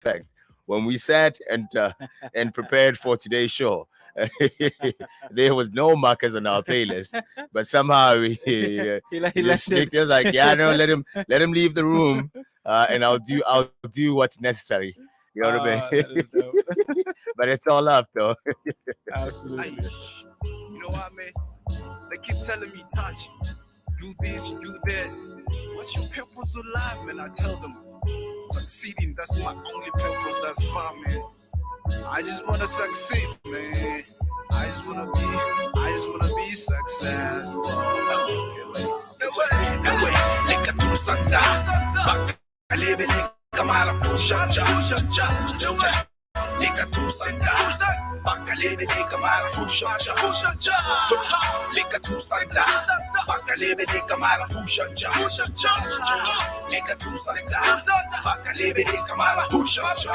effect. When we sat and prepared for today's show, there was no markers on our playlist, but somehow he just sneaked. He was like, "Yeah, no, let him leave the room, and I'll do what's necessary." You know what I mean? That is dope. But it's all up, though. Absolutely. You know what I mean? They keep telling me, Touch, do this, you do that. What's your purpose of life, man? I tell them, succeeding, that's my only purpose, that's fine, man. I just wanna succeed, man. I just wanna be successful. Leka tu santa, bakalebe leka mara pusha cha. Leka tu santa, bakalebe leka mara pusha cha. Leka tu santa, bakalebe leka mara pusha cha. Leka tu santa, bakalebe leka mara pusha cha.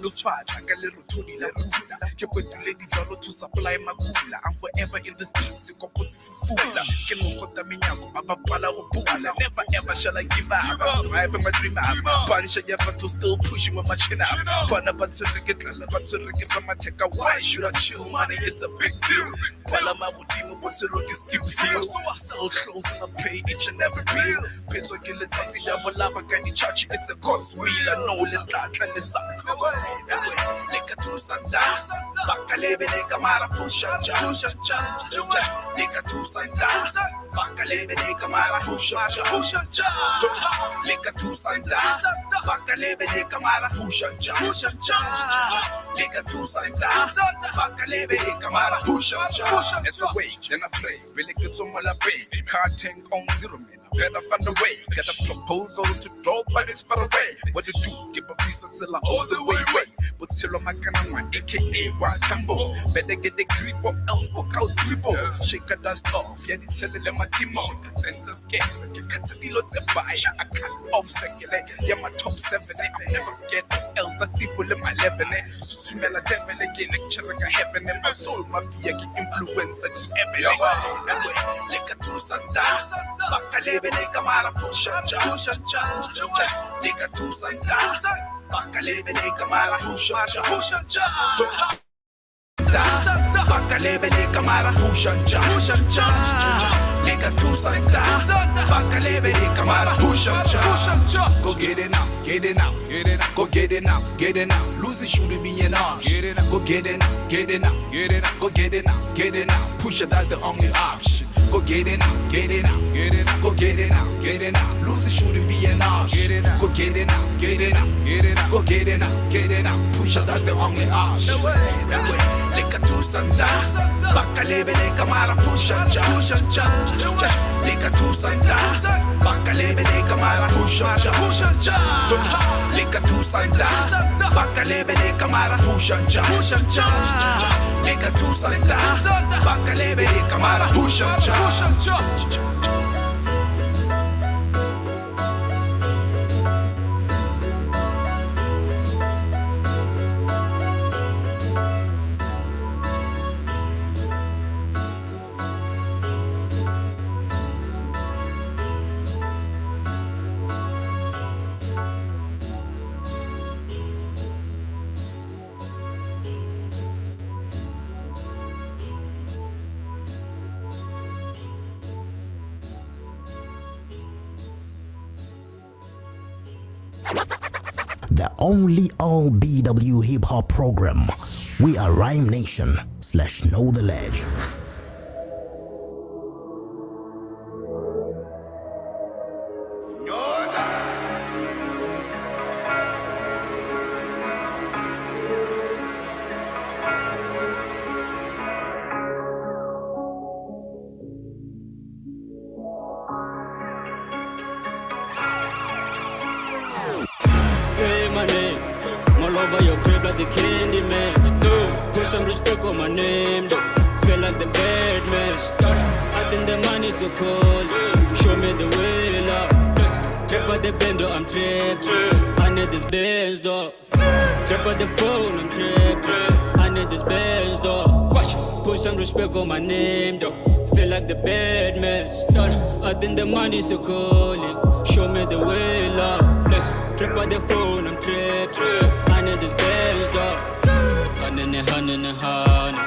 No fight, I got little tuni la rutula. You're going to lady jalo to supply makula. I'm forever in the streets, you go pussy fula. Can you cut me nyako, baba pala rupula. Never ever shall I give up. I'm driving my dream up. Punish a yapa to still pushing with my chin up. Pana but to get from my take. Why should I chill? Money is a big deal. Pala my woodimo, what's the rock is still seal. So I sell clothes and I pay each and every bill. Pins or kill it, double lava, can you charge it? It's a God's will. I know let that and it's Leka tu santa, bakalebe leka mara pusha cha. Leka tu santa, bakalebe leka mara pusha cha. Leka tu santa, bakalebe leka mara pusha cha. Leka tu santa, bakalebe leka mara pusha cha. It's a way, then I pray. Really good to my pay. Car tank on 0 minutes. Better find a way. Get a proposal to draw, but it's far away. What you do? Give a piece until I all the way. But still on my canama, aka Watambo. Better get the grip or else book out dribble. Shake a dust off, yeah, it's telling them my demo. Test the scale, get cut the lots of buy. I can't offset, yeah, my top 7. I'm never scared of else, that's people in my 11. So smell a devil again, lecture like a heaven. And my soul, my fear, get influence at the evidence. Leka tu santa, bakalebe leka mara pusha cha. Leka tu santa, bakalebe leka mara pusha cha. Bakalebe leka mara pusha cha. Leka tu santa, bakalebe leka mara pusha cha. Go get it now, get it now, get it now. Go get it now, get it now. Lose it, should be an arm. Get it now, go get it now, get it now, get it now. Go get it now, get it now. Push it, that's the only option. Go get it now, get it now, get it now. Go get it now, get it now. Lose it, should be an option. Get it now, go get it now, get it now, get it now. Go get it now, get it now. Push it, that's the only option. Leka tu santa, bakalebe leka mara pusha cha. Leka tu santa, bakalebe leka mara pusha cha. Leka tu santa, bakalebe leka mara pusha cha. Leka tu santa, bakalebe leka mara pusha cha. The only all BW hip hop program. We are Rhyme Nation / Know the Ledge. Say my name, all over your crib like the candy man. Put some respect on my name, though. Feel like the bad man. I think the money's so cold. Show me the way, love. Trip out the bendo, I'm tripped. I need this Benz, though. Trip out the phone, I'm tripped. I need this Benz, though. Put some respect on my name, though. Feel like the bad man. I think the money's so cold. Show me the way, love. Trip out the phone, I'm tripped. and honey.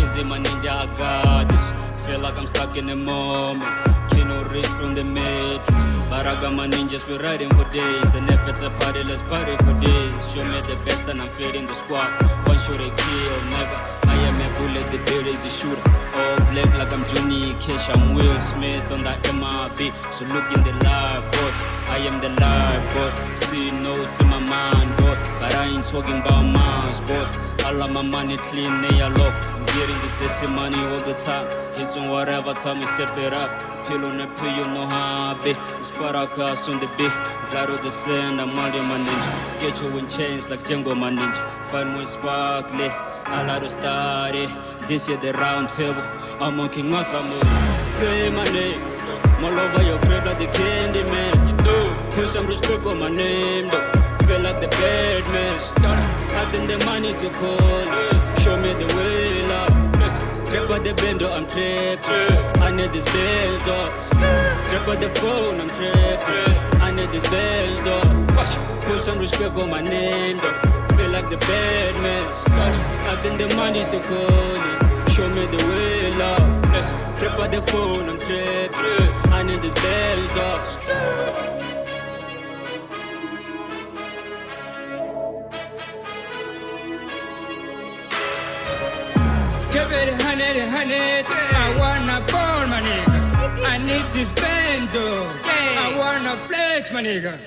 Easy my ninja, I got this. Feel like I'm stuck in the moment. Kino rich from the matrix. But I got my ninjas, we're riding for days. And if it's a party, let's party for days. Show me the best and I'm feeding the squad. One shoot a kill, nigga. I am a bullet, the beard is the shooter. All black like I'm Johnny Cash. I'm Will Smith on that MRB. So look in the live, boy. I am the live, boy. See notes in my mind, boy. But I ain't talking about mines, boy. All of my money clean, they are low. I'm getting this dirty money all the time. Hits on whatever time we step it up. Pill on the pill, you know how I be. We spot our cars on the beat. Blood of the sand, I'm all in my ninja. Get you in chains like Django, my ninja. Find more sparkly, I like to start it. This year the round table, I'm on King Arthur move. Say my name, all over your crib like the candy man. Put some respect on my name though. Feel like the bad man. I think the money's so cold. Show me the way, love. Trip out the bendo, I'm tripped. I need this Benz, dog. Trip out the phone, I'm tripped. I need this Benz, dog. Put some respect on my name, dog. Feel like the bad man. I think the money's so cold. Show me the way, love. Trip out the phone, I'm tripped. I need this Benz, dog. Give it 100, I wanna ball, my nigga. I need this bando. I wanna flex, my nigga.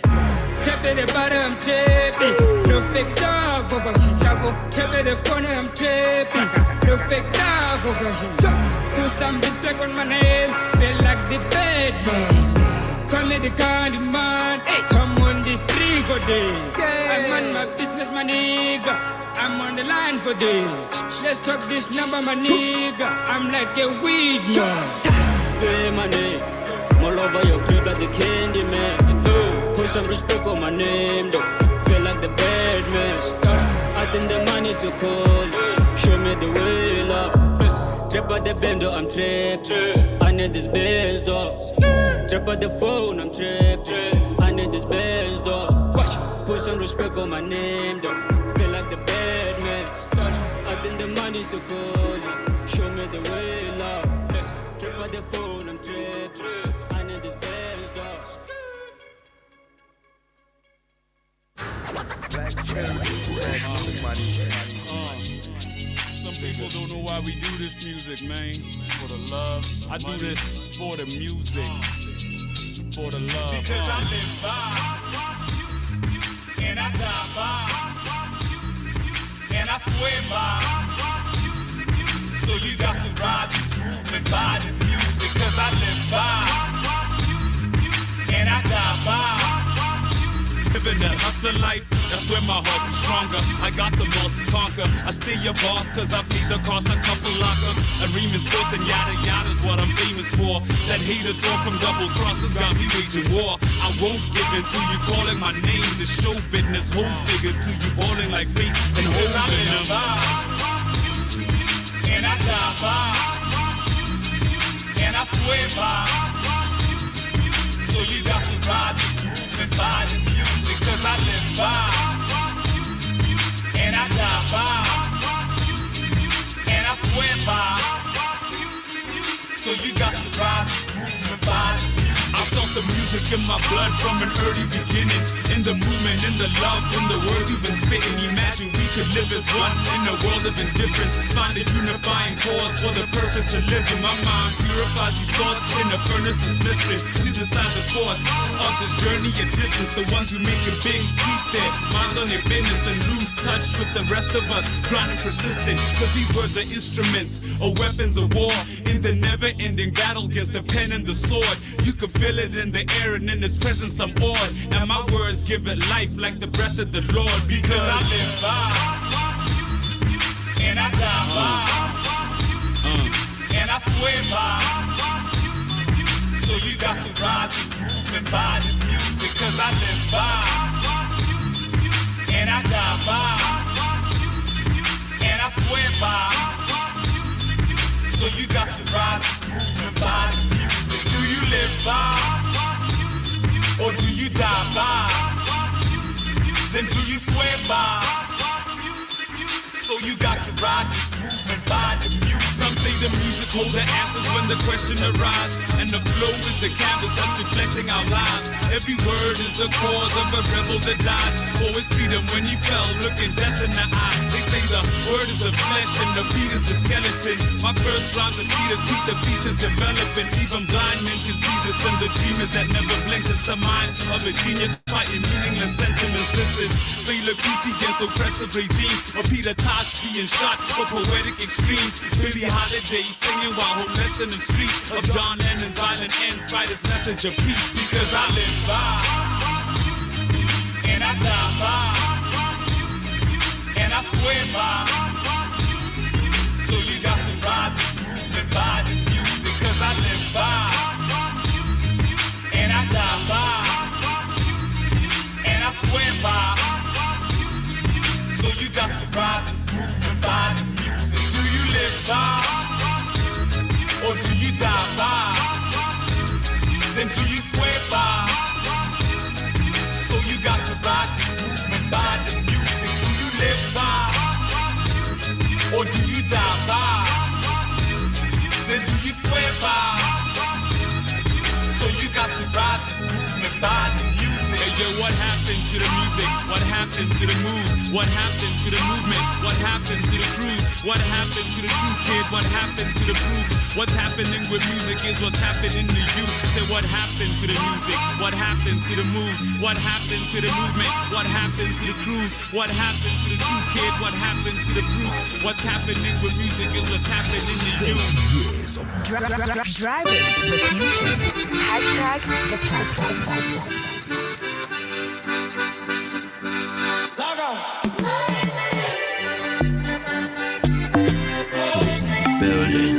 Tap at the bottom, tappy. No fake dog over here. Tap at the corner, I'm tappy. No fake dog over here. Put some respect on my name. Feel like the bad man. Call me the candy man. Come on the street for days. I'm on my business, my nigga. I'm on the line for this. Let's talk this number, my nigga. I'm like a weed man. Say my name, all over your crib like the candy man. Put some respect on my name though. Feel like the bad man. I think the money's so cold. Show me the way, love. Trap out the bendo, I'm trapped. I need this Benz, dog. Trap out the phone, I'm trapped. I need this Benz, dog. Put some respect on my name, though. Feel like the bad man. I think the money's so cold. Show me the way, love. Trap out the phone, I'm trapped. I need this Benz, dog. Some people don't know why we do this music, man. For the love. I do this for the music. For the love. Because I live by, and I die by, and I swear by. So you got to ride this movement by the music. Cause I live by, and I die by. Living that hustler life, that's where my heart is stronger. I got the most to conquer. I stay your boss cause I paid the cost a couple lockups. And Riemann sports and yada yada's what I'm famous for. That hater talk from double crosses got me waging war. I won't give in to you calling my name. The show business, home figures to you balling like face and holding them. And I die by, and I swear by. So you got to ride this movement by the music. Cause I live by, and I die by, and I swear by. So you got to ride this movement by the music. I felt the music in my blood from an early beginning. In the movement, in the love, in the words you've been spitting. Imagine we could live as one in a world of indifference. Find a unifying cause for the purpose of living. My mind purifies these thoughts in the furnace this mystery. To decide the course of this journey and distance. The ones who make it big, keep their minds on their business and lose touch with the rest of us. Grinding persistent, cause these words are instruments or weapons of war. In the never-ending battle against the pen and the sword. You can feel it in the air and in His presence I'm awed. And my words give it life like the breath of the Lord. Because I live by, and I die by, and I swear by. So you got to ride this movement by this music. Cause I live by, and I die by, and I swear by. So you got to ride this movement by this music. Do you live by, or do you die by? Then do you swear by? So you got to ride this movement by the music. Some say the music hold the answers when the question arises, and the flow is the canvas that's reflecting our lives. Every word is the cause of a rebel that died. Always freedom when he fell, looking death in the eye. They say the word is the flesh and the beat is the skeleton. My first rhymes and beaters keep the features developing. Even blind men can see this, and the dreamers that never blink. It's the mind of a genius fighting meaningless sentiments. This is Fela Kuti against oppressive regime, or Peter Tosh being shot for poetic extremes. Billie Holiday singing while homeless in the streets of John Lennon's violent ends by this message of peace. Because I live by, and I die by, and I swear by. So you got to ride this movement by the music. Cause I live by, and I die by, and I swear by. So you got to ride this movement by the music. Do you live by, or do you die by? Then do you swear by? So you got to ride this movement by the music. Do you live by, or do you die by? Then do you swear by? So you got to ride this movement by the music. Hey yo, what happened to the music? What happened to the move? What happened to the movement? What happened to the cruise? What happened to the truth, kid? What happened to the proof? What's happening with music is what's happening to you. Say what happened to the music? What happened to the move? What happened to the movement? What happened to the cruise? What happened to the truth, kid? What happened to the proof? What's happening with music is what's happening to you. Driving the future. Hashtag the platform. Saga. Building.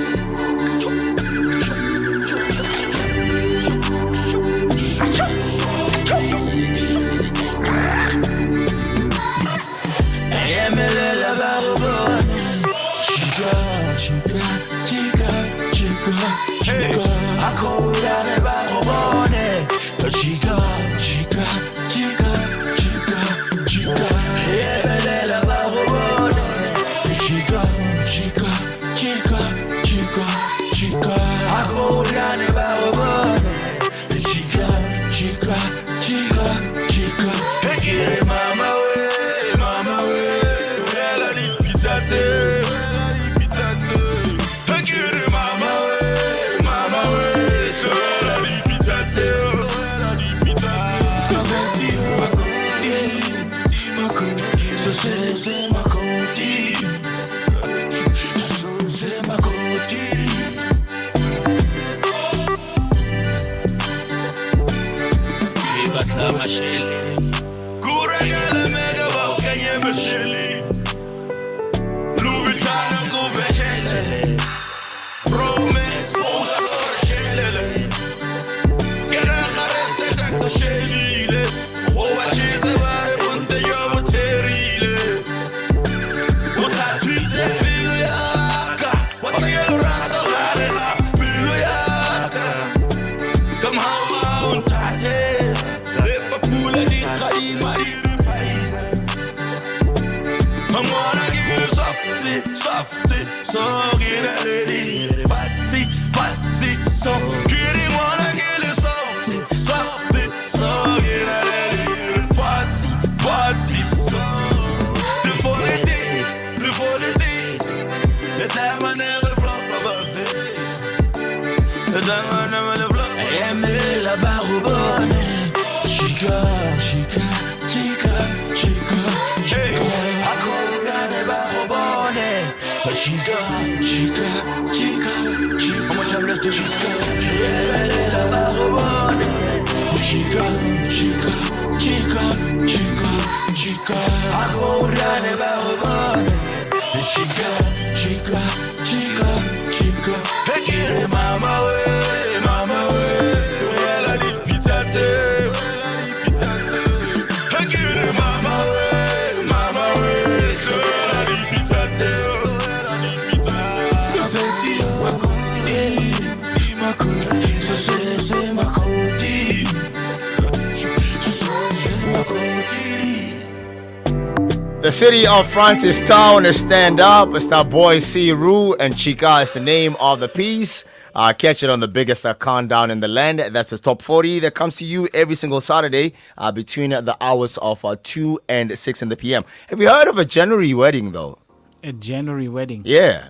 The city of Francistown is stand up. It's our boy C. Roo and Chica is the name of the piece. Catch it on the biggest countdown in the land. That's the top 40 that comes to you every single Saturday between the hours of 2 and 6 in the p.m. Have you heard of a January wedding, though? A January wedding? Yeah.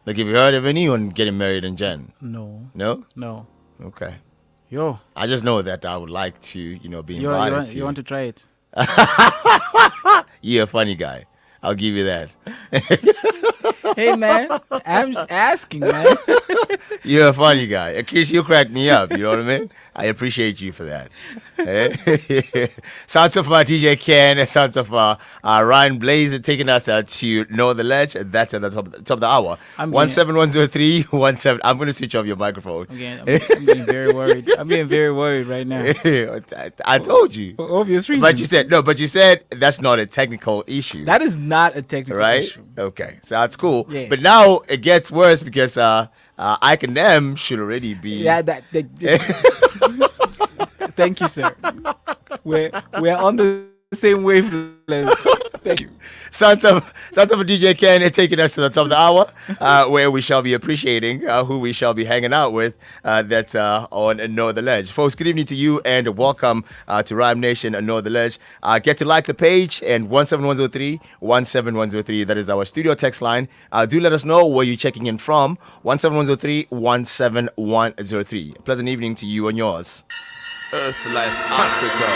Like, have you heard of anyone getting married in Jan? No. No? No. Okay. Yo. I just know that I would like to, be invited You want to try it? You're a funny guy. I'll give you that. Hey, man. I'm just asking, man. You're a funny guy. At least you crack me up. You know what I mean? I appreciate you for that. Sounds of DJ Ken. Sounds of Ryan Blaze taking us to Know the Ledge. That's at the top of the hour. 17103 17. I'm going to switch off your microphone. Again, I'm getting very worried. I'm getting very worried right now. I told you. For obvious reasons. But you said that's not a technical issue. That is not a technical issue. Okay. So that's cool. Yes. But now it gets worse because Ike and them should already be. Yeah, thank you, sir. We're on the same wavelength. Thank you. Sons of a DJ Ken taking us to the top of the hour, where we shall be appreciating who we shall be hanging out with. That's on Know the Ledge. Folks, good evening to you and welcome to Rhyme Nation and Know the Ledge. Get to like the page and 17103 17103. That is our studio text line. Do let us know where you're checking in from. 17103 17103. Pleasant evening to you and yours. Earth Life Africa.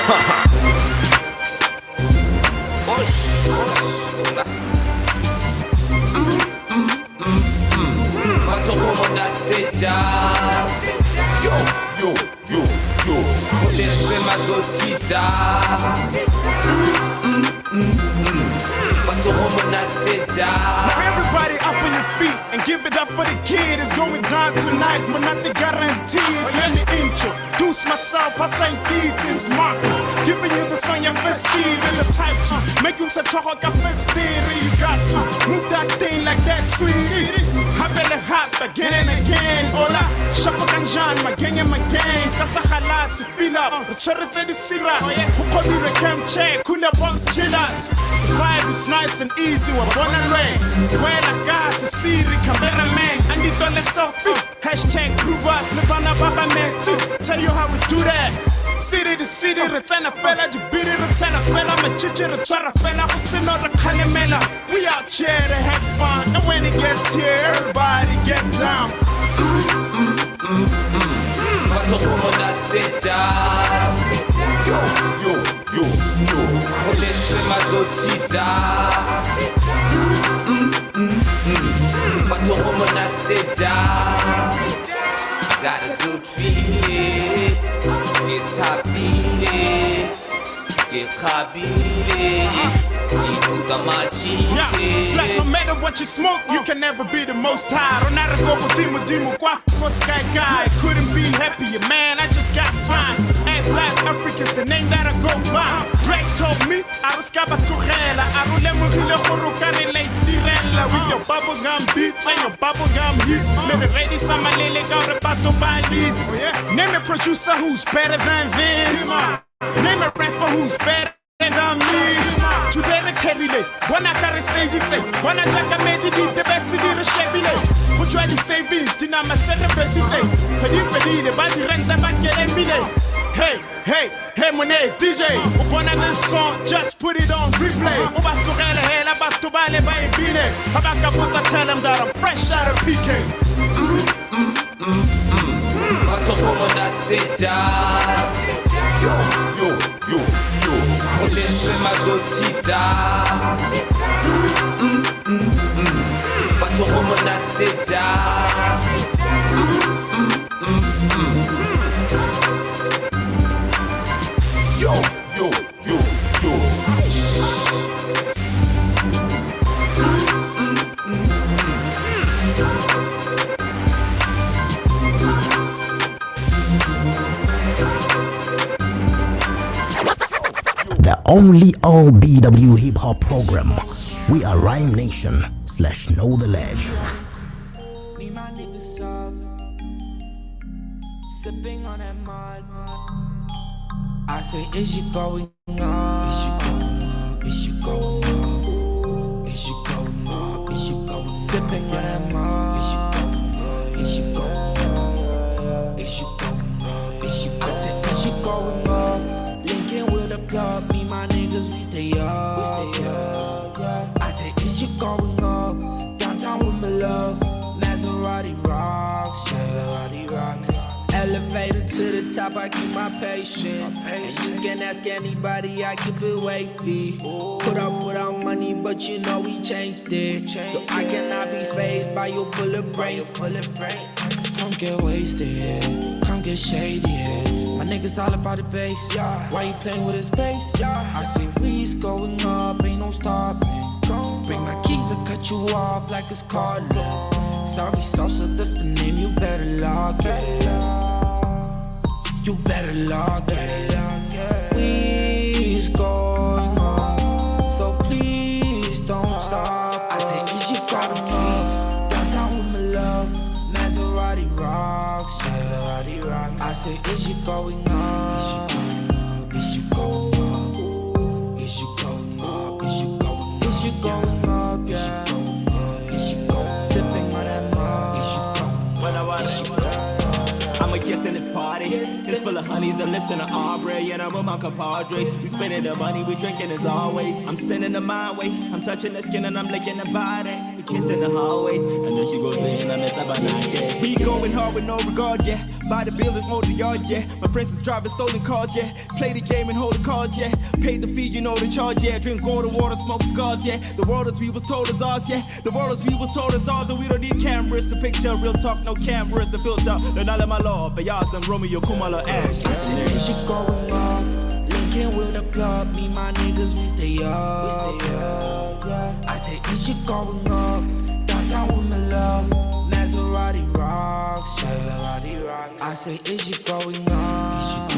Now everybody up on your feet and give it up for the kid. It's going down tonight, but not the guarantee. Let me introduce myself. I sang Keaton's Marcus, giving you the song you're festive and the type to make you say talk a festive. You got to move that thing like that, sweetie. Happen hot again and again. Hola, Shapa Kanjan, my gang and my gang. Kata halas, feel up, charity the siras. Who call me the camp check, cooler box chillers. The vibe is nice and easy, we're born and raised. Well, I got a Siri, cameraman, and the dollar selfie. Hashtag Groovers, Nirvana Baba Meti. Tell you how we do that. City to city, return a fella, to beat it, return a fella, my chichi, return a fella, for sin or the Kanemela. We out here to have fun, and when it gets here, everybody get down. I got a good feeling. Get it's like no matter what you smoke, you can never be the most high. Couldn't be happier, man. I just got signed. And Black Africa's the name that I go by. Drake told me I was With your bubblegum beats and your bubblegum hits. Let the ladies on my lily go to battle by leads. Name a producer who's better than this. Name a rapper who's better than me. Today the Kelly, when I carry stage, it's a when I jack a major, the best in the Chevy. Put you the savings, Dinama send the best. But if I need a body rent, the back get every day. Hey, when they DJ, upon this song, just put it on replay. About to get a hell, about to buy a bine. About to put a tell them that I'm fresh out of PK. The only all BW hip hop program. We are Rhyme Nation / Know the Ledge. Me my niggas up, sipping on that mud. I say, is you going up? Is you going up? Is you going up? Sipping on that mud. Is you going up? Is you going up? Is you going up? I said, is you going up? Lincoln with the plug, me, my niggas, we stay up. I said, is you going up? Downtown with my love, Maserati rocks. Elevator to the top, I keep my patience. And you can ask anybody, I keep it wavy. Put out money, but you know we changed it. So I cannot be fazed by your bullet brain. Come get wasted, come get shady. My niggas all about the bass. Why you playing with his pace? I see we's going up, ain't no stopping. Bring my keys to cut you off like it's cordless. Sorry, Sosa, that's the name, you better log it. You better log it. We's going up, so please don't stop. I say, is you going up? Downtown with my love, Maserati rocks. I say, is you going up? Is you going up? Is you going up? Is you going up? Is you going up? Yeah. Sipping on that mud. Is you going up? I'm a guest in this party. It's full of honeys that listen to Aubrey, and I'm with my compadres. We spending the money, we drinking as always. I'm sending them my way. I'm touching the skin and I'm licking the body. We kissing the hallways, and then she goes saying I'm about 9K. We going hard with no regard, yeah. Buy the building, hold the yard, yeah. My friends is driving stolen cars, yeah. Play the game and hold the cards, yeah. Pay the fee, you know the charge, yeah. Drink golden water, smoke cigars, yeah. The world as we was told is ours, yeah. The world as we was told is ours, and we don't need cameras to picture real talk, no cameras to filter. Learn all of my law, but y'all some Romeo, Kumala, Ash. I said, is you going up? Lincoln with the plug, me, my niggas, we stay up. I said, is you going up? Downtown with my love, Maserati rocks. I say, is you going up?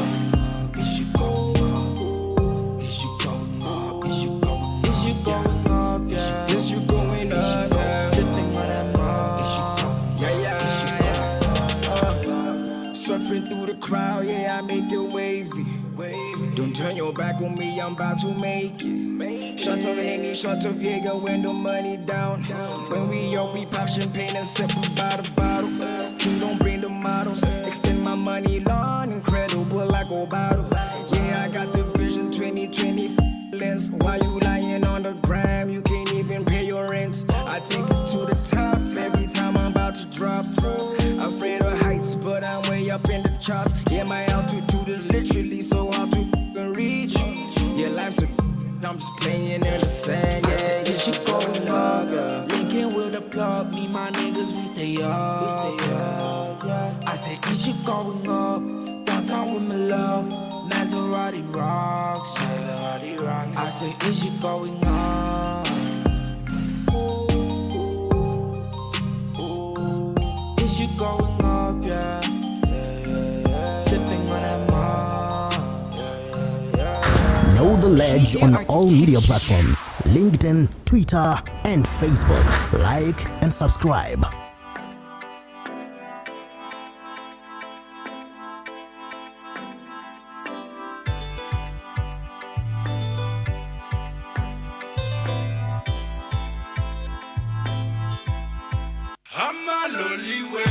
Is you going up? Is you going up? Is you going up? Is you going up? Yeah. Is you going up? Yeah. Sipping on that mud. Is you going up? Surfing through the crowd, yeah, I make it wavy. Don't turn your back on me, I'm about to make it. Shots of Henny, shots of Jaeger, window money down. When we up, we pop champagne and sip about a bottle. King don't bring the models, extend my money long, incredible like a bottle. Yeah, I got the vision 2020 lens. Why you lying on the gram? You can't even pay your rent. I take it to the top every time I'm about to drop. Afraid of heights, but I'm way up in the charts. Yeah, my altitude is literally so hard to reach. Yeah, life's a I'm just playing in the sand. Yeah, is you going up? Lincoln with the plug, me, my niggas, we stay up. I said, is you going up? Downtown with my love, Maserati rocks. I said, is you going up? Is you going up? Yeah. Sipping on that mud. Know the Ledge on all media platforms, LinkedIn, Twitter, and Facebook. Like and subscribe. I'm a lonely way.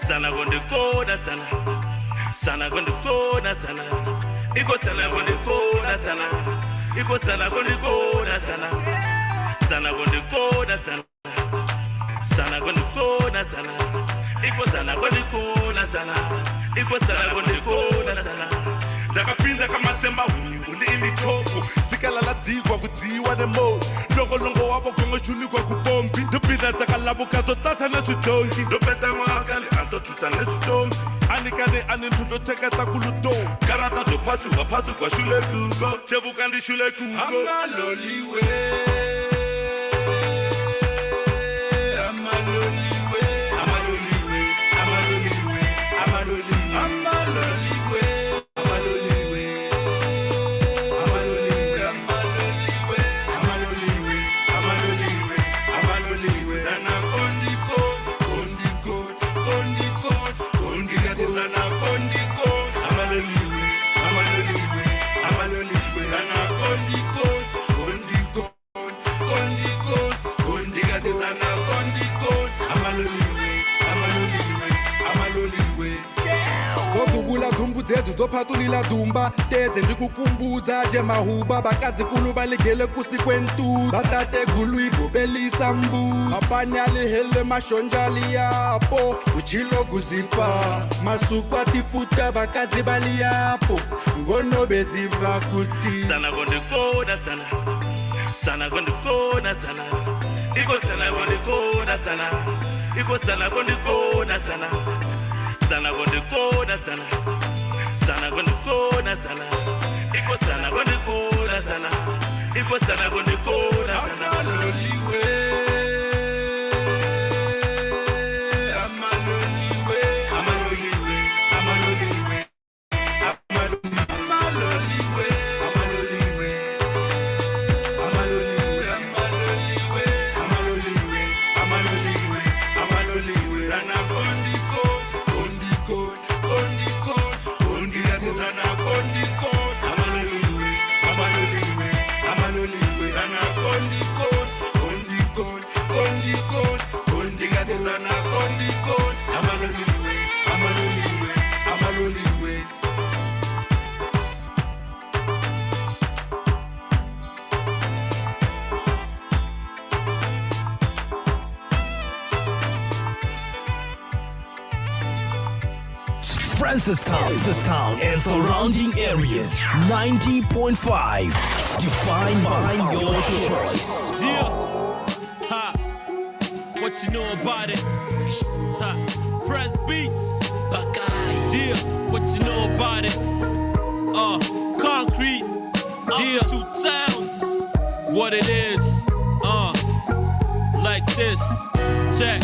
Sana gonde go na sana, sana gonde go na sana, iko sana gonde go na sana, iko sana gonde go na sana, sana gonde go na sana, sana gonde go na sana, iko sana gonde go na sana, iko sana gonde go na sana. Dakapinda kama temba uni ili choko. Tikala la digwa kudiwa ne mo. Longo wabo kongo shuli kwa kupompi. Dupida takalabo kato tata na sutonki. Dupeta mwakali anto tuta ne sutompi. Anikane anintuto teka takuluto. Karata to pasu kwa shule kugo. Chebu kandi shule kugo. Amaloliwe. Zophatulila dumba teze ndikukumbudza je mahuba bakazikulu baligele kusikwentu batate guluibo belisa mbu afanya lihele mashonjali yapo uchilo kuzipa masukwa tiputa bakazi bali yapo ngono beziva kuti sana gonde koda sana sana gonde koda sana iko sana gonde koda sana iko sana gonde koda sana sana gonde koda sana sana gonde koda sana iko sana gonde koda sana iko sana gonde koda sana Amaloliwe Amaloliwe Amaloliwe Amaloliwe Amaloliwe Amaloliwe Amaloliwe Amaloliwe Amaloliwe Amaloliwe sana kondiko kondiko kondiko kondiko sana kondiko Amaloliwe Amaloliwe Amaloliwe sana kondiko kondiko kondiko kondiko sana kondiko Amaloliwe Amaloliwe Amaloliwe. Francistown and surrounding areas. 90.5. Defined by your choice. Yeah. Ha. What you know about it? Ha. Press beats. Yeah. What you know about it? Concrete. Yeah. Two sounds. What it is. Like this. Check.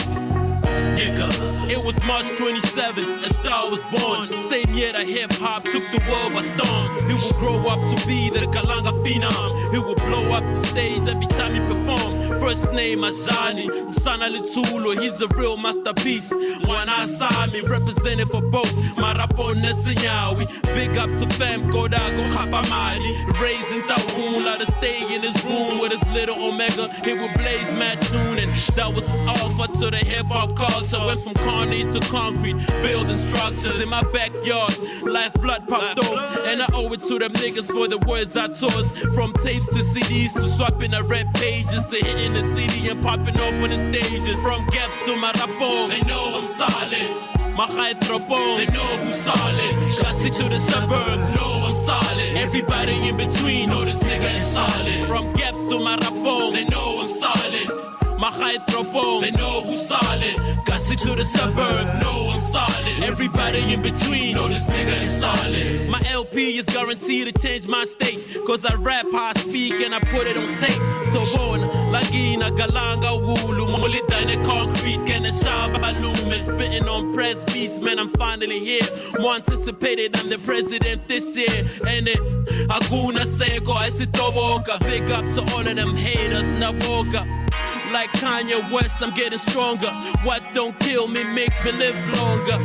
It was March 27th, a star was born. Same year that hip-hop took the world by storm. He will grow up to be the Kalanga phenom. He will blow up the stage every time he perform. First name Ajani, Msana Litulo, he's a real masterpiece. When I saw me represented for both, Marapo Nesanyawi. Big up to fam, Kodago Habamali. Raised in Taun, let us stay in his room with his little Omega. He would blaze mad tune, and that was his offer to the hip-hop culture. Went from carnies to concrete, building structures in my backyard. Lifeblood popped off, and I owe it to them niggas for the words I tossed. From tapes to CDs to swapping the red pages to hitting the CD and popping off on the stages. From gaps to my rapport, they know I'm solid. My high tropo, they know who's solid. Classic to the suburbs, know I'm solid. Everybody in between, know this nigga is solid. From gaps to my rapport, they know I'm solid. My high tropo, they know who's solid. Gossip to the suburbs, know I'm solid. Everybody in between, know this nigga is solid. My LP is guaranteed to change my state, cause I rap how I speak and I put it on tape. So on, Lagina, Galanga, Wulu, Molita in the concrete, and the Shabalume, spitting on press beats, man, I'm finally here. More anticipated, I'm the president this year. And it, Aguna Seko, I sit Toboka. Big up to all of them haters, Naboka. Like Kanye West, I'm getting stronger. What don't kill me, make me live longer.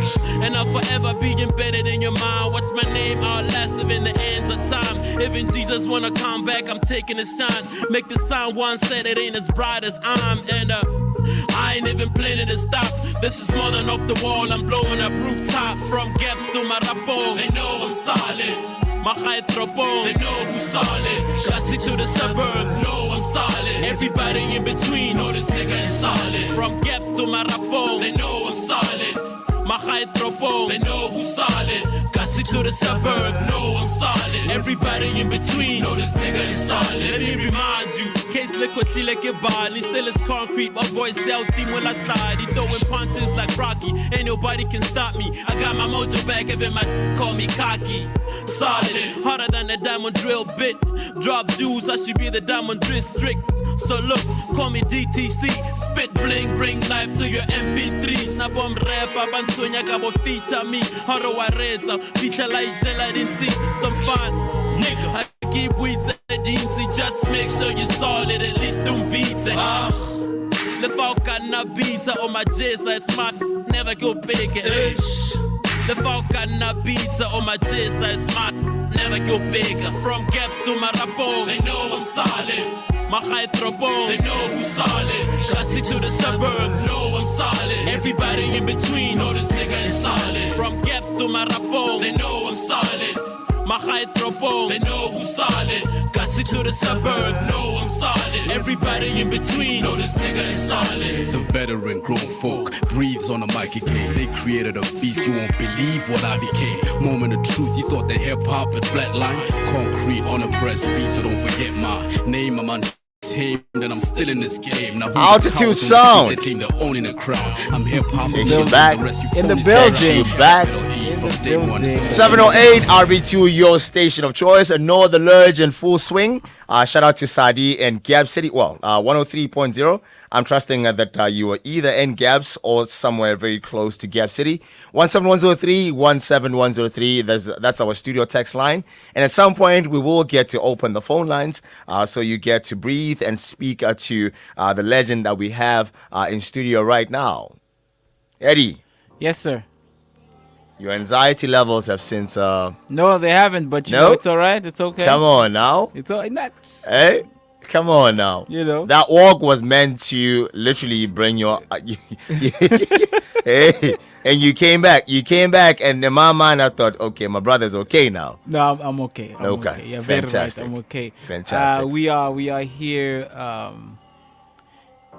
And I'll forever be embedded in your mind. What's my name? I'll last in the ends of time. Even Jesus wanna come back, I'm taking a shine. Make the sound one said it ain't as bright as I'm. And I ain't even planning to stop. This is more than off the wall, I'm blowing up rooftops. From gaps to my rapport, they know I'm solid. My high tropo, they know who's solid. Classic to the suburbs, know I'm solid. Everybody in between, know this nigga is solid. From gaps to my rapport, they know I'm solid. My high tropo, they know who's solid. Classic Gussie to the suburbs, know I'm solid. Everybody in between, know this nigga is solid. Let me remind you, case liquid like a Bali, still is concrete. My boy sell team will I slide. He throwing punches like Rocky, ain't nobody can stop me. I got my mojo back, even my call me cocky. Solid, harder than a diamond drill bit. Drop jewels, I should be the diamond district. So look, call me DTC. Spit bling, bring life to your MP3s. Na bomb rap, abansonya gabo feature me. Horo wa reza, feature like jela dinti. Some fun, nigga. I keep weeds at dinti. Just make sure you're solid, at least don't beat it. The Falcon na beats on my jizz, it's smart, never go big. The Falcon na beats on my jizz, it's smart, never go bigger. From gaps to my rapport, they know I'm solid. My high trouble, they know who's solid. Gussie to the suburbs, know I'm solid. Everybody in between, know this nigga is solid. From gaps to my rapport, they know I'm solid. My high trouble, they know who's solid. Gussie to the suburbs, know I'm solid. Everybody in between, know this nigga is solid. The veteran grown folk breathes on the mic again. They created a beast, you won't believe what I became. Moment of truth, you thought that hip hop had flatline. Concrete on a breast beat, so don't forget my name. I'm on team, then I'm still in this game. Now Altitude Sound. Team that owning the crown. I'm hip hop. Takes you back in the building. Back. 708 RB2, your station of choice. No the Lurge in full swing. Shout out to Sadi and Gab City. Well, 103.0. I'm trusting that you are either in Gabs or somewhere very close to Gab City. 17103, 17103. That's our studio text line. And at some point, we will get to open the phone lines so you get to breathe and speak to the legend that we have in studio right now. Eddie. Yes, sir. Your anxiety levels have since... No, they haven't, but you know, it's all right. It's okay. Come on now. It's all right. Hey, come on now. You know. That walk was meant to literally bring your... hey, and you came back. You came back, and in my mind, I thought, okay, my brother's okay now. No, I'm okay. I'm okay. Yeah, fantastic. Right. I'm okay. Fantastic. We are here...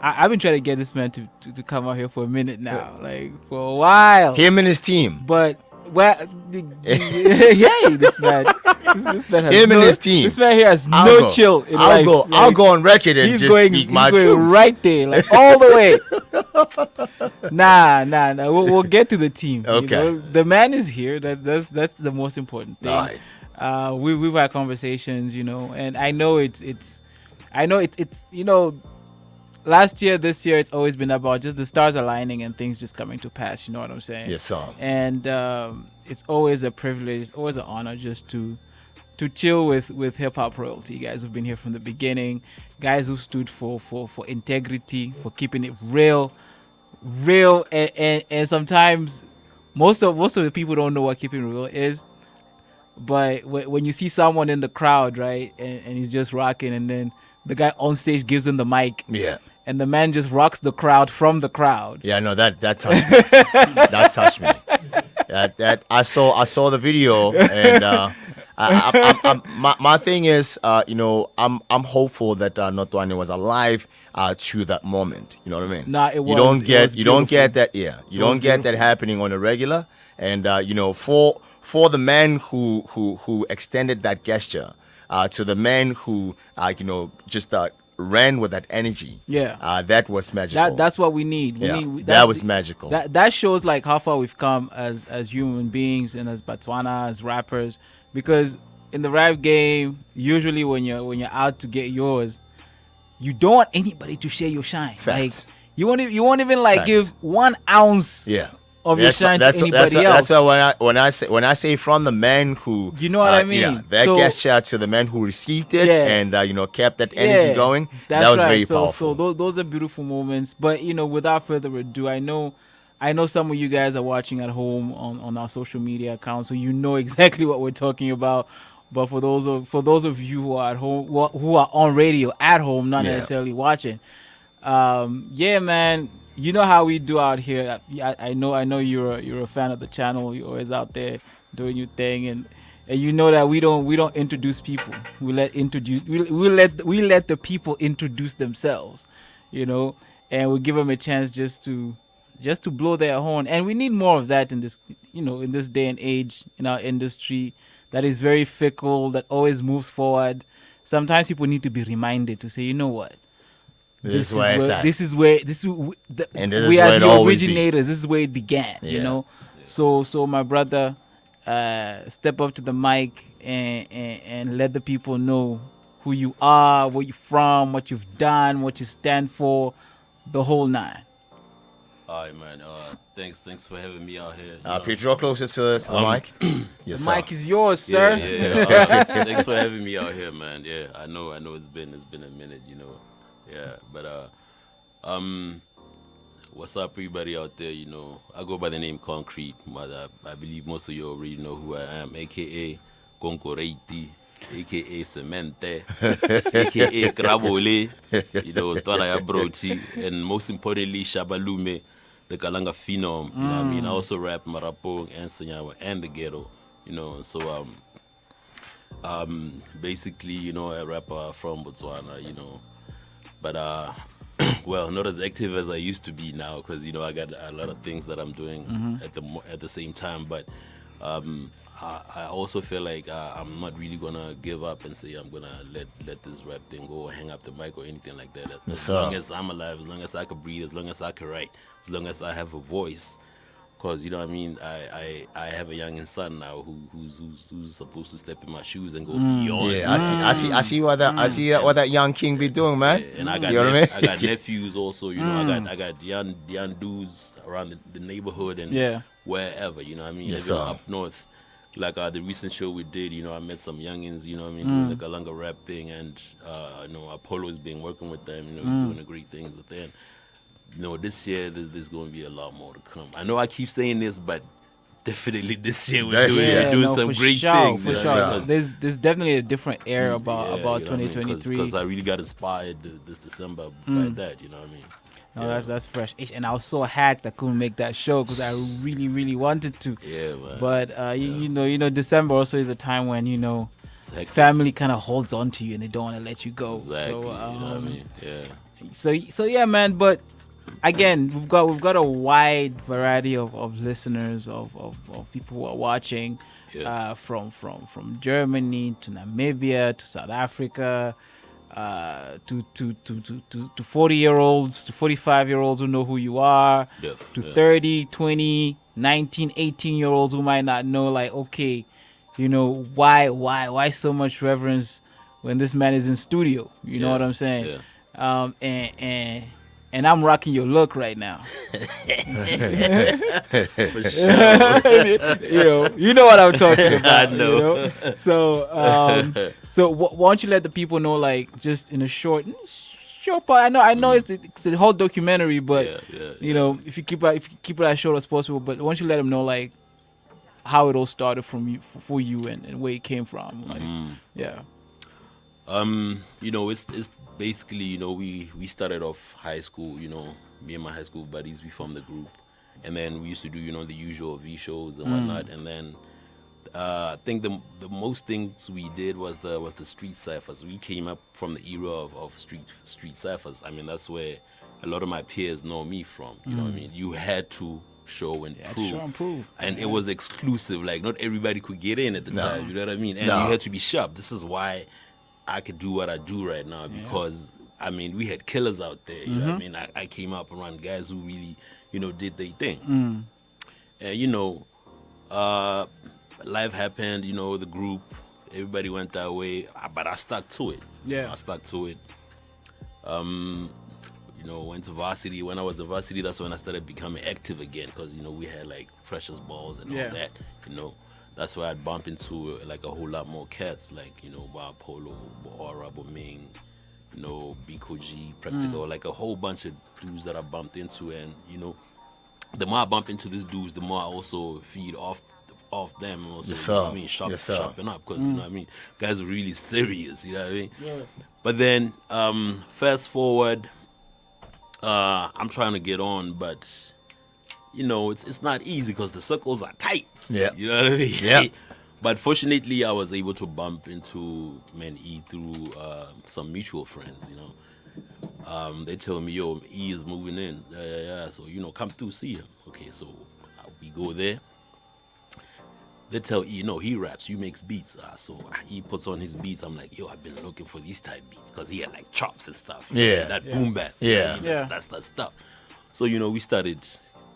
I've been trying to get this man to come out here for a minute now, like for a while. Him and his team. But this man has him and his team. This man here has no chill in life. I'll go on record and just speak my truth. He's going right there, like all the way. Nah. We'll get to the team. Okay. You know? The man is here. That's the most important thing. Right. We've had conversations, you know, and I know it's you know. Last year, this year, it's always been about just the stars aligning and things just coming to pass. You know what I'm saying? Yes, sir. And it's always a privilege, it's always an honor just to chill with hip hop royalty. Guys who've been here from the beginning, guys who stood for integrity, for keeping it real, and sometimes most of the people don't know what keeping real is. But when you see someone in the crowd, right, and he's just rocking, and then the guy on stage gives him the mic. Yeah. And the man just rocks the crowd from the crowd. Yeah, no, that touched me. That touched me. That I saw the video, and my thing is, you know, I'm hopeful that Notwane was alive to that moment. You know what I mean? Nah, it was. You don't get that. Yeah, you don't get that happening on a regular. And you know, for the man who extended that gesture to the man who you know, just ran with that energy. Yeah. That was magical. That's what we need. That was magical. That shows like how far we've come as human beings and as Botswana, as rappers. Because in the rap game, usually when you're out to get yours, you don't want anybody to share your shine. Facts. Like you won't even like give 1 ounce of your shine to anybody else. That's why when I say from the man who, you know what I mean, that gesture to the man who received it and you know, kept that energy going. That was very powerful. So those are beautiful moments. But you know, without further ado, I know some of you guys are watching at home on our social media accounts, so you know exactly what we're talking about. But for those of you who are at home, who are on radio at home, not necessarily watching, man. You know how we do out here. I know you're a fan of the channel. You're always out there doing your thing, and you know that we don't introduce people. We let the people introduce themselves, you know, and we give them a chance just to just to blow their horn. And we need more of that in this, in this day and age in our industry that is very fickle, that always moves forward. Sometimes people need to be reminded to say, you know what? This is where it's at. This is where we where are it the always be. originators. This is where it began. Yeah. So my brother, step up to the mic and let the people know who you are, where you're from, what you've done, what you stand for, the whole nine. All right, man. Thanks for having me out here. Peter, draw closer to the mic. Yes, the mic is yours, sir. Thanks for having me out here, man. Yeah, I know it's been a minute, Yeah, but what's up, everybody out there? I go by the name KONKRETE, but I believe most of you already know who I am, aka KONKRETE, aka Cemente, aka Krabole, Twana ya Broti, and most importantly, Shabalume, the Kalanga Phenom. You know what I mean? I also rap Marapong and Sanyawa and the Ghetto. So basically, a rapper from Botswana. But well, not as active as I used to be now, because I got a lot of things that I'm doing at the same time. But I also feel like I'm not really gonna give up and say I'm gonna let this rap thing go or hang up the mic or anything like that. As long as I'm alive, as long as I can breathe, as long as I can write, as long as I have a voice. Because I have a young son now who's supposed to step in my shoes and go beyond. Yeah, I see what that young king be doing, man. Yeah, and I got I got nephews also. I got young dudes around the neighborhood and wherever. Yes, even up north. Like the recent show we did, I met some youngins, doing the Kalanga rap thing, and Apollo has been working with them, he's doing the great things with them. This year there's going to be a lot more to come. I know I keep saying this, but definitely this year we're doing some great things. For sure. There's definitely a different air about 2023. Because I really got inspired this December by that. You know what I mean? No, that's fresh. And I was so hacked I couldn't make that show because I really, really wanted to. Yeah, man. But you know, December also is a time when family kind of holds on to you and they don't want to let you go. Exactly. So you know what I mean? Yeah. So yeah, man. But again, we've got a wide variety of listeners of people who are watching, from Germany to Namibia to South Africa. To 40-year-olds, to 45-year-olds who know who you are, to 30, 20, 19, 18-year-olds who might not know, like, okay, why so much reverence when this man is in studio? You know what I'm saying? Yeah. And I'm rocking your look right now. For sure. You know what I'm talking about. I know. So why don't you let the people know, like, just in a short part. I know it's a whole documentary, but if you keep it as short as possible. But why don't you let them know, like, how it all started for you and where it came from? Like, it's basically, we started off high school, me and my high school buddies, we formed the group. And then we used to do, the usual V shows and whatnot. And then I think the most things we did was the street ciphers. We came up from the era of street ciphers. I mean, that's where a lot of my peers know me from. You know what I mean? You had to show and prove. And it was exclusive. Like, not everybody could get in at the time. You know what I mean? And you had to be sharp. This is why I could do what I do right now, because I mean, we had killers out there. You know what I mean? I came up around guys who really, did their thing. And life happened. The group, everybody went that way, but I stuck to it. I stuck to it. Went to varsity. When I was in varsity, that's when I started becoming active again, because we had like precious balls and all that. That's where I'd bump into like a whole lot more cats, like, Bob Polo, Aura, Boming, Biko G, Practical, like a whole bunch of dudes that I bumped into. And, the more I bump into these dudes, the more I also feed off them. And also, sharpen up, because, you know what I mean? Guys are really serious, you know what I mean? Yeah. But then, fast forward, I'm trying to get on, but it's not easy because the circles are tight. Yeah. You know what I mean? Yeah. But fortunately, I was able to bump into Man E through some mutual friends, they tell me, yo, E is moving in. Yeah. So, come through, see him. Okay, so we go there. They tell E, no, he raps, you makes beats. So he puts on his beats. I'm like, yo, I've been looking for these type beats because he had like chops and stuff. That boom bap. That's that stuff. So,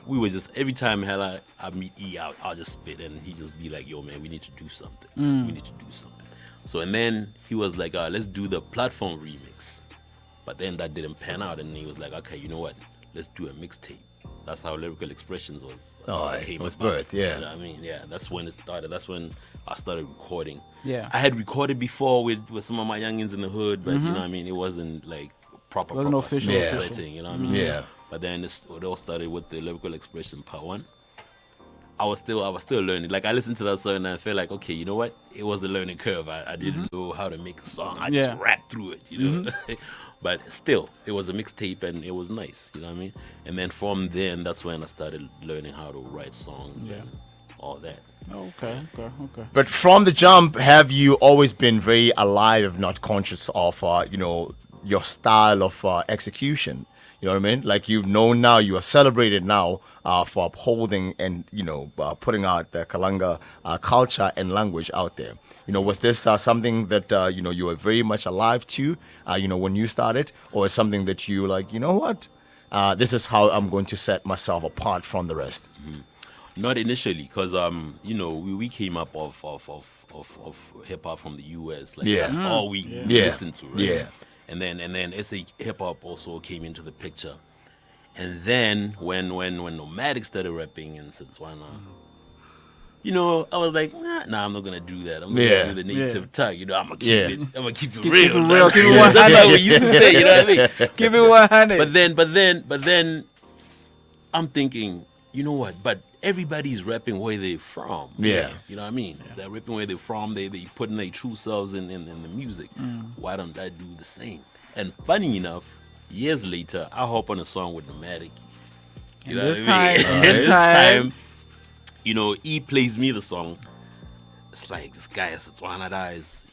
we were just, every time I meet E out, I'll just spit and he just be like, yo, man, we need to do something. We need to do something. So, and then he was like, let's do the platform remix. But then that didn't pan out, and he was like, okay, you know what? Let's do a mixtape. That's how Lyrical Expressions was birthed, yeah. You know what I mean? Yeah, that's when it started. That's when I started recording. Yeah. I had recorded before with some of my youngins in the hood, but you know what I mean? It wasn't like proper official setting, you know what I mean? Yeah. But then it all started with the Lyrical Expression Part 1. I was still learning. Like, I listened to that song and I felt like, okay, you know what? It was a learning curve. I didn't know how to make a song. I just rapped through it, you know? But still, it was a mixtape and it was nice, you know what I mean? And then from then, that's when I started learning how to write songs and all that. Okay. But from the jump, have you always been very alive, if not conscious of, your style of execution? You know what I mean? Like, you've known now, you are celebrated now for upholding and, putting out the Kalanga culture and language out there. Was this something that, you were very much alive to, when you started? Or is something that you like, you know what? This is how I'm going to set myself apart from the rest? Not initially, because, we came up of hip-hop from the U.S. Like, that's all we listened to, right? Yeah. And then SA hip-hop also came into the picture. And then when Nomadic started rapping in Setswana, I was like, nah, I'm not gonna do that. I'm gonna do the native tongue. I'm gonna keep it real. Keep it 100. That's what we used to say. You know what I mean? Keep it 100. But then, I'm thinking, you know what? But everybody's rapping where they're from. Yes. You know what I mean? They're rapping where they're from. They putting their true selves in the music. Why don't I do the same? And funny enough, years later, I hop on a song with Nomadic. You know what I mean? This time, E plays me the song. It's like, this guy is Setswana guys.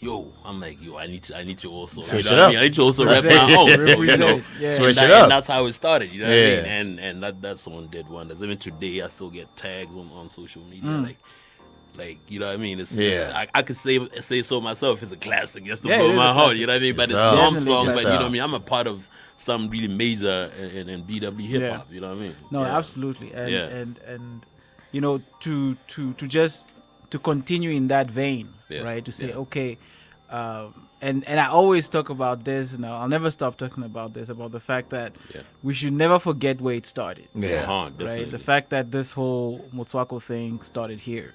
I'm like, I need to also switch it up. I need to also rap my own. So, switch it up. And that's how it started. You know what I mean? And that song did wonders. Even today, I still get tags on social media. Like, you know what I mean? I could say so myself. It's a classic. Just to blow my heart. You know what I mean? But it's a long song. But you know what I mean? I'm a part of some really major in BW hip hop. You know what I mean? No, absolutely. And to continue in that vein, right? To say, okay, and I always talk about this, and I'll never stop talking about this, about the fact that we should never forget where it started. Right? The fact that this whole Motswako thing started here.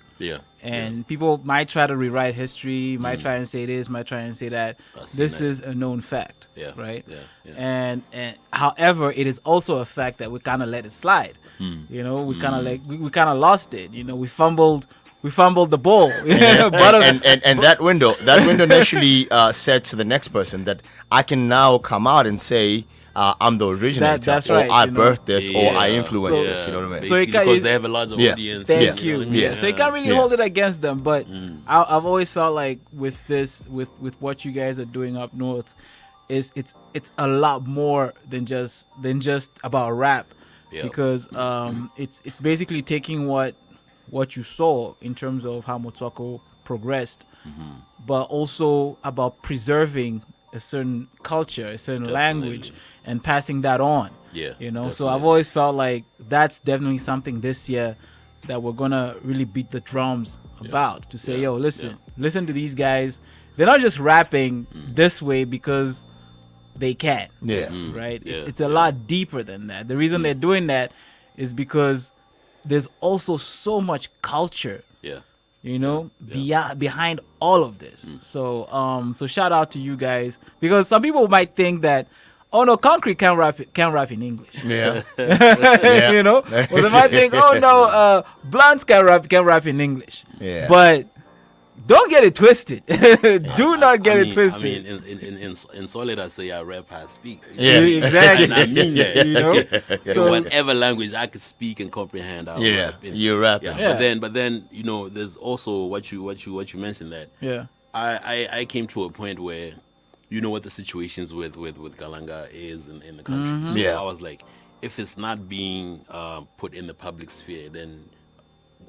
And people might try to rewrite history, might try and say this, might try and say that. This is a known fact, right? And however, it is also a fact that we kind of let it slide. We kind of we kind of lost it. We fumbled the ball. and that window naturally said to the next person that I can now come out and say, I'm the originator, that's right, or I birthed this, or I influenced this. You know what I mean? So because they have a larger audience. Thank you. So you can't really hold it against them. But I've always felt like with this, with what you guys are doing up north, it's a lot more than just about rap, because it's basically taking what you saw in terms of how Motswako progressed, but also about preserving a certain culture, a certain language, and passing that on. So I've always felt like that's definitely something this year that we're gonna really beat the drums about, to say, listen to these guys. They're not just rapping this way because they can. Right? It's a lot deeper than that. The reason they're doing that is because there's also so much culture, behind all of this. So shout out to you guys, because some people might think that, oh no, Concrete can't rap in English. Yeah. Or they might think, oh no, Blunts can rap in English. Yeah. But don't get it twisted. Do not get it twisted. I mean, in solid, I say I rap, I speak. Yeah, exactly. And I mean that. So whatever language I could speak and comprehend, I'll rap in. You rap. But then there's also what you mentioned that. Yeah. I came to a point where, you know what the situations with Kalanga is in the country. Mhm. So Yeah. I was like, if it's not being put in the public sphere, then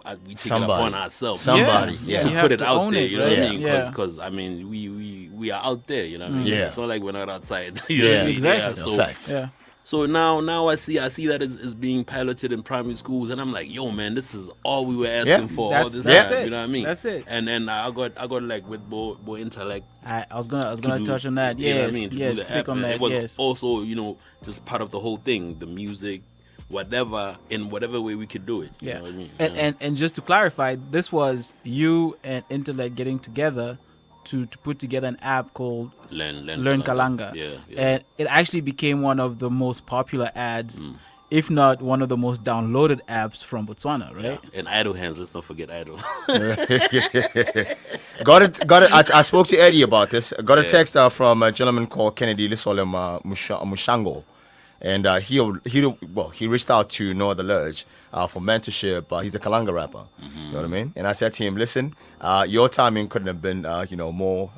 we take it Somebody. upon ourselves. Somebody, Yeah. yeah. To You have put it to out own there, it, you know what right? I mean? Yeah. Because I mean, we are out there, you know what I mean? Yeah. It's not like we're not outside. You know Yeah. what I mean? Exactly. Yeah, so Facts. Yeah. so now I see that is being piloted in primary schools, and I'm like, yo, man, this is all we were asking Yeah. for all That's- this that's time. it. You know what I mean? That's it. And then I got like with more intellect. I was gonna do- touch on that. You know what I Yes, mean? To do yes. the Speak app. on that. It was Yes. also, just part of the whole thing, the music, whatever, in whatever way we could do it. You Yeah. know what I mean? And just to clarify, this was you and Intellect getting together to put together an app called Learn Kalanga. Yeah, yeah. And it actually became one of the most popular ads, if not one of the most downloaded apps from Botswana, right? Yeah. And Idle Hands, let's not forget Idle. Got it. I spoke to Eddie about this. Got a Yeah. text from a gentleman called Kennedy Lisolem Mushango. And he reached out to Noah the Lurge for mentorship. He's a Kalanga rapper. You know what I mean? And I said to him, listen, your timing couldn't have been more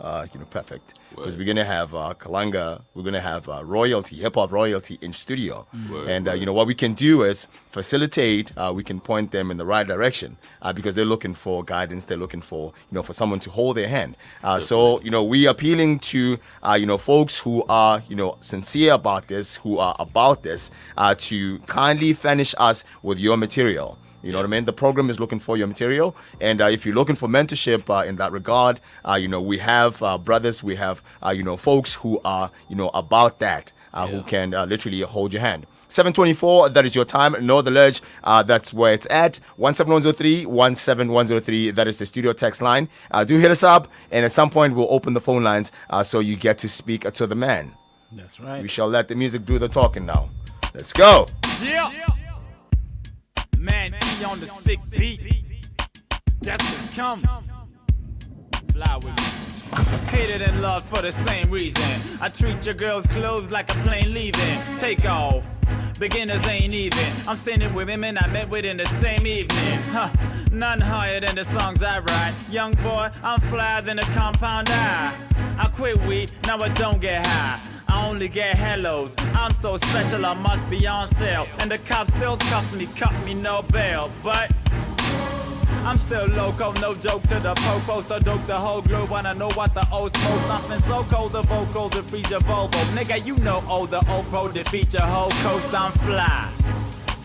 perfect. Because we're gonna have Kalanga, we're gonna have royalty, hip hop royalty in studio. And what we can do is facilitate. We can point them in the right direction because they're looking for guidance. They're looking for for someone to hold their hand. So we appealing to folks who are sincere about this, who are about this, to kindly furnish us with your material. You know what I mean? The program is looking for your material. And if you're looking for mentorship in that regard, we have brothers, we have, folks who are, about that, who can literally hold your hand. 724, that is your time. Know the Lurge, that's where it's at. 17103, 17103, that is the studio text line. Do hit us up, and at some point we'll open the phone lines so you get to speak to the man. That's right. We shall let the music do the talking now. Let's go. Yeah. Man, he on the sick beat. That's just come. Fly with me. Hated and loved for the same reason. I treat your girl's clothes like a plane leaving. Take off. Beginners ain't even. I'm standing with women I met with in the same evening. None higher than the songs I write. Young boy, I'm flyer than a compound eye. I quit weed, now I don't get high. I only get hellos. I'm so special, I must be on sale. And the cops still cuff me, no bail. But I'm still loco, no joke to the popo. So dope the whole globe, wanna know what the old smoke. Something so cold, the vocal to freeze your Volvo. Nigga, you know the old pro defeat your whole coast, I'm fly.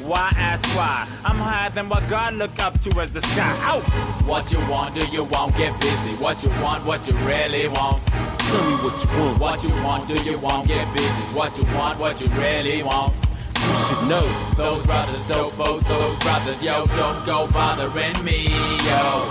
Why ask why? I'm higher than what God look up to as the sky. Ow! What you want, do you want? Get busy. What you want, what you really want? Tell me what you want. What you want, do you want? Get busy. What you want, what you really want? You should know those brothers, both those brothers, yo, don't go bothering me, yo.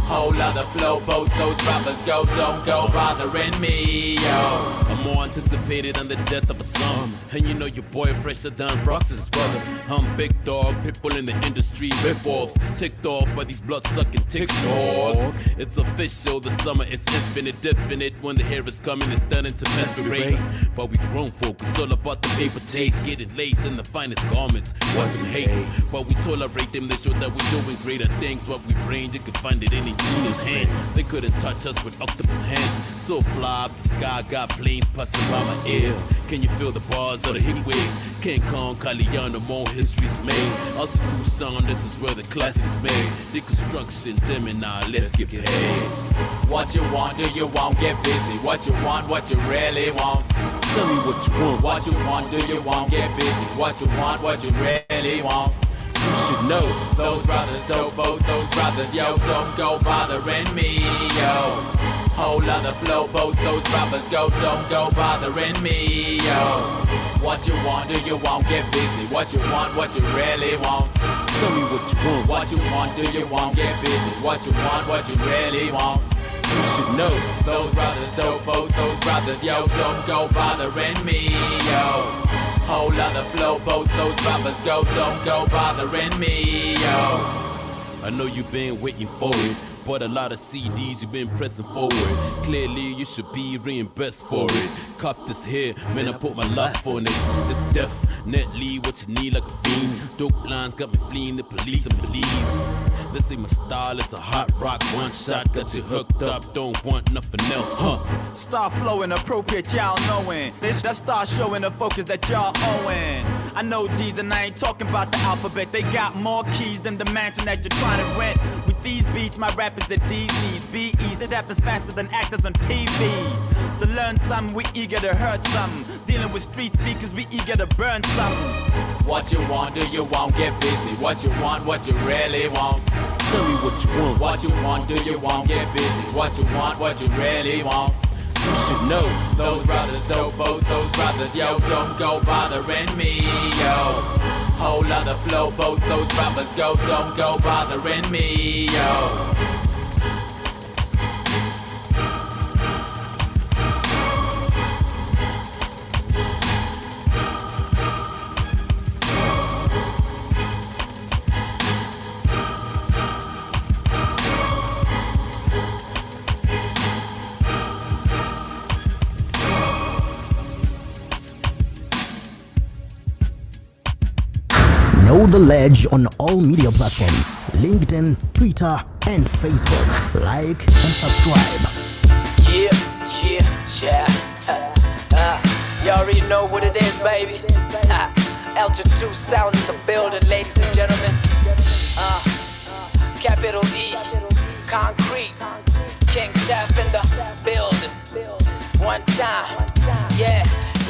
Whole other flow, both those brothers don't go bothering me, yo. I'm more anticipated than the death of a son. And you know your boy fresher than Rox's brother. I'm big dog, people in the industry rip-offs. Ticked off by these blood-sucking ticks, dog. It's official, the summer is infinite, definite. When the hair is coming, it's starting to menstruate. But we grown folk, it's all about the paper chase. Getting laced in the finest garments, what's in hate? But we tolerate them, they show that we're doing greater things. What we bring, you can find it in a genius hand. They couldn't touch us with octopus hands. So fly up the sky, got planes passing by my ear. Can you feel the bars of the heat wave? King Kong, Caliano, more history's made. Altitude sound, this is where the classics made. Deconstruction, dimming now, let's get paid. What you want, do you want? Get busy. What you want, what you really want? Tell me what you want. What you want, do you want? Get busy. What you want, what you really want? You should know those brothers, both those brothers, yo, don't go bothering me, yo. Whole other flow, both those brothers don't go bothering me, yo. What you want, do you want? Get busy. What you want, what you really want? Tell me what you want. What you want, do you want? Get busy. What you want, what you really want? You should know those brothers, both those brothers, yo, don't go bothering me, yo. Whole other flow, both those brothers don't go bothering me, yo. I know you've been waiting for it. bought a lot of CDs, you've been pressing forward. Clearly you should be reimbursed for it. Cop this here, man, I put my life on it. This definitely what you need like a fiend. Dope lines got me fleeing the police, I believe. This ain't my style, it's a hot rock, one shot, got you hooked up, don't want nothing else, huh? Start flowing, appropriate, y'all knowing. This that start showing the focus that y'all owing. I know G's and I ain't talking about the alphabet. They got more keys than the mansion that you're trying to rent. With these beats, my rap is at D's knees. BE's, this happens faster than actors on TV. So learn something, we eager to hurt something. Dealing with street speakers, we eager to burn something. What you want, do you want? Get busy. What you want, what you really want. Tell me what you want. What you want, do you want? Get busy. What you want, what you really want. You should know. Those brothers, both those brothers, yo, don't go bothering me, yo. Whole other flow, both those brothers, don't go bothering me, yo. Know the Ledge on all media platforms, LinkedIn, Twitter, and Facebook. Like and subscribe. Yeah. You already know what it is, baby. Altitude sounds in the building, ladies and gentlemen. Capital E, Concrete, King Chef in the building. One time, yeah.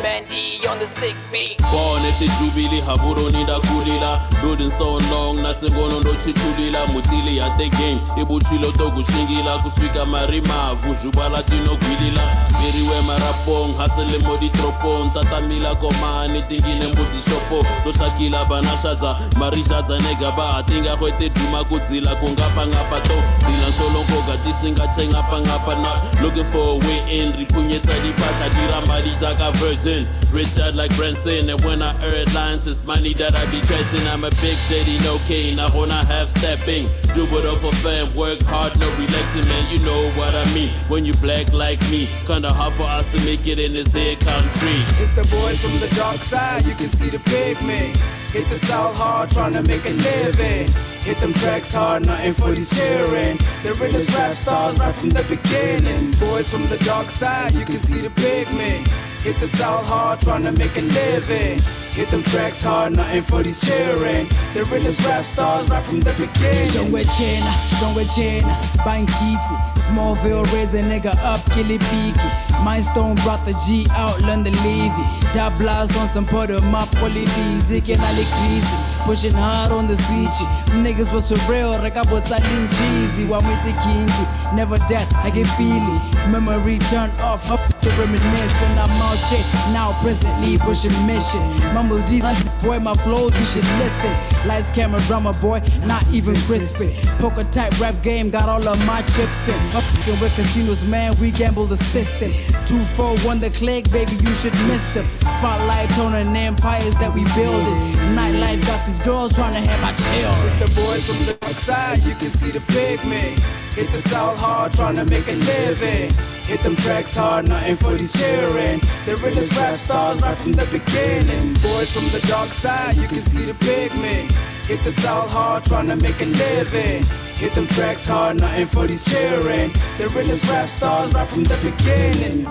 Man E on the sick beat. Born at the Jubilee, Haburoni da Kulila. Building so long, Nasengono no Chitulila, Mutili at the game. Ibuchilo Togu Shingila, Kuswika Marima, Vujubala Tino Guilila. Biriwe Marapong, Hasele Modi Tropon, Tatamila Koma, anything in a Muti Shopo, Dosakila Banashaza, Marishaza Negaba, Tinga Hote Duma Kudzila, Kungapanga Pato, Dilan Solo Koga, Disinga Chenga Pangapana, looking for a way in, Ripunyeta di Patadira Malizaka Virgin. Rich out like Branson, and when I heard lines, it's money that I be catching. I'm a big daddy, no cane, I wanna have stepping. Do it all for fam, work hard, no relaxing, man, you know what I mean. When you black like me, kinda hard for us to make it in this here country. It's the boys from the dark side, you can see the pigment. Hit the south hard, tryna make a living. Hit them tracks hard, nothing for these cheering. The realest rap stars right from the beginning. Boys from the dark side, you can see the pigment. Hit the south hard, tryna make a living. Hit them tracks hard, nothing for these cheering. The realest rap stars right from the beginning. Shongwe Chena, Bankiti. Smallville, raise a nigga up, Kilipiki. Mindstone brought the G out, London Levy. Dablas on some put 'em up, Polibi, Zik and Ali Creasy. Pushing hard on the switch. Niggas was for real, Reka was selling cheesy. While we say kinky, never dead, I get feeling. Memory turned off, up to reminisce. And I'm out check, now presently pushing mission. Mumble G's on this boy, my flows, you should listen. Lights, camera, drama boy, not even crispy. Poker type rap game, got all of my chips in. Up with casinos, man, we gamble the system. 2-4-1 the click, baby, you should miss them. Spotlight on an empires that we building. Nightlife got these girls trying to have my chill. It's the boys from the outside, you can see the pigment. Hit the south hard, tryna make a living. Hit them tracks hard, nothing for these cheering. The realest rap stars right from the beginning. Boys from the dark side, you can see the pigment. Hit the south hard, tryna make a living. Hit them tracks hard, nothing for these cheering. The realest rap stars right from the beginning.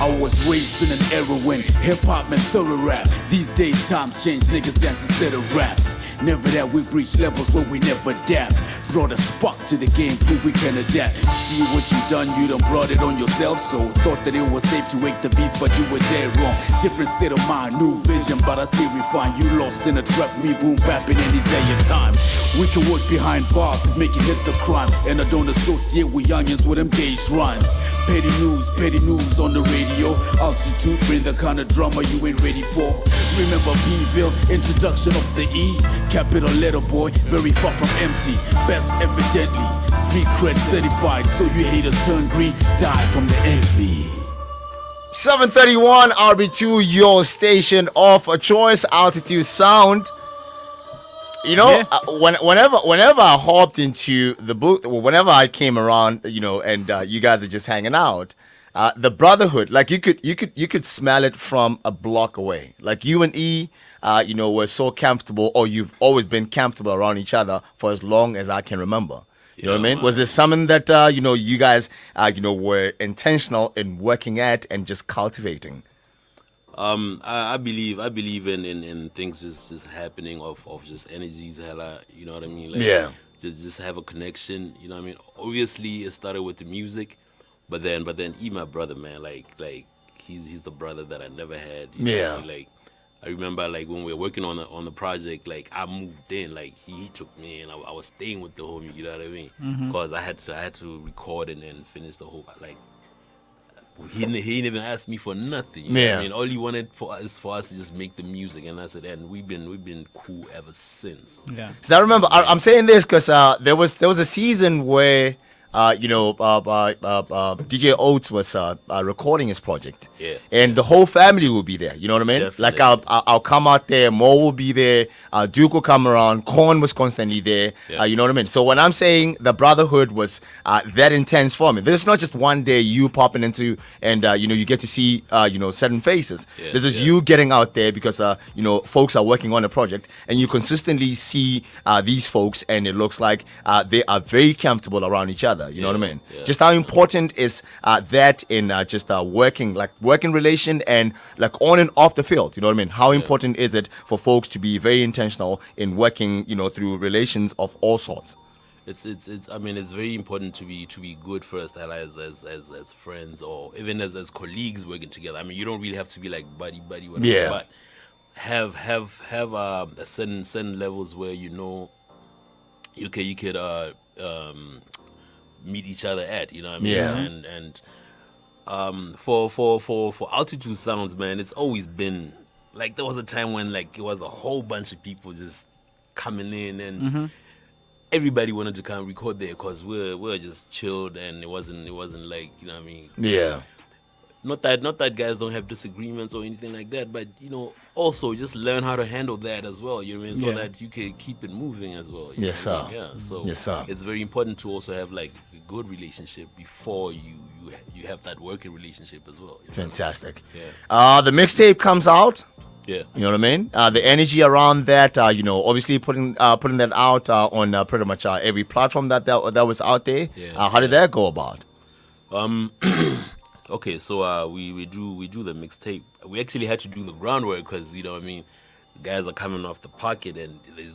I was raised in an era when hip-hop meant thorough rap. These days times change, niggas dance instead of rap. Never that we've reached levels where we never adapt. Brought a spark to the game, prove we can adapt. See what you done, you done brought it on yourself. So thought that it was safe to wake the beast, but you were dead wrong. Different state of mind, new vision, but I stay refined. You lost in a trap, me boom bapping any day of time. We can work behind bars if making hits a crime. And I don't associate with youngins with them gauge rhymes. Petty news on the radio. Altitude, bring the kind of drama you ain't ready for. Remember Beanville, introduction of the E. Capital letter boy, very far from empty. Best evidently, street cred certified. So you haters turn green, die from the envy. 731 RB2, your station of a choice, Altitude Sound. You know, whenever I hopped into the booth, whenever I came around, you know, and you guys are just hanging out, the brotherhood, like you could smell it from a block away. Like you and E, you know, were so comfortable, or you've always been comfortable around each other for as long as I can remember. You know what I mean? Man. Was there something that you know, you guys you know, were intentional in working at and just cultivating? I believe in things just happening of just energies, hella, you know what I mean? Like, yeah. Just have a connection, you know what I mean? Obviously, it started with the music, but then E, my brother, man, like he's the brother that I never had. You know what I mean? Like, I remember like when we were working on the project, like I moved in, like he took me and I was staying with the homie, you know what I mean? Because I had to record and then finish the whole, like, he didn't even ask me for nothing. You know what I mean, all he wanted for us to just make the music, and I said, and we've been cool ever since. Yeah. So I remember, I'm saying this because there was a season where you know, DJ Oates was recording his project, and the whole family will be there. You know what I mean? Definitely. Like I'll come out there, Mo will be there, Duke will come around, Korn was constantly there. You know what I mean? So when I'm saying the brotherhood was that intense for me, there's not just one day you popping into and you know, you get to see you know, certain faces. This is you getting out there because you know, folks are working on a project, and you consistently see these folks, and it looks like they are very comfortable around each other. You know what I mean? Just how important is that in just working relation and like on and off the field? You know what I mean? How important is it for folks to be very intentional in working, you know, through relations of all sorts? It's I mean, it's very important to be good first, as friends or even as colleagues working together. I mean, you don't really have to be like buddy whatever, but have a certain levels where you know you could meet each other at, you know what I mean? And for Altitude Sounds, man, it's always been like, there was a time when like it was a whole bunch of people just coming in, and everybody wanted to come record there because we're just chilled, and it wasn't like, you know what I mean? Not that guys don't have disagreements or anything like that, but you know, also just learn how to handle that as well. You know what I mean? So that you can keep it moving as well. Yes, sir. Yeah. So yes, sir. It's very important to also have like a good relationship before you have that working relationship as well. Fantastic. The mixtape comes out. Yeah. You know what I mean? The energy around that, you know, obviously putting that out on pretty much every platform that was out there. How did that go about? Okay, so we do the mixtape. We actually had to do the groundwork because, you know what I mean, guys are coming off the pocket and there's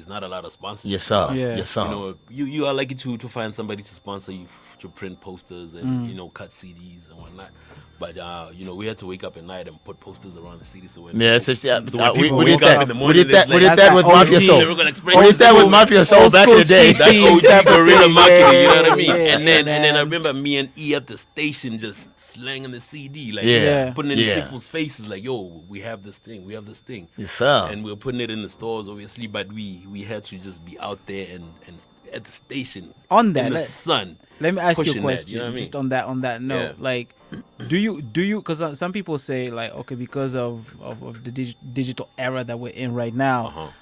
not a lot of sponsorship. Yes, sir. Yes, sir. You know, you are lucky to find somebody to sponsor you to print posters and you know, cut CDs and whatnot. But you know, we had to wake up at night and put posters around the city. So when we did that with Mafia Soul. We did that with Mafia Soul back in the day. That's OG guerrilla marketing. You know what I mean? And then I remember me and E at the station just slanging the CD, like putting it in people's faces, like, yo, we have this thing. Yes, sir. And we were putting it in the stores, obviously, but we had to just be out there and at the station on that in the sun. Let me ask you a question, that, you know what I mean? just on that note. Like, do you because some people say like, okay, because of the digital era that we're in right now,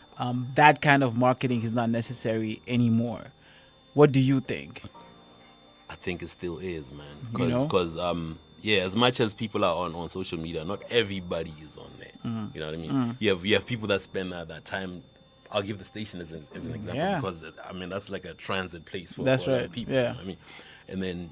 that kind of marketing is not necessary anymore. What do you think? I think it still is, man. Because as much as people are on social media, not everybody is on there. You know what I mean? You have people that spend that time. I'll give the station as an example because I mean that's like a transit place for a lot of people. You know what I mean? And then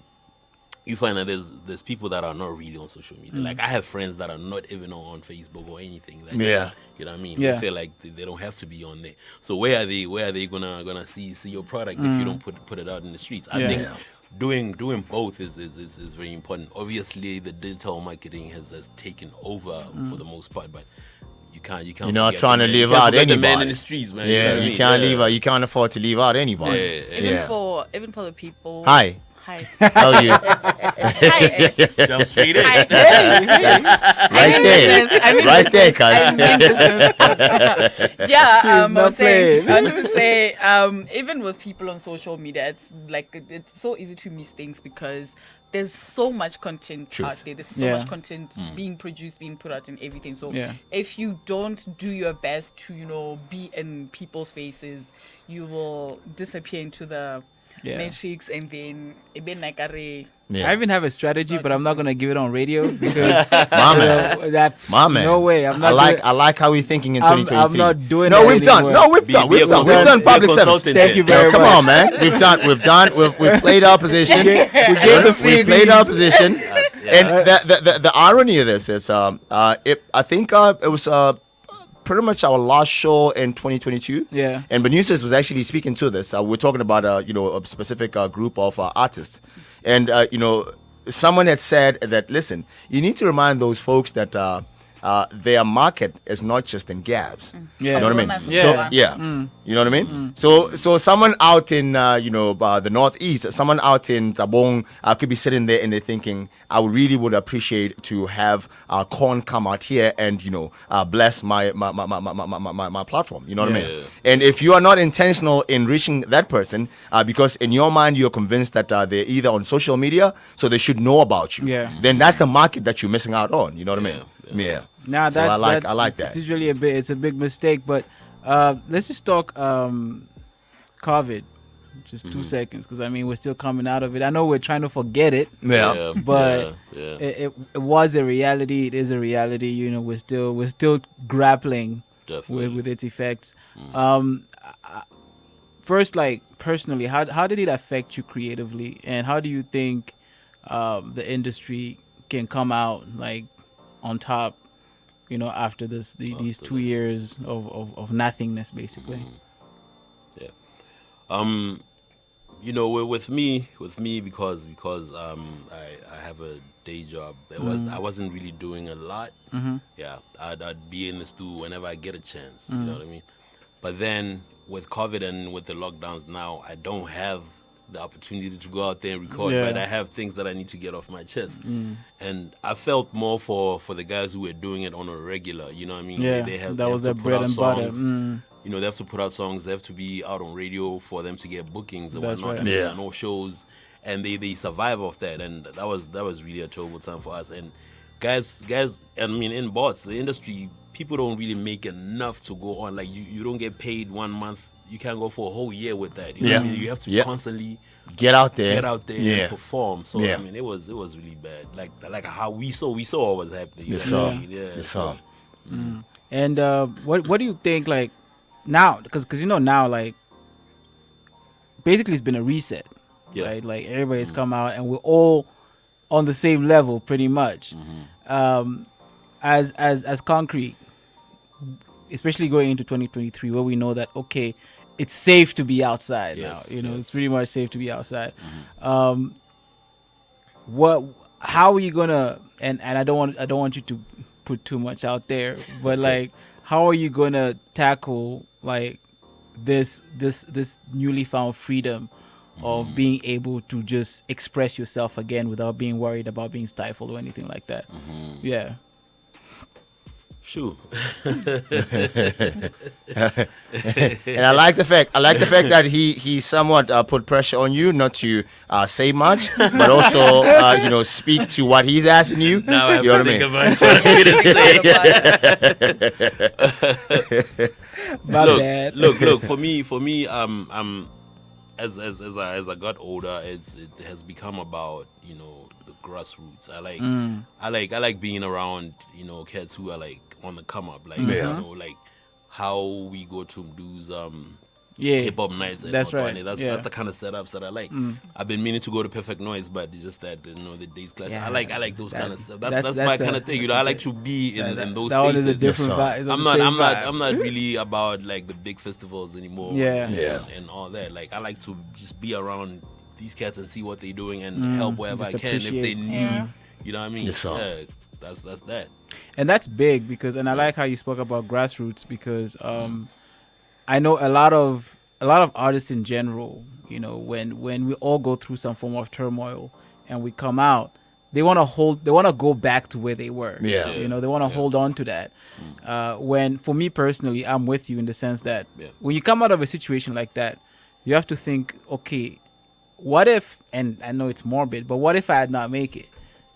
you find that there's people that are not really on social media. Like I have friends that are not even on Facebook or anything. Like that, you know what I mean? They feel like they don't have to be on there. So where are they gonna see your product if you don't put it out in the streets? I think doing both is very important. Obviously, the digital marketing has taken over for the most part, but can't. You're not forget trying the to man. leave You can't out forget anybody. the man in the streets, man. Yeah, you know what I you mean? can't Yeah. leave out. You can't afford to leave out anybody. Even for the people. Hi. Hi. How are you? Hi. Jump straight in. Right there, cuz. Yeah, She's I not was saying, playing. I wanted to say, even with people on social media, it's like it's so easy to miss things because there's so much content out there. There's so much content being produced, being put out, and everything. So if you don't do your best to, be in people's faces, you will disappear into the matrix, and then it been like a. I even have a strategy, but I'm not gonna give it on radio because that's no way. I'm not. I like how we're thinking in 2023. I'm not doing. No, that we've done. anymore. No, we've done public service. Thank you very much. Come on, man. We've played our position. We played our position. And the irony of this is, I think it was pretty much our last show in 2022. Yeah. And Benusis was actually speaking to this. We're talking about a specific group of artists, and someone had said that, listen, you need to remind those folks that their market is not just in Gabs. Yeah. You know what I mean? Yeah. So you know what I mean? So someone out in the northeast, someone out in Tabong could be sitting there and they're thinking, I really would appreciate to have Korn come out here and bless my platform. You know what I mean? And if you are not intentional in reaching that person, because in your mind you're convinced that they're either on social media, so they should know about you. Yeah. Then that's the market that you're missing out on. You know what I mean? Yeah. Now So that's I like that. It's usually it's a big mistake, but let's just talk COVID. Just 2 seconds, because we're still coming out of it. I know we're trying to forget it, but It was a reality. It is a reality. We're still grappling with its effects. First, like personally, how did it affect you creatively, and how do you think the industry can come out like on top? After these 2 years of nothingness, basically. With me because I have a day job. I wasn't really doing a lot. Yeah, I'd be in the studio whenever I get a chance. You know what I mean? But then with COVID and with the lockdowns now, I don't have the opportunity to go out there and record, but I have things that I need to get off my chest. And I felt more for the guys who were doing it on a regular, you know what I mean? They have their to put bread out and butter. songs. They have to put out songs, they have to be out on radio for them to get bookings and whatnot. Right. And there are no shows, and they survive off that, and that was really a terrible time for us. And guys, in bots, the industry, people don't really make enough to go on. Like you don't get paid 1 month. You can't go for a whole year with that. You know what I mean? You have to constantly get out there and perform. So it was really bad. Like how we saw what was happening. You know what I mean? So. And what do you think, like now? Because now, like, basically it's been a reset, right? Like everybody's come out and we're all on the same level, pretty much. As Concrete, especially going into 2023, where we know that it's safe to be outside now. It's pretty much safe to be outside. How are you gonna? And I don't want you to put too much out there, but like, how are you gonna tackle like this newly found freedom of being able to just express yourself again without being worried about being stifled or anything like that? Yeah. Sure. And I like the fact that he somewhat put pressure on you not to say much, but also speak to what he's asking you. Now I have you know to what think I mean? about what I'm gonna say. Look. For me, as I got older, it has become about the grassroots. I like being around cats who are like on the come up, like like how we go to Mdu's hip hop nights. That's right. That's the kind of setups that I like. I've been meaning to go to Perfect Noise, but it's just that the days clash. I like those kind of stuff. That's my kind of thing. I like to be in those that spaces. Is a different vibe. I'm not really about like the big festivals anymore. And all that. Like I like to just be around these cats and see what they're doing and help wherever just I can if they need. Yeah. You know what I mean? that's that. And that's big because, and I like how you spoke about grassroots because I know a lot of artists in general, you know, when we all go through some form of turmoil and we come out, they want to go back to where they were. Yeah. You know, they want to hold on to that. When, for me personally, I'm with you in the sense that when you come out of a situation like that, you have to think, okay, what if, and I know it's morbid, but what if I had not make it?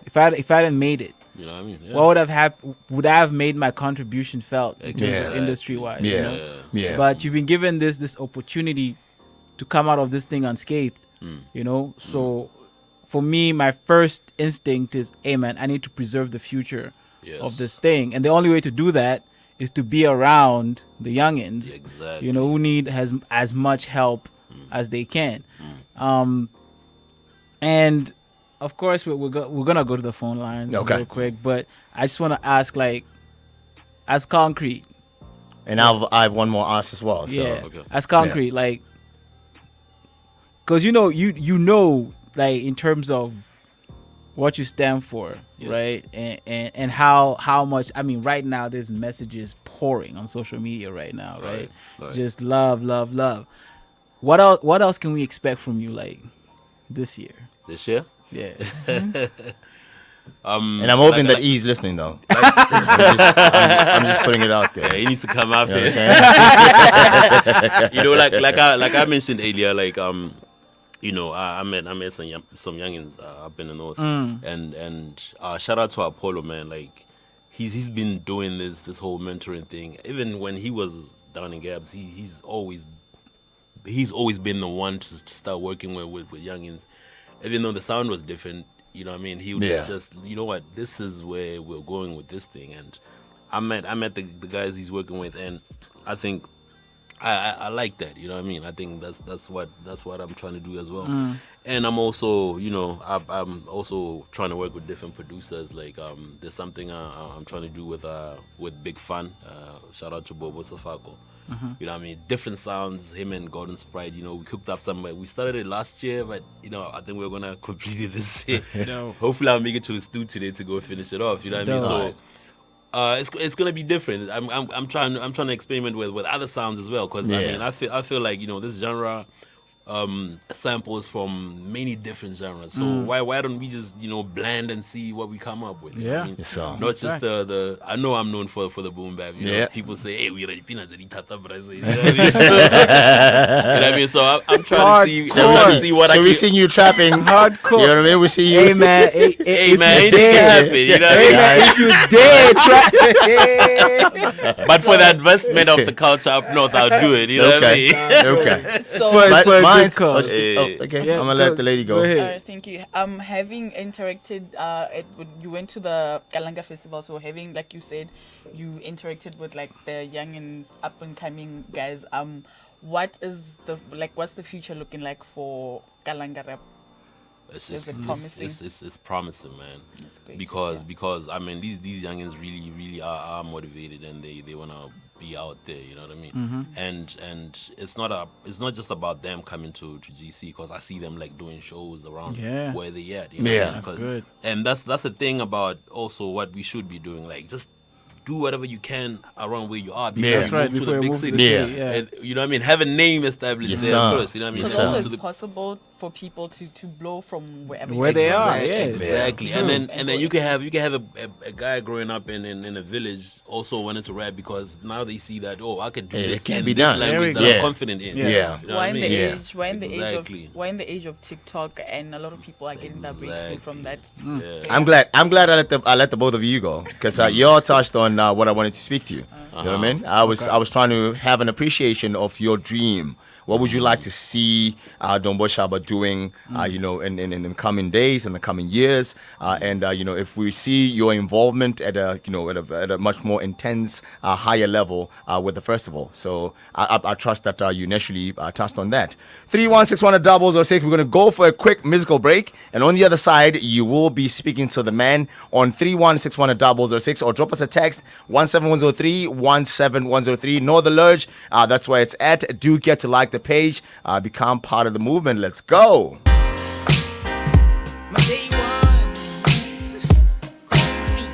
If I hadn't made it, you know what I mean? Yeah. what would I have made my contribution felt industry wise? Yeah. You know? Yeah. But you've been given this opportunity to come out of this thing unscathed. You know? So for me, my first instinct is, hey man, I need to preserve the future of this thing. And the only way to do that is to be around the youngins, you know, who need as much help as they can. And of course, we're gonna go to the phone lines real quick, but I just want to ask, like, as Concrete, and I have one more ask as well. So as Concrete, like, because you know, like, in terms of what you stand for, right, and how much. I mean, right now there's messages pouring on social media right now, right? Just love. What else can we expect from you, like, this year? This year? Yeah. And I'm hoping that he's listening though. I'm just putting it out there. Yeah, he needs to come out here. You know, like I mentioned earlier, like you know, I met some youngins up in the north, and shout out to Apollo, man. Like he's been doing this whole mentoring thing. Even when he was down in Gabs, he's always been the one to start working with youngins. Even though the sound was different, you know what I mean? He would just, you know what, this is where we're going with this thing. And I met the guys he's working with, and I think I like that, you know what I mean? I think that's what I'm trying to do as well. And I'm also, you know, I'm also trying to work with different producers. Like there's something I'm trying to do with Big Fun. Shout out to Bobo Safako. You know what I mean? Different sounds, him and Golden Sprite, you know, we cooked up somewhere. We started it last year, but, you know, I think we're going to complete it this year. Hopefully I'll make it to the studio today to go finish it off, you know what I mean? So it's going to be different. I'm trying to experiment with other sounds as well, because I mean, I feel like, you know, this genre samples from many different genres. So why don't we just, you know, blend and see what we come up with? You know what I mean? Not just the I know I'm known for the boom bap. You know, people say, hey, we ready peanuts and tata brazo. You know what I mean? So, you know what I mean? So I'm trying to see what I can. So we seen you trapping hardcore. You know what I mean? We see you. Hey man, anything can happen. You know what I mean? If you dare try. But for the advancement of the culture up north, I'll do it. You know what I mean? Okay. So okay, I'm gonna let the lady go. Thank you. Having interacted, you went to the Kalanga Festival, so having, like you said, you interacted with like the young and up and coming guys. What's the future looking like for Kalanga rap? It's promising, man. Because I mean these youngins really are motivated, and they wanna be out there, you know what I mean? And it's not just about them coming to GC, because I see them like doing shows around where they at, you know? That's good. And that's the thing about also what we should be doing, like just do whatever you can around where you are before you move to the big city. And you know what I mean? Have a name established there first, you know what I mean? Because also it's possible for people to blow from wherever they are. Exactly. And then you can have a guy growing up in a village also wanting to rap, because now they see that, oh, I could do this, it can and be this done. language that I'm confident in. We're in the age of TikTok, and a lot of people are getting that breakthrough from that. So, I'm glad I let the both of you go, because you all touched on what I wanted to speak to you. You know what I mean? I was trying to have an appreciation of your dream. What would you like to see Don Boshaba doing, you know, in the coming days and the coming years? And you know, if we see your involvement at a much more intense, higher level with the festival. So I trust that you initially touched on that. 3161006. We're going to go for a quick musical break, and on the other side, you will be speaking to the man on 3161006, or drop us a text 17103 17103. Know the Lurge. That's where it's at. Do get to like the page, become part of the movement. Let's go. My day ones, concrete.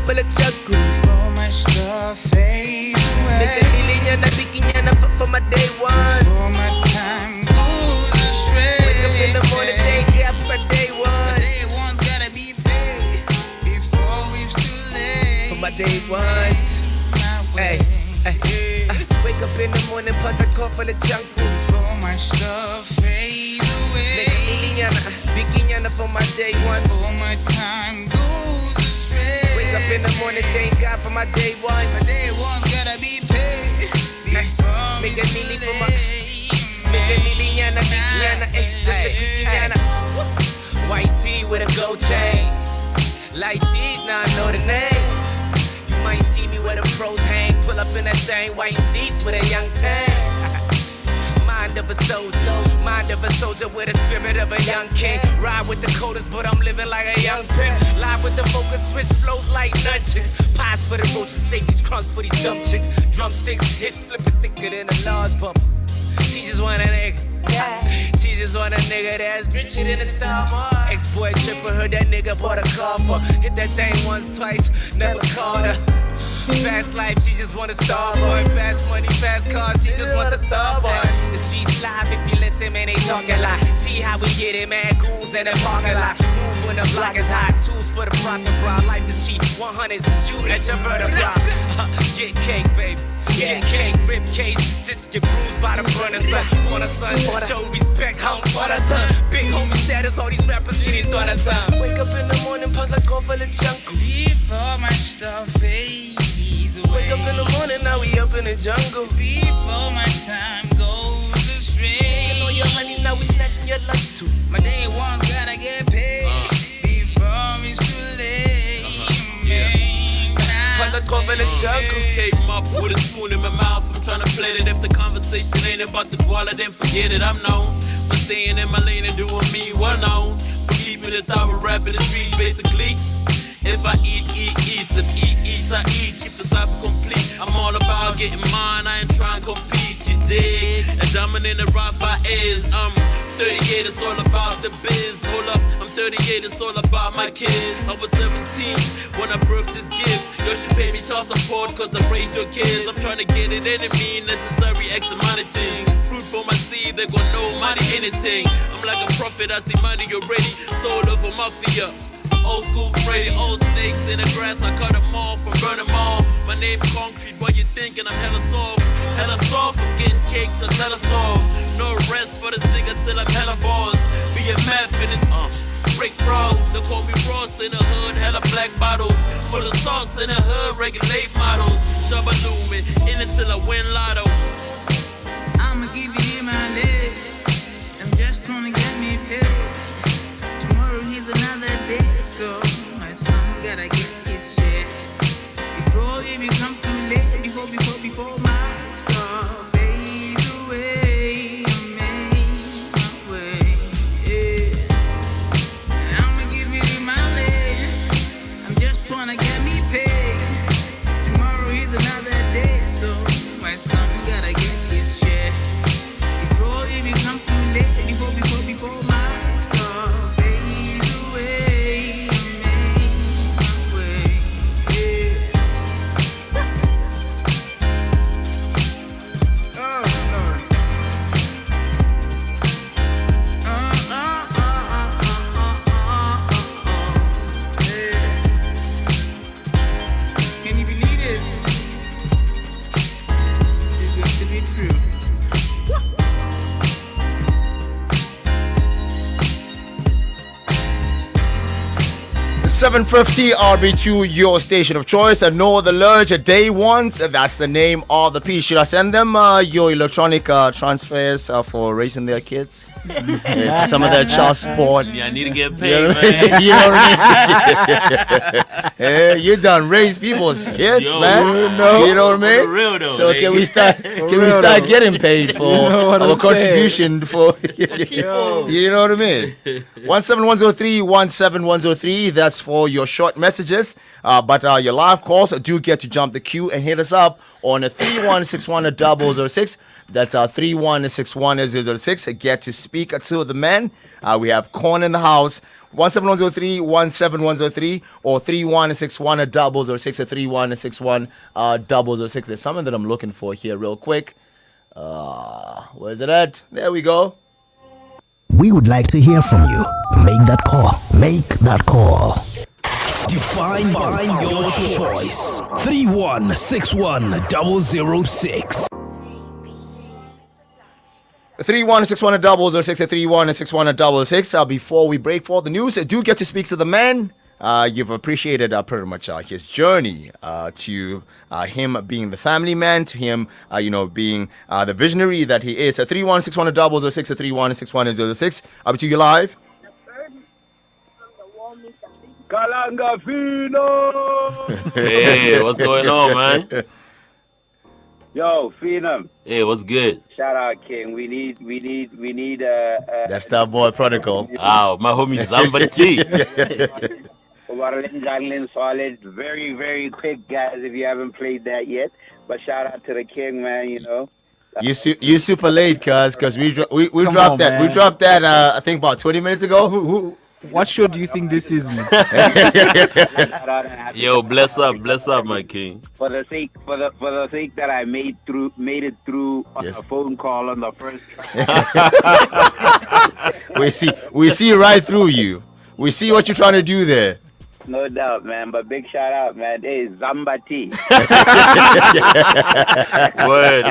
for the jungle. Before my stuff fades away. Nigga, nilinyana, bikinyana for my day ones. Before my time goes astray. Wake up in the morning, thank God for my day ones. My day ones gotta be paid before it's too late. For my day ones. Hey, hey. Wake up in the morning, punch a call for the jungle. Before my stuff fades away. Nigga, nilinyana, bikinyana for my day ones. Before my time goes astray. Wake up in the morning, thank God for my day ones. My day ones gotta be paid before Nigga, it's nili too for my. late. Nigga, nilinyana, bikinyana, just a bikinyana. White tee with a gold chain. Like these, now I know the name. You might see me where the pros hang. Pull up in that thing, white seats with a young tang. Mind of a soldier with the spirit of a young king. Ride with the coldest, but I'm living like a young pimp. Live with the focus, switch flows like nunchucks. Pies for the roaches, safety's crumbs for these dumb chicks. Drumsticks, hips flipping thicker than a large bumper. She just want a nigga. She just want a nigga that's richer than a Starbucks. Ex-boy trippin', heard that nigga bought a car for. Hit that thing once, twice, never called her. Fast life, she just want a star boy. Fast money, fast cars, she just want the star boy. The streets live, if you listen, man, they talk a lot. See how we get it, man, goons in the parking lot. Move when the block is hot, tools for the profit, bro. Life is cheap, 100, shoot at your vertebra. Get cake, baby. Get cake, rip case, just get bruised by the burner, son. Born son, show respect, how I'm a son. Big homie status, all these rappers get it done a time. Wake up in the morning, punch like off of the jungle. Before my stuff fades away. Wake up in the morning, now we up in the jungle. Before my time goes astray. Taking all your honeys, now we snatching your lunch too. My day ones gotta get paid before it's too late. Punch like off in the jungle. Came up with a spoon in my mouth. I'm trying to play it. If the conversation ain't about the guala, then forget it. I'm known for staying in my lane and doing me well known. For keeping it thorough rap in the street, basically. If I eat, eats. If eats, I eat. Keep the cipher complete. I'm all about getting mine. I ain't trying to compete, you dig? And diamond in the rough I is. 38, it's all about the biz. Hold up, I'm 38, it's all about my kids. I was 17 when I birthed this gift. You should pay me child support cause I raised your kids. I'm trying to get it any mean necessary X amount of things. Fruit for my seed, they gon' know money anything. I'm like a prophet, I see money already. Sold over mafia. Old school Freddy, old snakes in the grass. I cut them off and burn them all. My name Concrete, what you thinking? I'm hella soft. Hella soft, I'm getting cake, that's hella soft. No rest for this nigga till I'm hella boss. Be a math in his break bras. They call me Ross in the hood, hella black bottles. Full of sauce in the hood, regulate models. Shabba looming, in it till I win lotto. I'ma give you my leg. I'm just trying to get me paid. Tomorrow is another day, so my son gotta get his share. Before it becomes too late, before my stuff fades away, I make my way. Yeah. I'ma give it my leg. I'm just trying to get me paid. Tomorrow is another day, so my son gotta get his share. Before it becomes too late, before my stuff fades away, I make my way. Can you believe this? Too good to be true. 750 RB2, your station of choice. And no the Lurge day ones. That's the name of the piece. Should I send them your electronic transfers for raising their kids? For some of their child support. Yeah, I need to get paid, You know what man. I mean? You know what I mean? Hey, you done raise people's kids, Yo, man. You know what I mean? for real though, So like- can we start? For Can we real start though. getting paid for You know what our I'm contribution for? Yo. You know what I mean? 17103, 17103. That's for your short messages, but your live calls do get to jump the queue and hit us up on a 3161-006. That's 3161-006. Get to speak to the men. We have Corn in the house. 17103, 17103, or 3161-006 or 3161-006. There's something that I'm looking for here real quick. Where's it at? There we go. We would like to hear from you. Make that call. Make that call. Define your choice. 3161-006. 3161-006 or 3161-006. Before we break for the news, do get to speak to the man. You've appreciated pretty much his journey to him being the family man, to him, being the visionary that he is. 3161-006 or 3161-006. I'll be to you live. Kalanga Fino. Hey, what's going on, man? Yo, Phenom. Hey, what's good? Shout out, King. We need. That's that boy protocol. Wow, my homie Zamba T. Solid. Very, very quick, guys. If you haven't played that yet, but shout out to the King, man. You super late, cuz we dropped on, that. man. We dropped that. I think about 20 minutes ago. What show do you think this is, man? Yo, bless up, my king. For the sake that I made it through on a phone call on the first track. we see right through you. We see what you're trying to do there. No doubt, man. But big shout out, man. Hey, Zamba T. Word.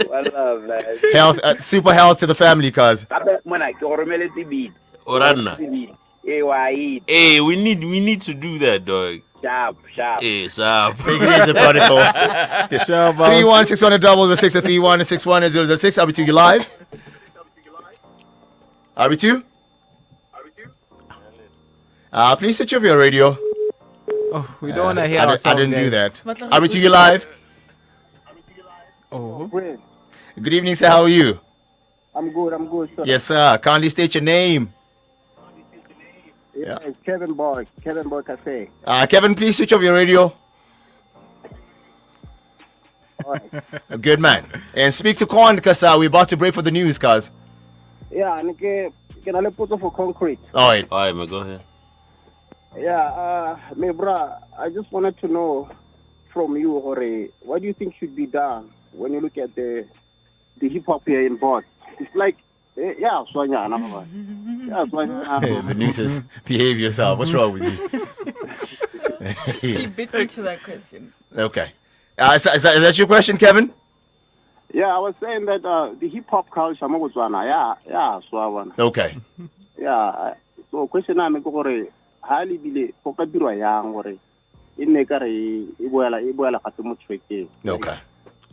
One love, man. Health, super health to the family, cuz. Oranna. Hey, we need to do that, dog. Sharp. Hey, sharp. Take it easy, protocol. 3161-006 or 3161-006. I'll be to you live. Are we two? Please switch off your radio. Oh, we don't want to hear I didn't do that. Are we to you live? Oh. Good evening, sir. How are you? I'm good, sir. Yes, sir. Kindly state your name. Yeah, it's Kevin Boy Cafe. Kevin, please switch off your radio. A good man. And speak to Corn because we're about to break for the news, cuz. Yeah, and can I put for concrete? All right, man, go ahead. Yeah, my bro, I just wanted to know from you, Jorge, what do you think should be done when you look at the hip hop here in Bot? It's like, Sonia, the news is behave yourself. What's wrong with you? He beat me to that question. Okay. Is that your question, Kevin? Yeah, I was saying that the hip hop culture, Okay. Yeah, so question I'm going highly believe Pokadura Yang or in Negari, Ibuela Katamutreke. Okay.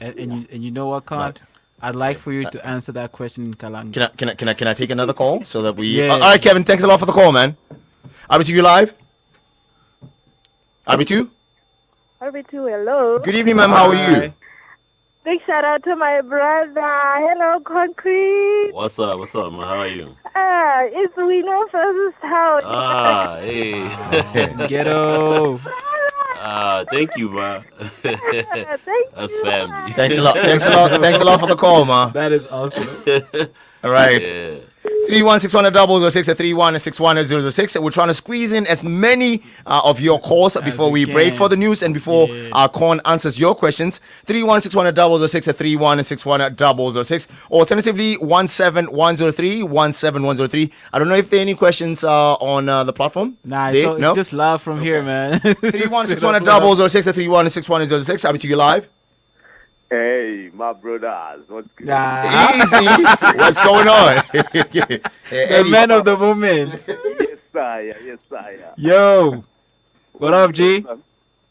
And you know what, Kant? Right. I'd like for you to answer that question in Kalanga. Can I take another call so that we? Yeah. All right, Kevin. Thanks a lot for the call, man. Abitu, you live? Abitu? Hello. Good evening, ma'am. How are you? Big shout out to my brother. Hello, Concrete. What's up, man? How are you? It's Wino versus Town. Hey. Ghetto. Thank you, ma. That's family. Thanks a lot for the call, ma. That is awesome. All right. Yeah. 3161-006 or 3161-006. We're trying to squeeze in as many of your calls before we break for the news and before Corn answers your questions. 3161-006 or 3161-006. Alternatively, 17103, 17103. I don't know if there are any questions on the platform. Nah, it's just love from here, man. 3161-006 or 3161-006. I'll be to you live. Hey, my brothers, what's good? Easy. What's going on? The man of the moment. Yes, sire. Yo, what up, G?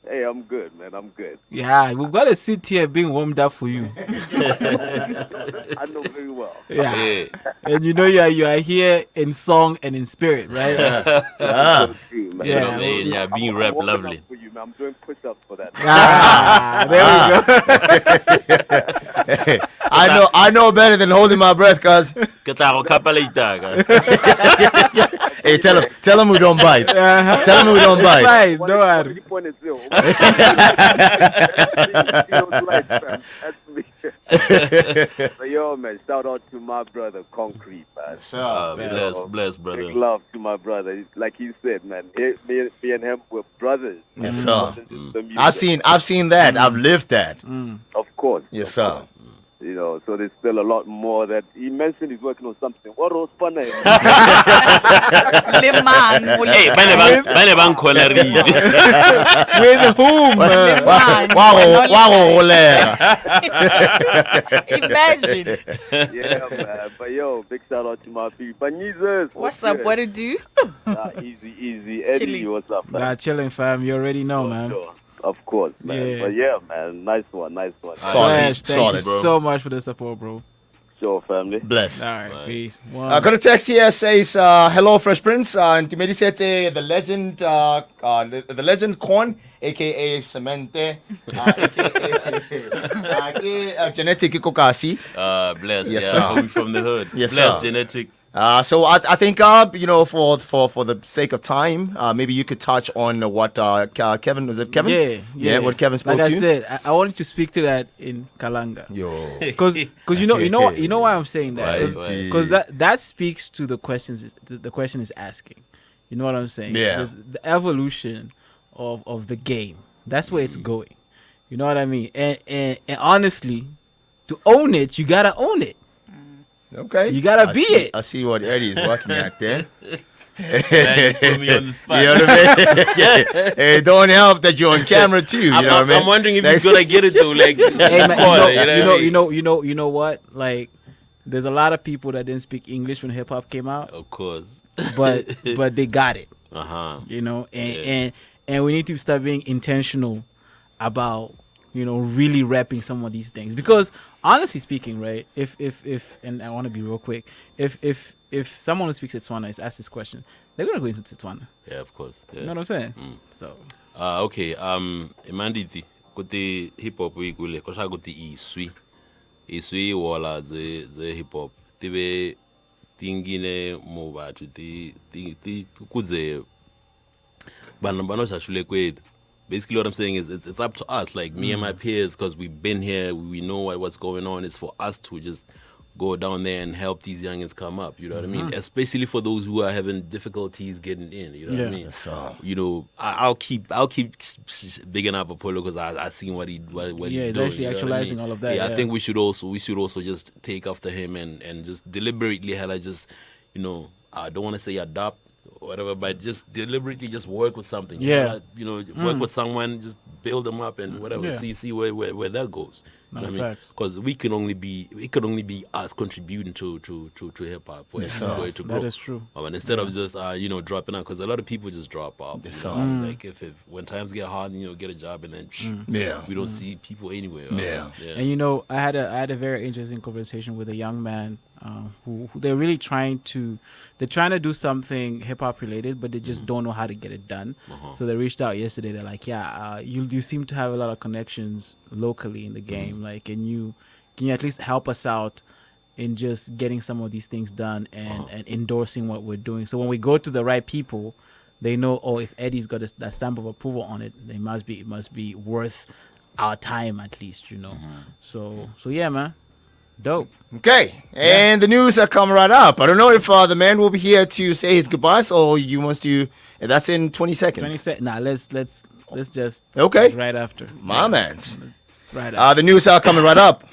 Hey, I'm good, man. I'm good. Yeah, we've got a seat here being warmed up for you. I know very well. Yeah. And you know you are here in song and in spirit, right? Yeah, being rap lovely. For you, man. I'm doing push-ups for that. There we go. I know better than holding my breath, cuz. Hey, tell him we don't bite. Tell him we don't bite. Right, no worry. But yo, man, shout out to my brother, Concrete, man. Bless, brother. Big love to my brother. Like he said, man, me and him were brothers. Yes, sir. I've seen that. I've lived that. Of course. Yes, sir. You know, so there's still a lot more that he mentioned he's working on something. What was fun? Hey, with whom? Imagine. Yeah, man. But yo, big shout out to my people. Jesus, what's up? What it do? Easy. Eddie, chilling. what's up, man? Nah, chilling, fam. You already know, man. Sure. Of course, man. Yeah. But yeah, man, nice one. Thank you so much for the support, bro. Sure, family. Bless. All right, peace. I got a text here says, hello, Fresh Prince. And Timedi said the legend Corn, aka Semente, aka Genetic Kokasi. Bless. Yes, Yeah, sir. we from the hood. Yes, Bless, sir. Genetic. So I think you know, for the sake of time, maybe you could touch on what Kevin, was it Kevin? Yeah. What Kevin spoke like to. I said, I wanted to speak to that in Kalanga. Yo, because you know why I'm saying that, because that speaks to the questions the question is asking. You know what I'm saying? Yeah. Because the evolution of the game, that's where it's going. You know what I mean? And honestly, to own it, you gotta own it. Okay. You gotta be it. I see what Eddie is working at there. Just put me on the spot. You know what I mean? Yeah. Hey, don't help that you're on camera too. You know what I mean? I'm wondering if he's gonna get it though. Like, hey, man, you know what? Like, there's a lot of people that didn't speak English when hip hop came out. Of course. But they got it. You know, and we need to start being intentional about, you know, really rapping some of these things, because honestly speaking, right, if and I want to be real quick, if someone who speaks Setswana is asked this question, they're gonna go into Setswana. Yeah, of course. Yeah. You know what I'm saying? So okay, imanditi kuti hip hop ikule kosha kuti iswi wala ze hip hop tibe tingine mo batho ti kudze bana shashule kwetu. Basically, what I'm saying is it's up to us, like me and my peers, because we've been here, we know what's going on. It's for us to just go down there and help these youngins come up. You know what I mean? Especially for those who are having difficulties getting in. You know what I mean? So, you know, I'll keep bigging up Apollo because I seen what he's doing. He's actually actualizing all of that. Yeah, I think we should also just take after him and just deliberately just, you know, I don't want to say adopt, whatever, but just deliberately just work with something. You know, work with someone, just build them up and whatever. See where that goes. You know what I mean? Because it could only be us contributing to hip hop for it to grow. That is true. And instead of just you know, dropping out, because a lot of people just drop out. Like if when times get hard, you know, get a job and then we don't see people anywhere. And you know, I had a very interesting conversation with a young man who they're really trying to do something hip hop related, but they just don't know how to get it done. So they reached out yesterday. They're like, you seem to have a lot of connections locally in the game. Like, can you at least help us out in just getting some of these things done and endorsing what we're doing? So when we go to the right people, they know, oh, if Eddie's got that stamp of approval on it, it must be worth our time at least, you know. So yeah, man. Dope. Okay, and the news are coming right up. I don't know if the man will be here to say his goodbyes, or you wants to. That's in 20 seconds. 20 seconds. Nah, let's just okay. Right after. My man's. Right after. The news are coming right up.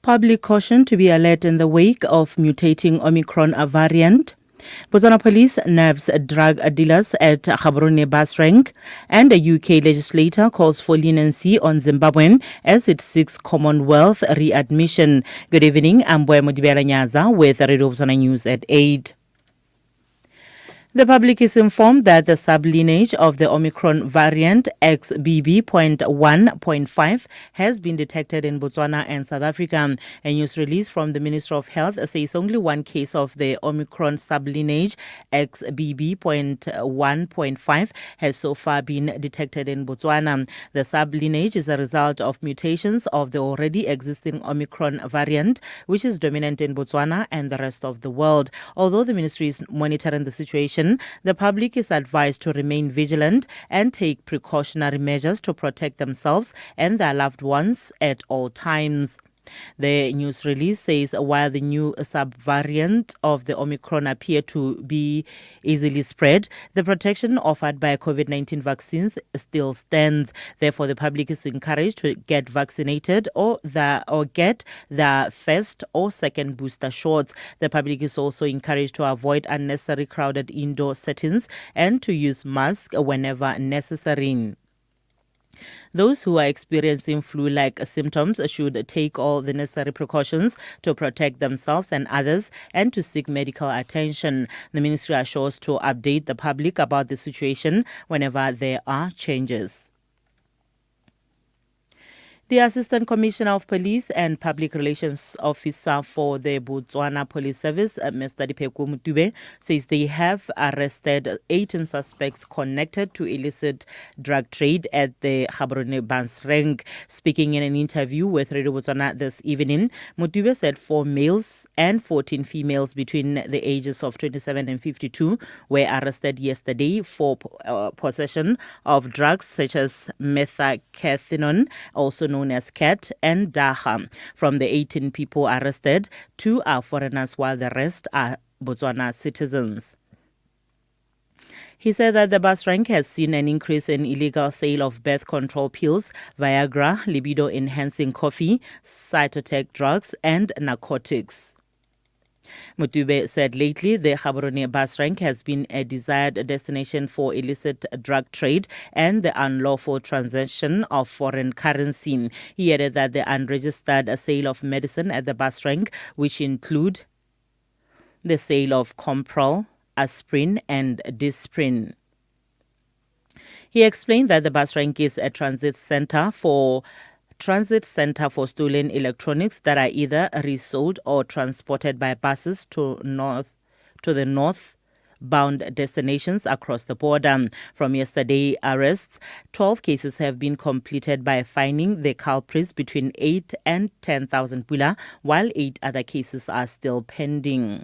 Public caution to be alert in the wake of mutating Omicron variant. Botswana police nabs drug dealers at Gaborone bus rank, and a UK legislator calls for leniency on Zimbabwe as it seeks Commonwealth readmission. Good evening, I'm Boy Modibela Nyaza with Radio Botswana News at 8. The public is informed that the sublineage of the Omicron variant XBB.1.5 has been detected in Botswana and South Africa. A news release from the Ministry of Health says only one case of the Omicron sublineage XBB.1.5 has so far been detected in Botswana. The sublineage is a result of mutations of the already existing Omicron variant, which is dominant in Botswana and the rest of the world. Although the ministry is monitoring the situation, the public is advised to remain vigilant and take precautionary measures to protect themselves and their loved ones at all times. The news release says while the new subvariant of the Omicron appear to be easily spread, the protection offered by COVID-19 vaccines still stands. Therefore, the public is encouraged to get vaccinated or get the first or second booster shots. The public is also encouraged to avoid unnecessary crowded indoor settings and to use masks whenever necessary. Those who are experiencing flu-like symptoms should take all the necessary precautions to protect themselves and others and to seek medical attention. The ministry assures to update the public about the situation whenever there are changes. The Assistant Commissioner of Police and Public Relations Officer for the Botswana Police Service, Mr. Dipheko Mutube, says they have arrested 18 suspects connected to illicit drug trade at the Gaborone bus rank. Speaking in an interview with Radio Botswana this evening, Mutube said 4 males and 14 females between the ages of 27 and 52 were arrested yesterday for possession of drugs such as methacathinone, also known as cat, and daha. From the 18 people arrested, 2 are foreigners while the rest are Botswana citizens. He said that the bus rank has seen an increase in illegal sale of birth control pills, Viagra, libido-enhancing coffee, cytotech drugs, and narcotics. Mutube said lately the Gaborone bus rank has been a desired destination for illicit drug trade and the unlawful transaction of foreign currency. He added that the unregistered sale of medicine at the bus rank, which include the sale of Comprol, aspirin, and Disprin. He explained that the bus rank is a transit center for stolen electronics that are either resold or transported by buses to the north-bound destinations across the border. From yesterday's arrests, 12 cases have been completed by fining the culprits between 8 and 10,000 pula, while 8 other cases are still pending.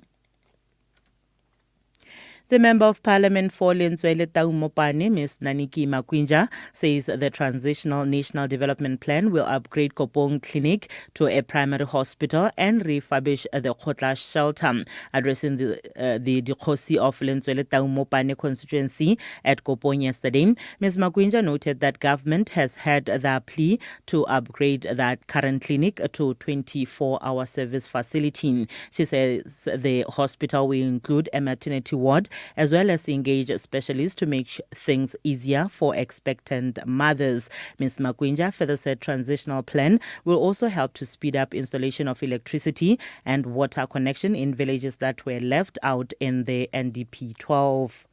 The Member of Parliament for Lenzwele Taumopane, Ms. Naniki Makwinja, says the Transitional National Development Plan will upgrade Kopong Clinic to a primary hospital and refurbish the Khotla shelter. Addressing the Dikhosi of Lenzwele Taumopane constituency at Kopong yesterday, Ms. Makwinja noted that government has had the plea to upgrade that current clinic to 24-hour service facility. She says the hospital will include a maternity ward as well as engage specialists to make things easier for expectant mothers. Ms. Makwinja further said transitional plan will also help to speed up installation of electricity and water connection in villages that were left out in the NDP 12.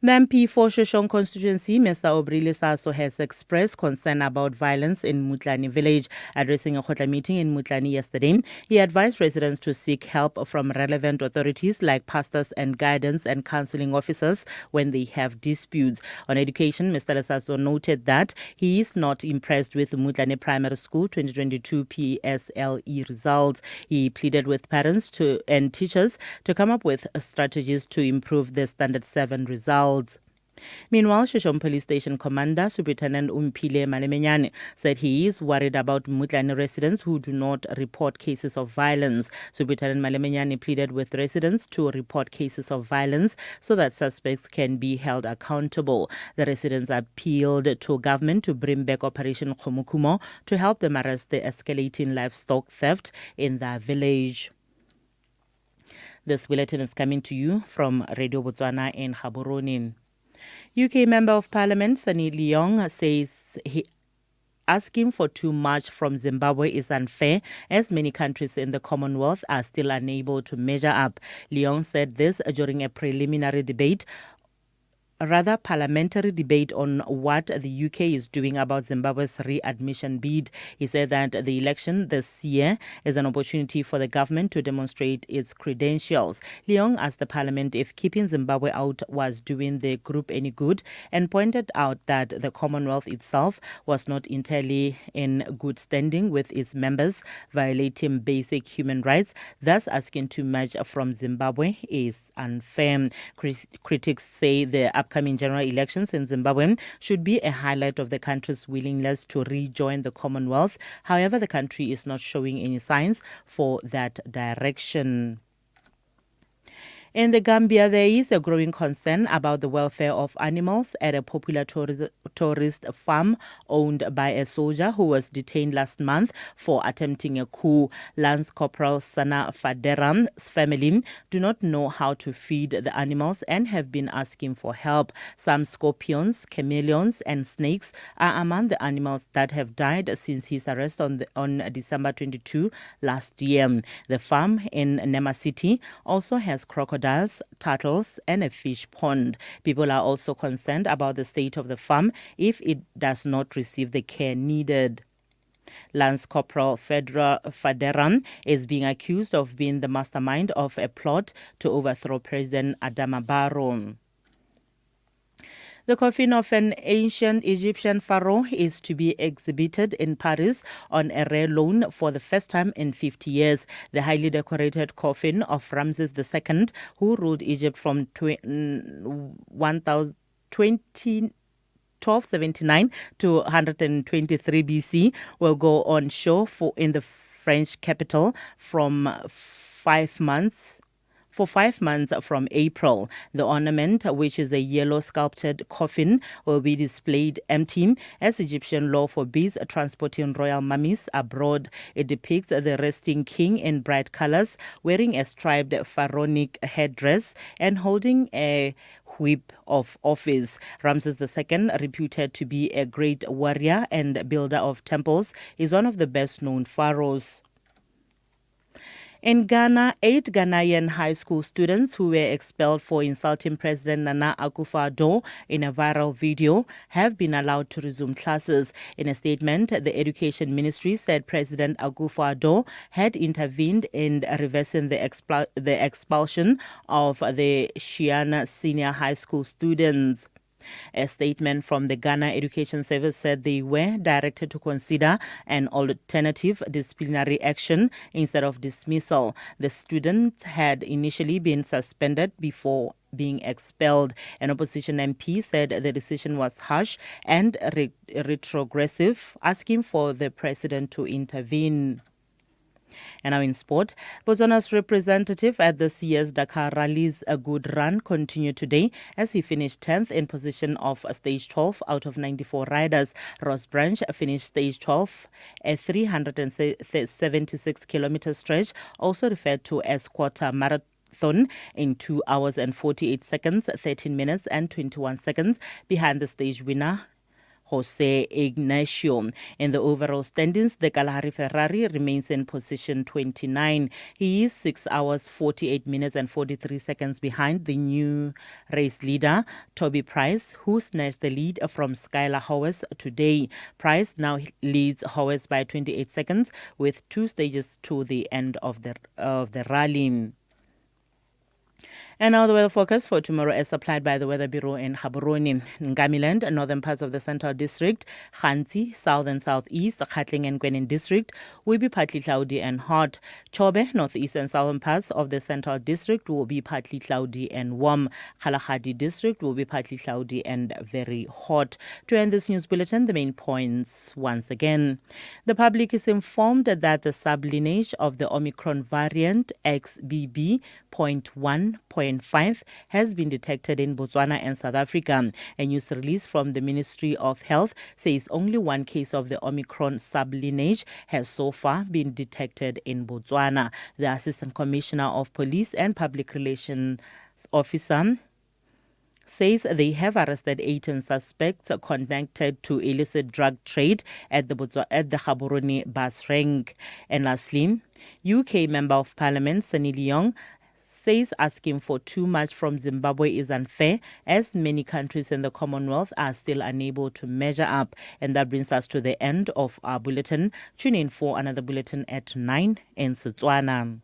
The MP for Shoshone constituency, Mr. Obrile Sasso, has expressed concern about violence in Mutlani village. Addressing a Khotla meeting in Mutlani yesterday, he advised residents to seek help from relevant authorities like pastors and guidance and counseling officers when they have disputes. On education, Mr. Sasso noted that he is not impressed with Mutlani Primary School 2022 PSLE results. He pleaded with parents and teachers to come up with strategies to improve the Standard 7 results. Meanwhile, Shoshone Police Station Commander Superintendent Umphile Malemenyane said he is worried about Mutlani residents who do not report cases of violence. Superintendent Malemenyane pleaded with residents to report cases of violence so that suspects can be held accountable. The residents appealed to government to bring back Operation Khomukumo to help them arrest the escalating livestock theft in their village. This bulletin is coming to you from Radio Botswana in Gaborone. UK Member of Parliament Sunny Leong says asking for too much from Zimbabwe is unfair, as many countries in the Commonwealth are still unable to measure up. Leong said this during a parliamentary debate on what the UK is doing about Zimbabwe's readmission bid. He said that the election this year is an opportunity for the government to demonstrate its credentials. Leong asked the parliament if keeping Zimbabwe out was doing the group any good and pointed out that the Commonwealth itself was not entirely in good standing with its members, violating basic human rights. Thus, asking too much from Zimbabwe is unfair. Critics say the upcoming general elections in Zimbabwe should be a highlight of the country's willingness to rejoin the Commonwealth. However, the country is not showing any signs for that direction. In the Gambia, there is a growing concern about the welfare of animals at a popular tourist farm owned by a soldier who was detained last month for attempting a coup. Lance Corporal Sana Faderam's family do not know how to feed the animals and have been asking for help. Some scorpions, chameleons, and snakes are among the animals that have died since his arrest on December 22 last year. The farm in Nema City also has crocodiles, turtles, and a fish pond. People are also concerned about the state of the farm if it does not receive the care needed. Lance Corporal Faderam is being accused of being the mastermind of a plot to overthrow President Adama Barrow. The coffin of an ancient Egyptian pharaoh is to be exhibited in Paris on a rare loan for the first time in 50 years. The highly decorated coffin of Ramses II, who ruled Egypt from 1279 to 123 BC, will go on show in the French capital for 5 months from April. The ornament, which is a yellow sculpted coffin, will be displayed empty, as Egyptian law forbids transporting royal mummies abroad. It depicts the resting king in bright colors, wearing a striped pharaonic headdress and holding a whip of office. Ramses II, reputed to be a great warrior and builder of temples, is one of the best known pharaohs. In Ghana, 8 Ghanaian high school students who were expelled for insulting President Nana Akufo-Addo in a viral video have been allowed to resume classes. In a statement, the Education Ministry said President Akufo-Addo had intervened in reversing the expulsion of the Shiana senior high school students. A statement from the Ghana Education Service said they were directed to consider an alternative disciplinary action instead of dismissal. The students had initially been suspended before being expelled. An opposition MP said the decision was harsh and retrogressive, asking for the president to intervene. And now in sport, Botswana's representative at this year's Dakar Rally's A Good Run continued today as he finished 10th in position of stage 12 out of 94 riders. Ross Branch finished stage 12, a 376-kilometer stretch, also referred to as quarter marathon, in 2 hours and 48 seconds, 13 minutes and 21 seconds behind the stage winner, Jose Ignacio. In the overall standings, the Kalahari Ferrari remains in position 29. He is 6 hours, 48 minutes and 43 seconds behind the new race leader, Toby Price, who snatched the lead from Skylar Howes today. Price now leads Howes by 28 seconds with 2 stages to the end of the rally. And now the weather forecast for tomorrow as supplied by the Weather Bureau in Gaborone. Ngamiland, northern parts of the Central District, Khanti, south and southeast, Gauteng and Kwenin District will be partly cloudy and hot. Chobe, northeast and southern parts of the Central District will be partly cloudy and warm. Kalahari District will be partly cloudy and very hot. To end this news bulletin, the main points once again. The public is informed that the sublineage of the Omicron variant XBB.1 1.5 has been detected in Botswana and South Africa. A news release from the Ministry of Health says only one case of the Omicron sublineage has so far been detected in Botswana. The Assistant Commissioner of Police and Public Relations Officer says they have arrested 18 suspects connected to illicit drug trade at the Gaborone bus rank. And lastly, UK Member of Parliament Sunny Leong says asking for too much from Zimbabwe is unfair, as many countries in the Commonwealth are still unable to measure up. And that brings us to the end of our bulletin. Tune in for another bulletin at 9 in Setswana.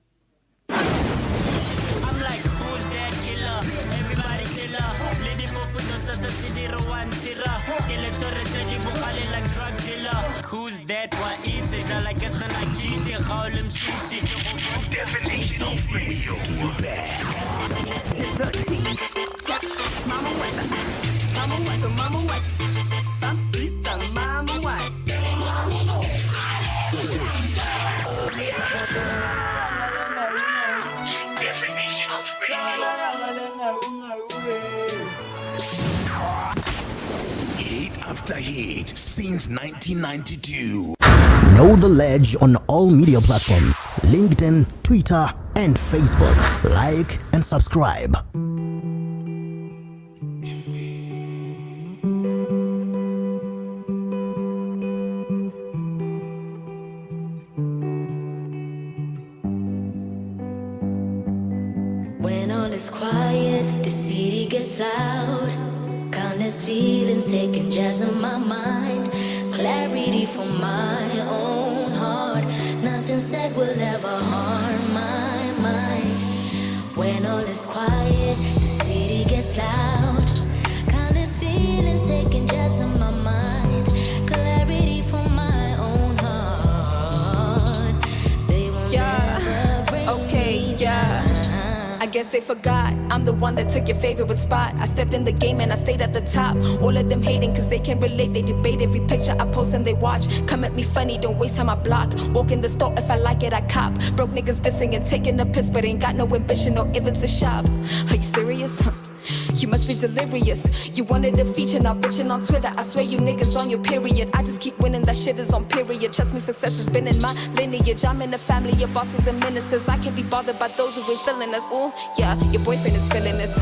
Who's that one eats it? I like a son, I keep the Harlem shit. Definition of radio. It's a tea. Mama what the? Mama what the? Mama what the? Pizza, mama what? Definition of Hit after hit since 1992. Know the Ledge on all media platforms: LinkedIn, Twitter, and Facebook. Like and subscribe. When all is quiet, the city gets loud. Countless feelings taking jabs in my mind. Clarity from my own heart. Nothing said will ever harm my mind. When all is quiet, the city gets loud. Countless feelings taking jabs in my mind. Clarity from my own heart. They will never bring me down. I guess they forgot I'm the one that took your favorite spot. I stepped in the game and I stayed at the top. All of them hating cause they can relate. They debate every picture I post and they watch. Come at me funny, don't waste time I block. Walk in the store, if I like it I cop. Broke niggas dissing and taking a piss, but ain't got no ambition or even to shop. Are you serious? You must be delirious. You wanted a feature, now bitching on Twitter. I swear you niggas on your period. I just keep winning, that shit is on period. Trust me, success has been in my lineage. I'm in a family of bosses and ministers. I can't be bothered by those who ain't feeling us. Ooh, yeah, your boyfriend is feeling this.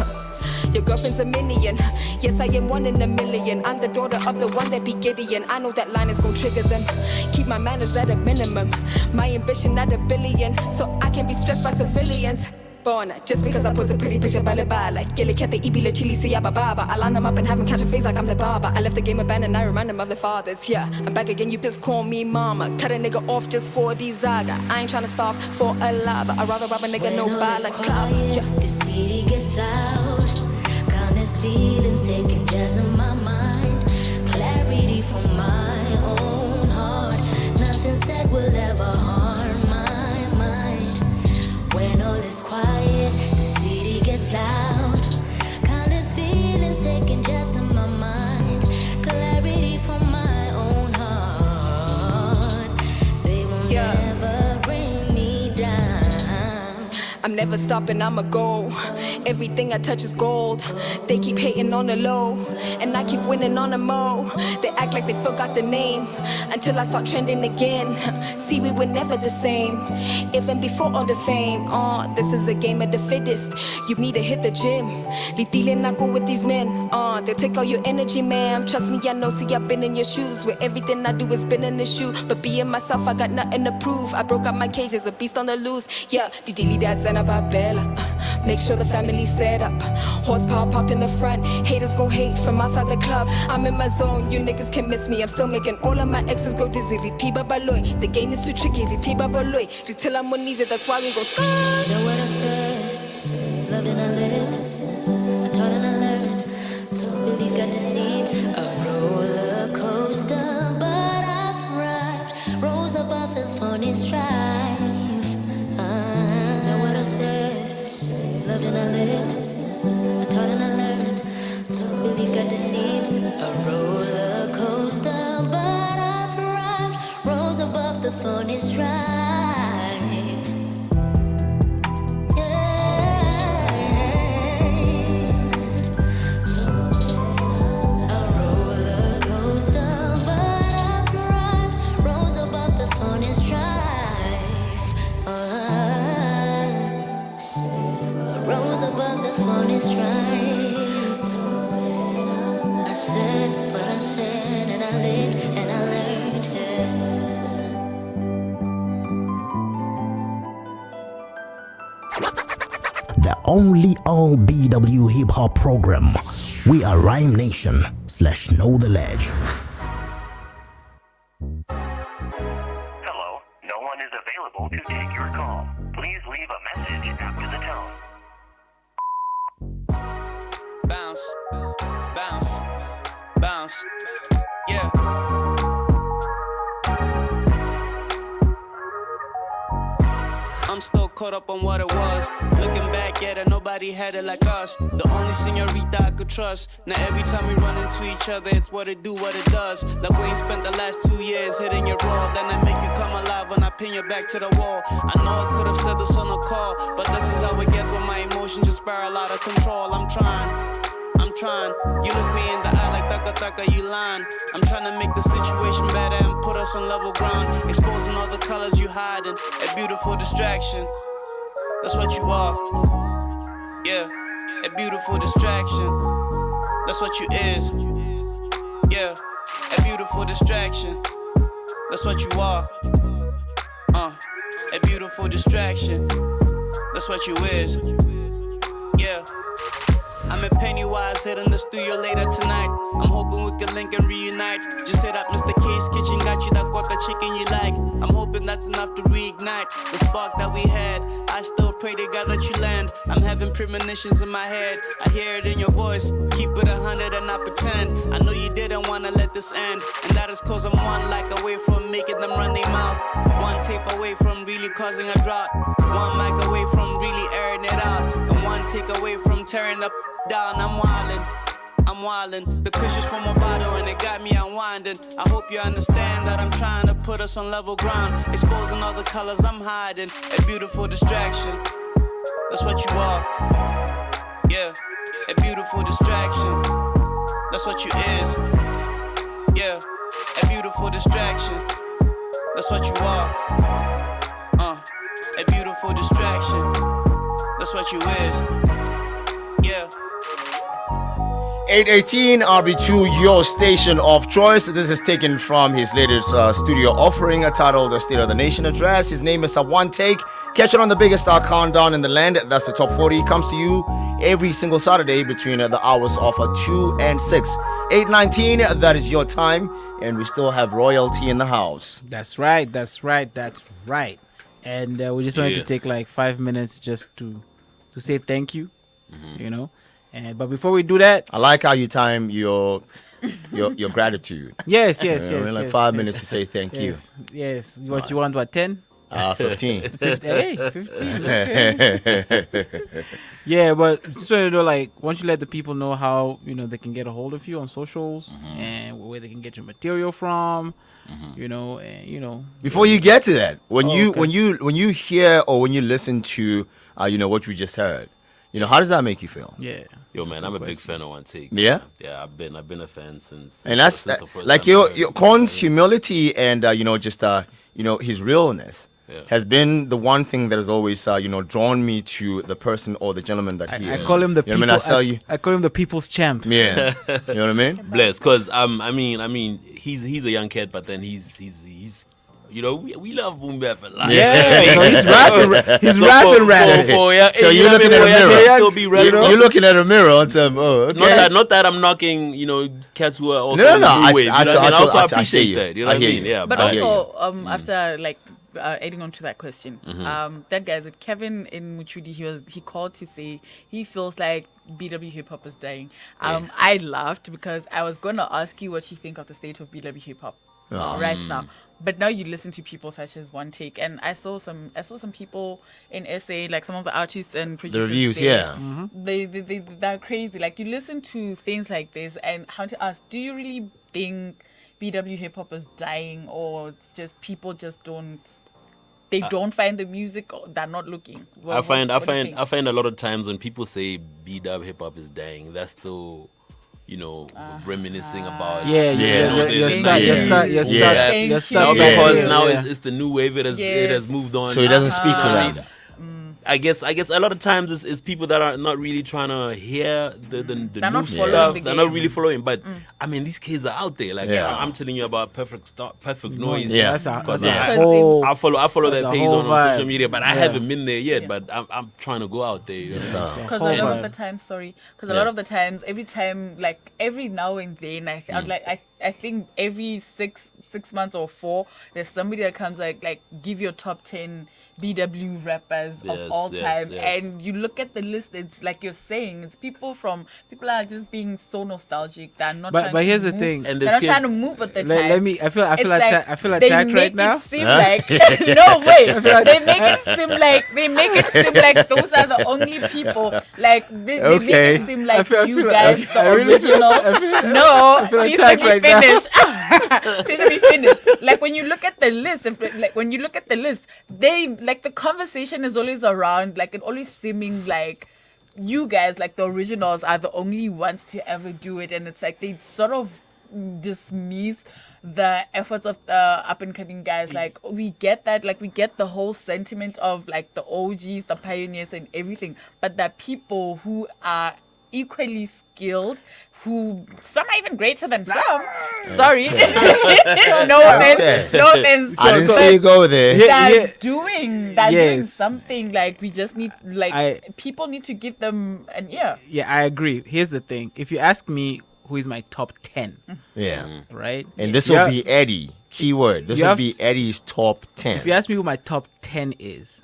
Your girlfriend's a minion. Yes, I am one in a million. I'm the daughter of the one that be Gideon. I know that line is gon' trigger them. Keep my manners at a minimum. My ambition at 1 billion. So I can be stressed by civilians. Born just because I post a pretty picture by like Gilly cat the ibila chili siya baba. I line them up and have them catch a face like I'm the barber. I left the game abandoned, I remind them of their fathers. Yeah, I'm back again, you just call me mama. Cut a nigga off just for the zaga. I ain't tryna starve for a lava. I'd rather rob a nigga no balaclava. Yeah. The city gets loud. Countless feelings taking jazz in my mind. Clarity from my own heart. Nothing said will ever harm my mind. When all is quiet, the city gets loud. Countless feelings taking jazz in my mind. Clarity from my own heart. They will never bring me down. I'm never stopping, I'ma go. Everything I touch is gold. They keep hating on the low, and I keep winning on the mo. They act like they forgot the name until I start trending again. See, we were never the same, even before all the fame. This is a game of the fittest. You need to hit the gym. Litile I go with these men. They take all your energy, man. Trust me, I know. See, I've been in your shoes, where everything I do is been in the shoe. But being myself, I got nothing to prove. I broke out my cage, there's a beast on the loose. Yeah, the dilly dads and a babella. Make sure the family set up. Horsepower parked in the front. Haters gon' hate from outside the club. I'm in my zone, you niggas can miss me. I'm still making all of my exes go dizzy. Ritiba baloy, the game is too tricky. Ritiba baloy, ritila monize, that's why we go sky. Know what I said, loved and I lived. I taught and I learned. Don't believe, got deceived. A roller coaster, but I thrived. Rose above the thorny strife. Know what I said, loved and I lived. I taught and I learned. Don't believe, got deceived. A roller coaster, but I thrived. Rose above the thorny strife. Yeah. only all BW hip hop program. We are Rhyme Nation / Know the Ledge. Hello, no one is available to take your call. Please leave a message after the tone. Bounce, bounce, bounce, yeah. I'm still caught up on what it was. Looking back at it, nobody had it like us. The only señorita I could trust. Now every time we run into each other, it's what it do, what it does. Like we ain't spent the last 2 years hitting your raw. Then I make you come alive when I pin your back to the wall. I know I could have said this on a call, but this is how it gets when my emotions just spiral out of control. I'm trying. You look me in the eye like taka, you lying. I'm trying to make the situation better and put us on level ground. Exposing all the colors you hiding. A beautiful distraction. That's what you are. Yeah, a beautiful distraction. That's what you is. Yeah, a beautiful distraction. That's what you are. A beautiful distraction. That's what you is. Yeah. I'm at Pennywise, hitting the studio later tonight. I'm hoping we can link and reunite. Just hit up Mr. K's kitchen, got you that quarter chicken you like. I'm hoping that's enough to reignite the spark that we had. I still pray to God that you land. I'm having premonitions in my head. I hear it in your voice. Keep it 100 and not pretend. I know you didn't want to let this end, and that is cause I'm one like away from making them run their mouth. One tape away from really causing a drought. One mic away from really airing it out. And one take away from tearing up down. I'm wildin'. The kush is from a bottle and it got me unwinding. I hope you understand that I'm trying to put us on level ground. Exposing all the colors I'm hiding. A beautiful distraction. That's what you are. Yeah, a beautiful distraction. That's what you is. Yeah, a beautiful distraction. That's what you are. A beautiful distraction. That's what you is. Yeah. 818 RB2, your station of choice. This is taken from his latest studio offering titled The State of the Nation Address. His name is One Take. Catch it on the biggest countdown in the land. That's the top 40. Comes to you every single Saturday between the hours of 2 and 6. 819, that is your time. And we still have royalty in the house. That's right. And we just wanted to take like 5 minutes just to say thank you, you know. But before we do that, I like how you time your gratitude. Yes. Like 5 minutes to say thank you. Yes. What you want? What 10? 15. Hey, 15. Okay. Yeah, but just want to know, like, once you let the people know how they can get a hold of you on socials and where they can get your material from. Before you get to that, when you hear or when you listen to what we just heard, how does that make you feel? Yeah. Yo, man, I'm a big fan of One Take. Yeah? Yeah, I've been a fan since and that's the first like time your Kon's humility and his realness has been the one thing that has always drawn me to the person or the gentleman that he is. I call him the people. I call him the people's champ. Yeah. You know what I mean? Bless, because I mean he's a young kid, but then he's we love Boom Bap a lot. Yeah, he's rapping. He's rapping. So you're looking at a mirror. You're looking at a mirror and saying, "Oh, okay." Not that I'm knocking, cats who are also no. new wave. I also I appreciate that. You know what I mean? Yeah. But also, after like adding on to that question, that guy, Kevin in Muchudi, he called to say he feels like BW hip hop is dying. I laughed because I was gonna ask you what you think of the state of BW hip hop right now. But now you listen to people such as One Take, and I saw some people in SA, like some of the artists and producers. The reviews, they're crazy. Like you listen to things like this, and how to ask, do you really think BW hip hop is dying, or it's just people just don't find the music, or they're not looking? I find a lot of times when people say BW hip hop is dying, that's still reminiscing about you're stuck because now it's the new wave. It has moved on. So it doesn't speak to that. I guess a lot of times it's people that are not really trying to hear the They're new not following stuff. the They're not game. really following. But I mean, these kids are out there. Like I'm telling you about Perfect Noise. Yeah. Because That's I follow that's their a page whole on vibe. social media, but I Yeah. haven't been there yet. But I'm trying to go out there. You know? Because a lot of the times, a lot of the times, every time, like every now and then, I think every six months or 4, there's somebody that comes like give your top 10 BW rappers of all time, and you look at the list. It's like you're saying, it's people are just being so nostalgic. They're not. But here's the move. thing. And they're not trying to move with the times. Let me. I feel they attacked right now. It seem like no way. They make it seem like those are the only people. Like they make it seem like you guys, the originals. No, please let me finish. Please let me finish. Like when you look at the list, they like the conversation is always around. Like it always seeming like you guys, like the originals, are the only ones to ever do it, and it's like they sort of dismiss the efforts of the up and coming guys. Like we get that, like we get the whole sentiment of like the OGs, the pioneers, and everything, but the people who are equally skilled, who some are even greater than some. Sorry, no offense. I didn't see you go there. They're doing something. Like we just need, people need to give them an ear. Yeah, I agree. Here's the thing. If you ask me who is my top 10, right? And this will be Eddie. Keyword. This will be Eddie's top 10. If you ask me who my top 10 is,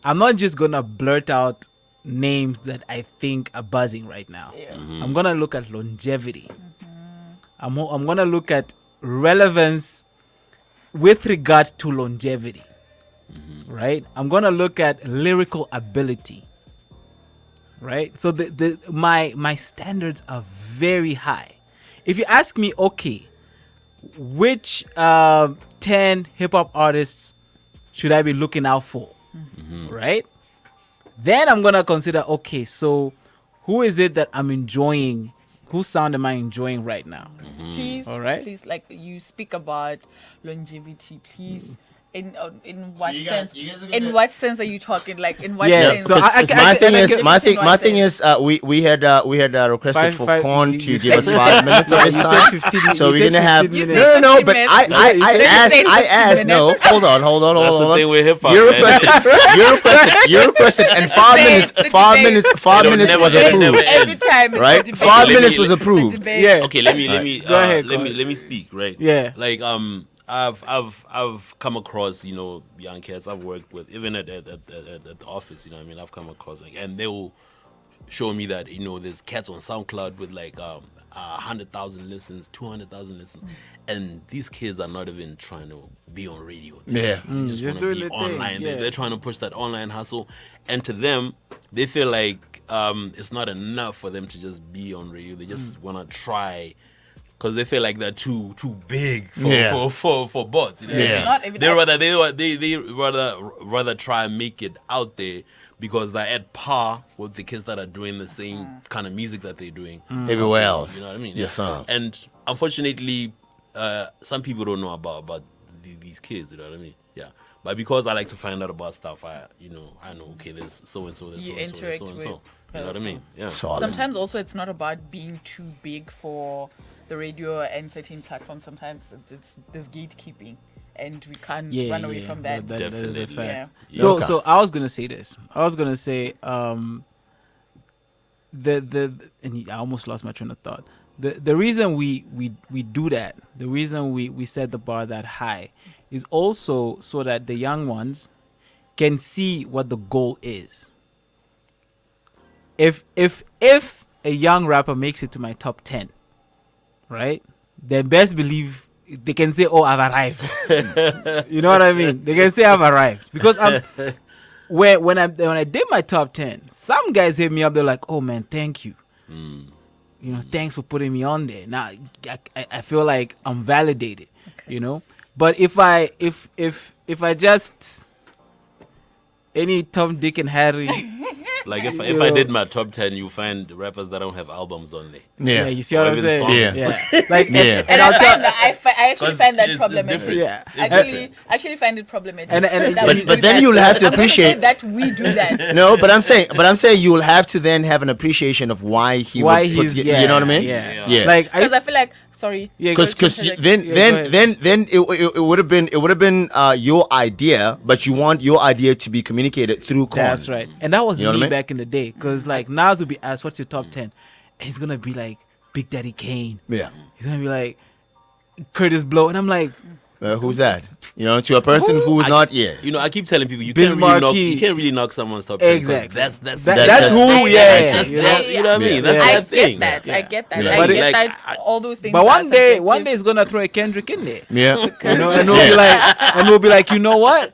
I'm not just gonna blurt out names that I think are buzzing right now. I'm gonna look at longevity. I'm gonna look at relevance with regard to longevity. Right? I'm gonna look at lyrical ability. Right? So my standards are very high. If you ask me, okay, which 10 hip hop artists should I be looking out for? Right? Then I'm gonna consider, okay, so who is it that I'm enjoying? Whose sound am I enjoying right now? Please, all right. Please, like you speak about longevity, please. In what sense? In what sense are you talking? Like in what sense? So my thing is, we had requested for Korn to give us 5 minutes of his time. So we're gonna have no. But I asked. No, hold on. That's the thing with hip hop. You requested, and 5 minutes was approved. Every time, right? 5 minutes was approved. Yeah. Okay. Let me go ahead. Let me speak. Right. Yeah. Like I've come across, you know, young cats I've worked with, even at the office, you know what I mean? I've come across, like, and they will show me that, you know, there's cats on SoundCloud with like 100,000 listens, 200,000 listens, and these kids are not even trying to be on radio. They just want to be online. They're trying to push that online hustle, and to them, they feel like it's not enough for them to just be on radio. They just want to try. Because they feel like they're too big for bots. You know? They rather try and make it out there because they're at par with the kids that are doing the same kind of music that they're doing everywhere else. You know what I mean? Yes, sir. And unfortunately, some people don't know about these kids. You know what I mean? Yeah. But because I like to find out about stuff, I know, okay, there's so and so, there's so and so, there's so and so. You know what I mean? Yeah. Sometimes also it's not about being too big for the radio and certain platforms. Sometimes there's gatekeeping, and we can't run away from that. That is a fact. Yeah. So I was gonna say this. I was gonna say and I almost lost my train of thought. The reason we do that, the reason we set the bar that high, is also so that the young ones can see what the goal is. If a young rapper makes it to my top 10, right, then best believe they can say, "Oh, I've arrived." You know what I mean? They can say, "I've arrived," because when I did my top 10, some guys hit me up. They're like, "Oh man, thank you. You know, thanks for putting me on there." Now I feel like I'm validated. Okay. You know, but if I just any Tom, Dick, and Harry Like if I did my top 10, you find rappers that don't have albums on there. Yeah, you see what I'm saying? Yeah. Like, And and I'll tell. I actually find that problematic. different. Yeah. Actually find it problematic. And that we but do then that. you'll have to I'm gonna say appreciate- that we do that. No, but I'm saying you will have to then have an appreciation of why he Why would put, he's you know what I mean? yeah. Like Because I feel like sorry. Because sorry to then interject. then it would have been your idea, but you want your idea to be communicated through Kon. That's right. And that was You know me what I mean? back in the day. Because like Nas would be asked, what's your top 10? And he's going to be like Big Daddy Kane. Yeah. He's going to be like Curtis Blow. And I'm like, who's that? You know, to a person who's not here. You know, I keep telling people you Biz can't really knock. Markie. You can't really knock someone's top 10. 'cause Exactly. That's That's who, That's you know? that, you know what I mean? That's I that thing. get that. I get that. Yeah. I But get it- that. All those things. but are one day subjective. he's going to throw a Kendrick in there. Yeah. You know, and we'll be like, you know what?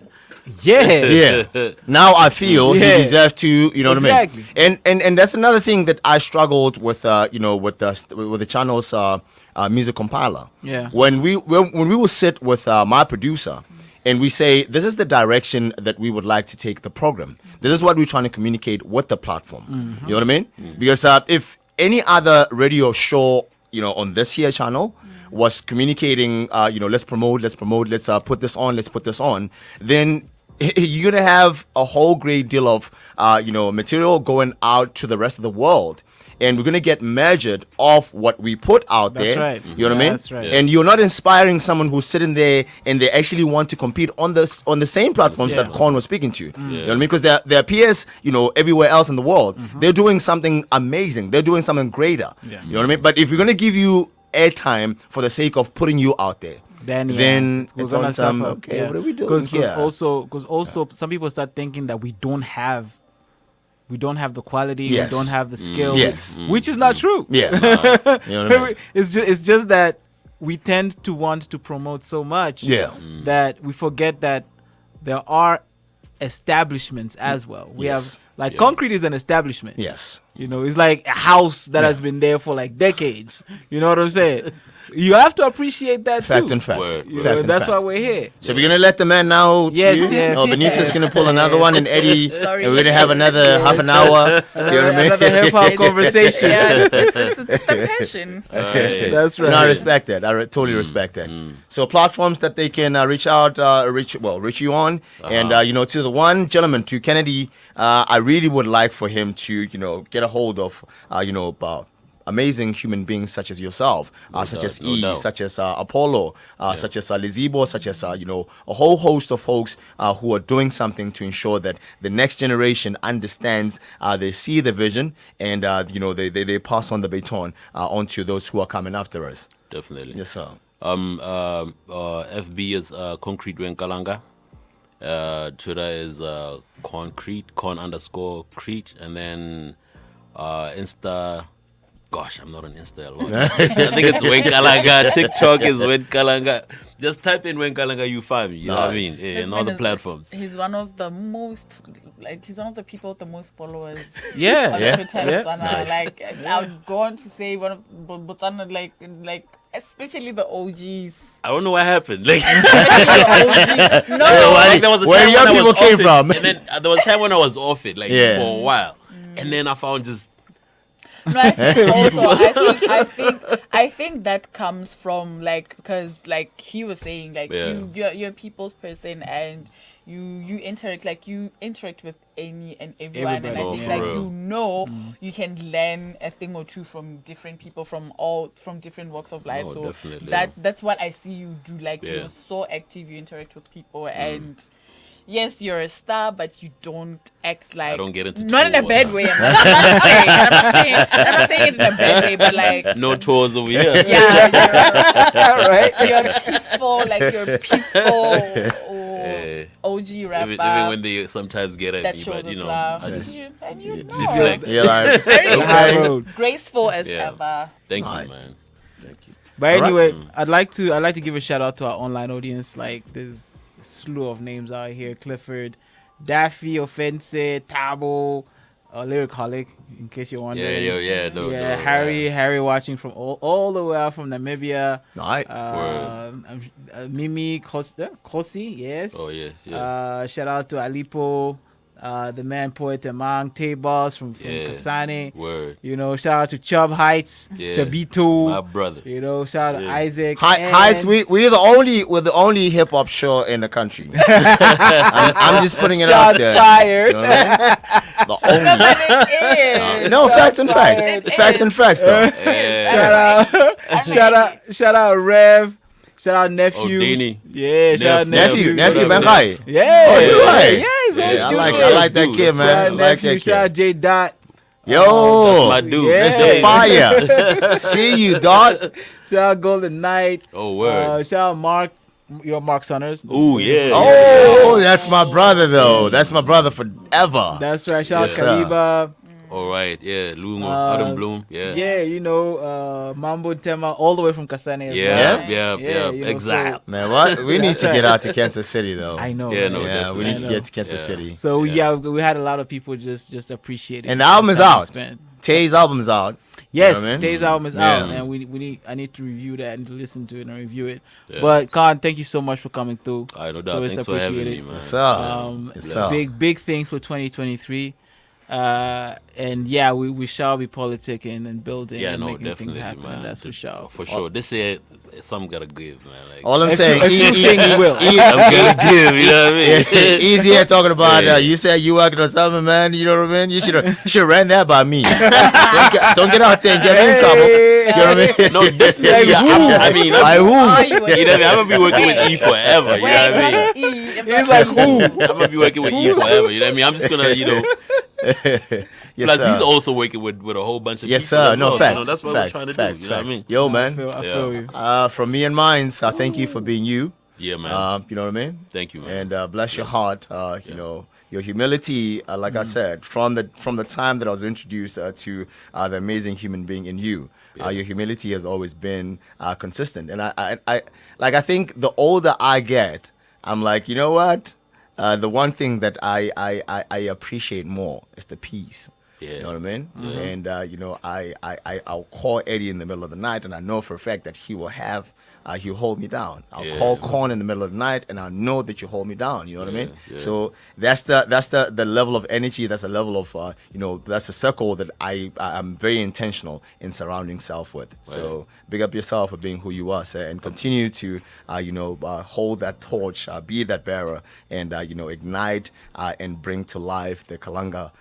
Yeah. Yeah. Now I feel Yeah. he deserves to, you know Exactly. what I mean? And that's another thing that I struggled with, with the channel's music compiler. Yeah. When we will sit with my producer and we say, this is the direction that we would like to take the program. This is what we're trying to communicate with the platform. Mm-hmm. You know what I mean? Because if any other radio show, on this here channel was communicating, let's promote, let's put this on, then you're going to have a whole great deal of, material going out to the rest of the world. And we're going to get measured off what we put out That's there. right. You know what I mean? That's right. And you're not inspiring someone who's sitting there and they actually want to compete on the same platforms that Kon was speaking to. You know what I mean? Because their peers, everywhere else in the world, they're doing something amazing. They're doing something greater. Yeah. You know what I mean? But if we're going to give you airtime for the sake of putting you out there, Then it's gonna on some, suffer. okay, Yeah. what are we doing Because here? also some people start thinking that we don't have the quality, Yes. we don't have the skill, Yes. which is not true. Yeah. You know what I mean? It's just that we tend to want to promote so much Yeah. that we forget that there are establishments as well. We Yes. have like Concrete is an establishment. Yes. It's like a house that has been there for like decades. You know what I'm saying? You have to appreciate that Facts too. and facts. You Facts know, and that's facts. why we're here. So we're gonna let the man now. Yes, too? yes. Oh, Benisa's gonna pull another one, and Eddie, Sorry. and we're gonna have another half an hour. You know what I mean? Another hip-hop conversation. Yeah, it's the passion. That's right. No, I respect that. I totally respect that. So platforms that they can reach out, reach you on, and to the one gentleman, to Kennedy, I really would like for him to get a hold of amazing human beings such as yourself, such as no E, doubt. such as Apollo, such as Lizibo, such as a whole host of folks who are doing something to ensure that the next generation understands, they see the vision, and they pass on the baton onto those who are coming after us. Definitely. Yes, sir. FB is Concrete Wenkalanga. Twitter is Concrete, Con_Crete, and then Insta. Gosh, I'm not on Insta a lot. I think it's Wenkalanga. TikTok is Wenkalanga. Just type in Wenkalanga, you find me. You know what I mean? In all the platforms. He's one of the most, he's one of the people with the most followers. Yeah, on yeah, Twitter, yeah. Botswana. Nice. Like, I would go on to say one of Botswana, like especially the OGs. I don't know what happened. Like, No. like there was a Where time young when I people was came off it, from. and then there was a time when I was off it, like Yeah. for a while, and then I found just. No, I think also, I think that comes from because he was saying you're a people's person and you interact with any and everyone, and I Everybody. think Oh, for real. you can learn a thing or two from different people from different walks of life. Oh, So definitely. that's what I see you do. Yeah. You're so active, you interact with people and. Yes, you're a star, but you don't act like. I don't get into not in a tours. bad way. I'm not saying it in a bad way, but like. No tours over here. Yeah, right. You're peaceful, you're peaceful OG rapper. Even when they sometimes get at that me, shows but us love. I just And you know. deflect. Yeah, like, Very okay. graceful as Yeah. ever. Thank Alright. you, man. Thank you. But All right. anyway, I'd like to give a shout out to our online audience. Like there's a slew of names out here: Clifford, Daffy, Offense, Tabo, Lyric, in case you're wondering. No, Harry watching from all the way out from Namibia. Alright. Mimi Kosi, yes. Oh yeah. Shout out to Alipo, the man poet Amang Tabas from Kasane. Word. You know, shout out to Chubb Heights, Chabito, my brother. You know, shout out to Isaac. Heights, we're the only hip hop show in the country. I'm just putting it out there. Shots fired. You know what I mean? The only. No, facts and facts. Facts and facts, though. Shout out Rev. Shout out nephew. Danny. Yeah, shout out nephew Bengai. Yeah. Oh, is it right? Yeah, he's I like that kid, man. I like that kid. Shout out J Dot. Yo, that's my dude. That's the fire. See you, Dot. Shout out Golden Knight. Oh, word. Shout out Mark. Mark Sunners. Oh, yeah. Oh, that's my brother, though. That's my brother forever. That's right. Shout out Kaliba. All right, yeah, Lungo, Adam Bloom, yeah, you know, Mambo Tema, all the way from Kasane as well. Yeah, you know, exactly. So, man, what we need to get out to Kansas City, though. I know. Yeah, we need to get to Kansas City. So we had a lot of people just appreciate it. And the album is out. Tay's album is out. Yes, you know what I mean? Tay's album is out, and I need to review that and to listen to it and review it. But Khan, thank you so much for coming through. No doubt. Thanks for having me, man. Yes, sir. Big things for 2023. And we shall be politicking and building and making things happen. Man. That's for sure. For sure. This year, something gotta give, man. Like, all I'm saying, things will. I'm gonna give. You know what I mean? Easy here talking about. You said you working on something, man. You know what I mean? You should ran that by me. don't get out there and get me in trouble. You know what I mean? No, definitely. I mean, you know, I'm gonna be working with E forever. You know what I mean? He's like, who? I'm gonna be working with E forever. You know what I mean? I'm just gonna, Yes, plus, he's also working with a whole bunch of yes, people. Yes, sir. As no, well. facts. So, that's what facts, we're trying to facts, do. You know what I mean? Yo, man. I feel you. From me and mine, I thank you for being you. Yeah, man. You know what I mean? Thank you, man. And bless your heart. You know, your humility, like I said, from the time that I was introduced to the amazing human being in you. Your humility has always been consistent. And I think the older I get, I'm like, you know what? The one thing that I appreciate more is the peace. Yeah. You know what I mean? Mm-hmm. And I'll call Eddie in the middle of the night, and I know for a fact that he will he'll hold me down. I'll call Korn in the middle of the night, and I know that you hold me down. You know what I mean? Yeah. So that's the level of energy. That's the level of that's a circle that I'm very intentional in surrounding self with. Right. So big up yourself for being who you are, sir, and continue to hold that torch, be that bearer, and ignite and bring to life the Kalanga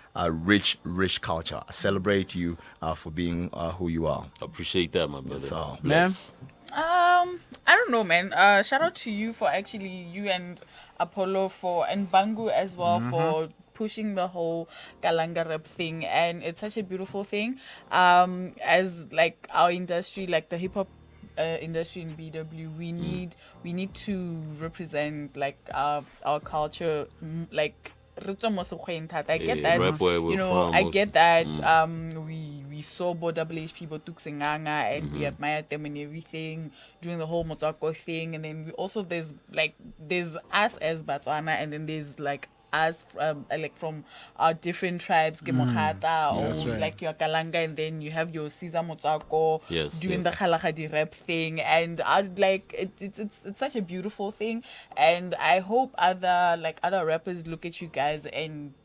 rich culture. I celebrate you for being who you are. Appreciate that, my brother. So, ma'am. I don't know, man. Shout out to you for actually you and Apollo and Bangu as well for pushing the whole Kalanga rap thing, and it's such a beautiful thing. As like our industry, like the hip hop industry in BW, we need to represent like our culture, like. I get that, I get that. We saw WH people took Singanga and we admired them and everything during the whole Motako thing, and then we also there's us as Botswana, and then there's like us from our different tribes, Kemokhata or like your Kalanga, and then you have your Caesar Motsako doing the Khalakadi rap thing, and I'd like it's such a beautiful thing, and I hope other rappers look at you guys and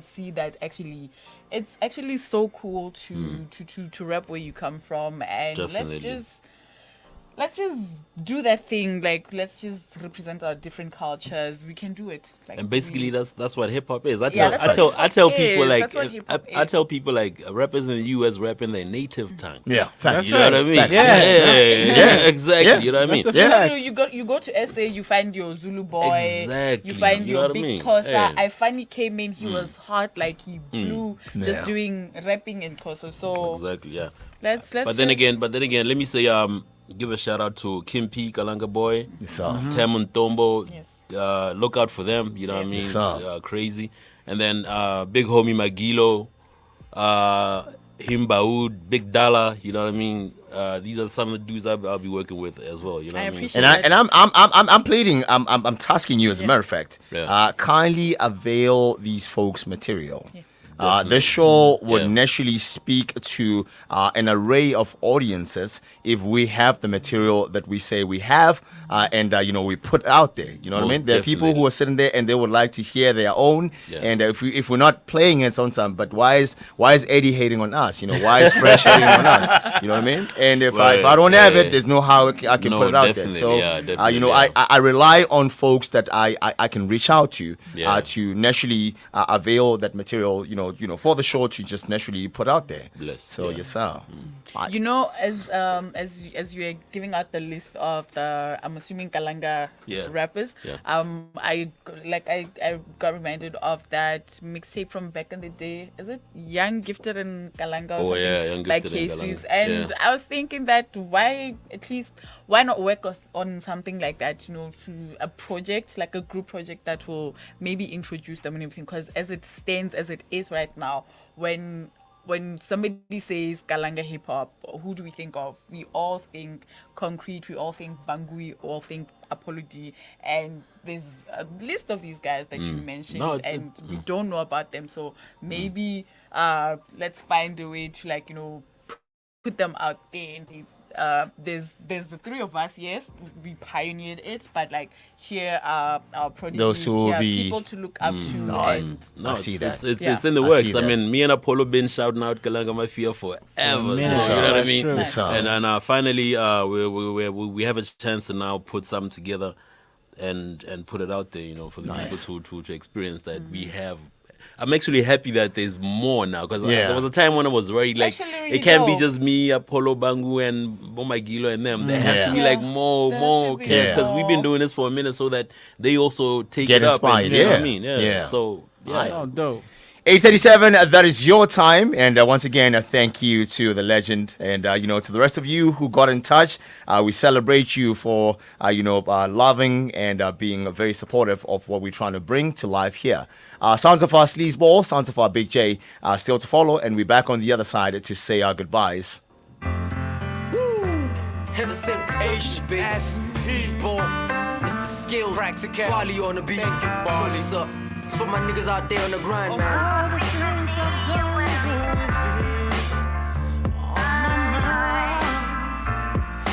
see that actually it's actually so cool to rap where you come from, and Definitely. let's just do that thing. Like, let's just represent our different cultures. We can do it. Like, and basically, that's what hip hop is. I tell people like rappers in the US rap in their native tongue. Yeah, you know what I mean. Yeah, exactly. Yeah. You know what I mean. No, you go to SA, you find your Zulu boy. Exactly. You find your big Xhosa. Hey. I finally came in. He was hot, like he blew, just doing rapping in Xhosa. So exactly, yeah. Let's. But then again, let me say give a shout out to Kim P, Kalanga Boy, Tamun Tombo. Yes. Look out for them, you know what I mean? Yes, crazy. And then big homie Magilo, Himbaud, Big Dollar, you know what I mean? These are some of the dudes I'll be working with as well, you know what I mean? And I'm pleading, I'm tasking you as a matter of fact. Kindly avail these folks' material. This show would naturally speak to an array of audiences if we have the material that we say we have, and we put out there. You know what I mean? There are people who are sitting there and they would like to hear their own. And if we're not playing it on some, but why is Eddie hating on us? Why is Fresh hating on us? You know what I mean? And if I don't have it, there's no how I can put it out there. So I rely on folks that I can reach out to naturally avail that material. For the show to just naturally put out there. So yes, sir. As you are giving out the list of the, I'm assuming Kalanga rappers. I got reminded of that mixtape from back in the day. Is it Young, Gifted, and Kalanga? Or Young, Gifted, and Kalanga. And I was thinking that why not work on something like that? To a project, like a group project that will maybe introduce them and everything. Because as it stands, as it is right now, when somebody says Kalanga hip hop, who do we think of? We all think Concrete, we all think Bangu, we all think Apollo D, and there's a list of these guys that you mentioned, we don't know about them. So maybe let's find a way to put them out there and say, there's the three of us. Yes, we pioneered it, but here are our prodigies, people to look up to. I see that. It's in the works. I mean, me and Apollo been shouting out Kalanga Mafia forever. You know what I mean? And finally, we have a chance to now put something together and put it out there. For the people to experience that we have. I'm actually happy that there's more now, because there was a time when I was worried it can't be just me, Apollo, Bangu, and Bomagilo and them. There has to be more kids, because we've been doing this for a minute so that they also take inspired. You know what I mean? So dope. 8:37, that is your time. And once again, thank you to the legend and, to the rest of you who got in touch. We celebrate you for, loving and being very supportive of what we're trying to bring to life here. Sounds of our Sleazeball, sounds of our Big J still to follow. And we're back on the other side to say our goodbyes. Heaven sent Asian bass, Sleazeball, Mr. Skill, Practical, Wally on the beat, What's up? It's for my niggas out there on the grind, man. All the things I've done, you've always been on my mind.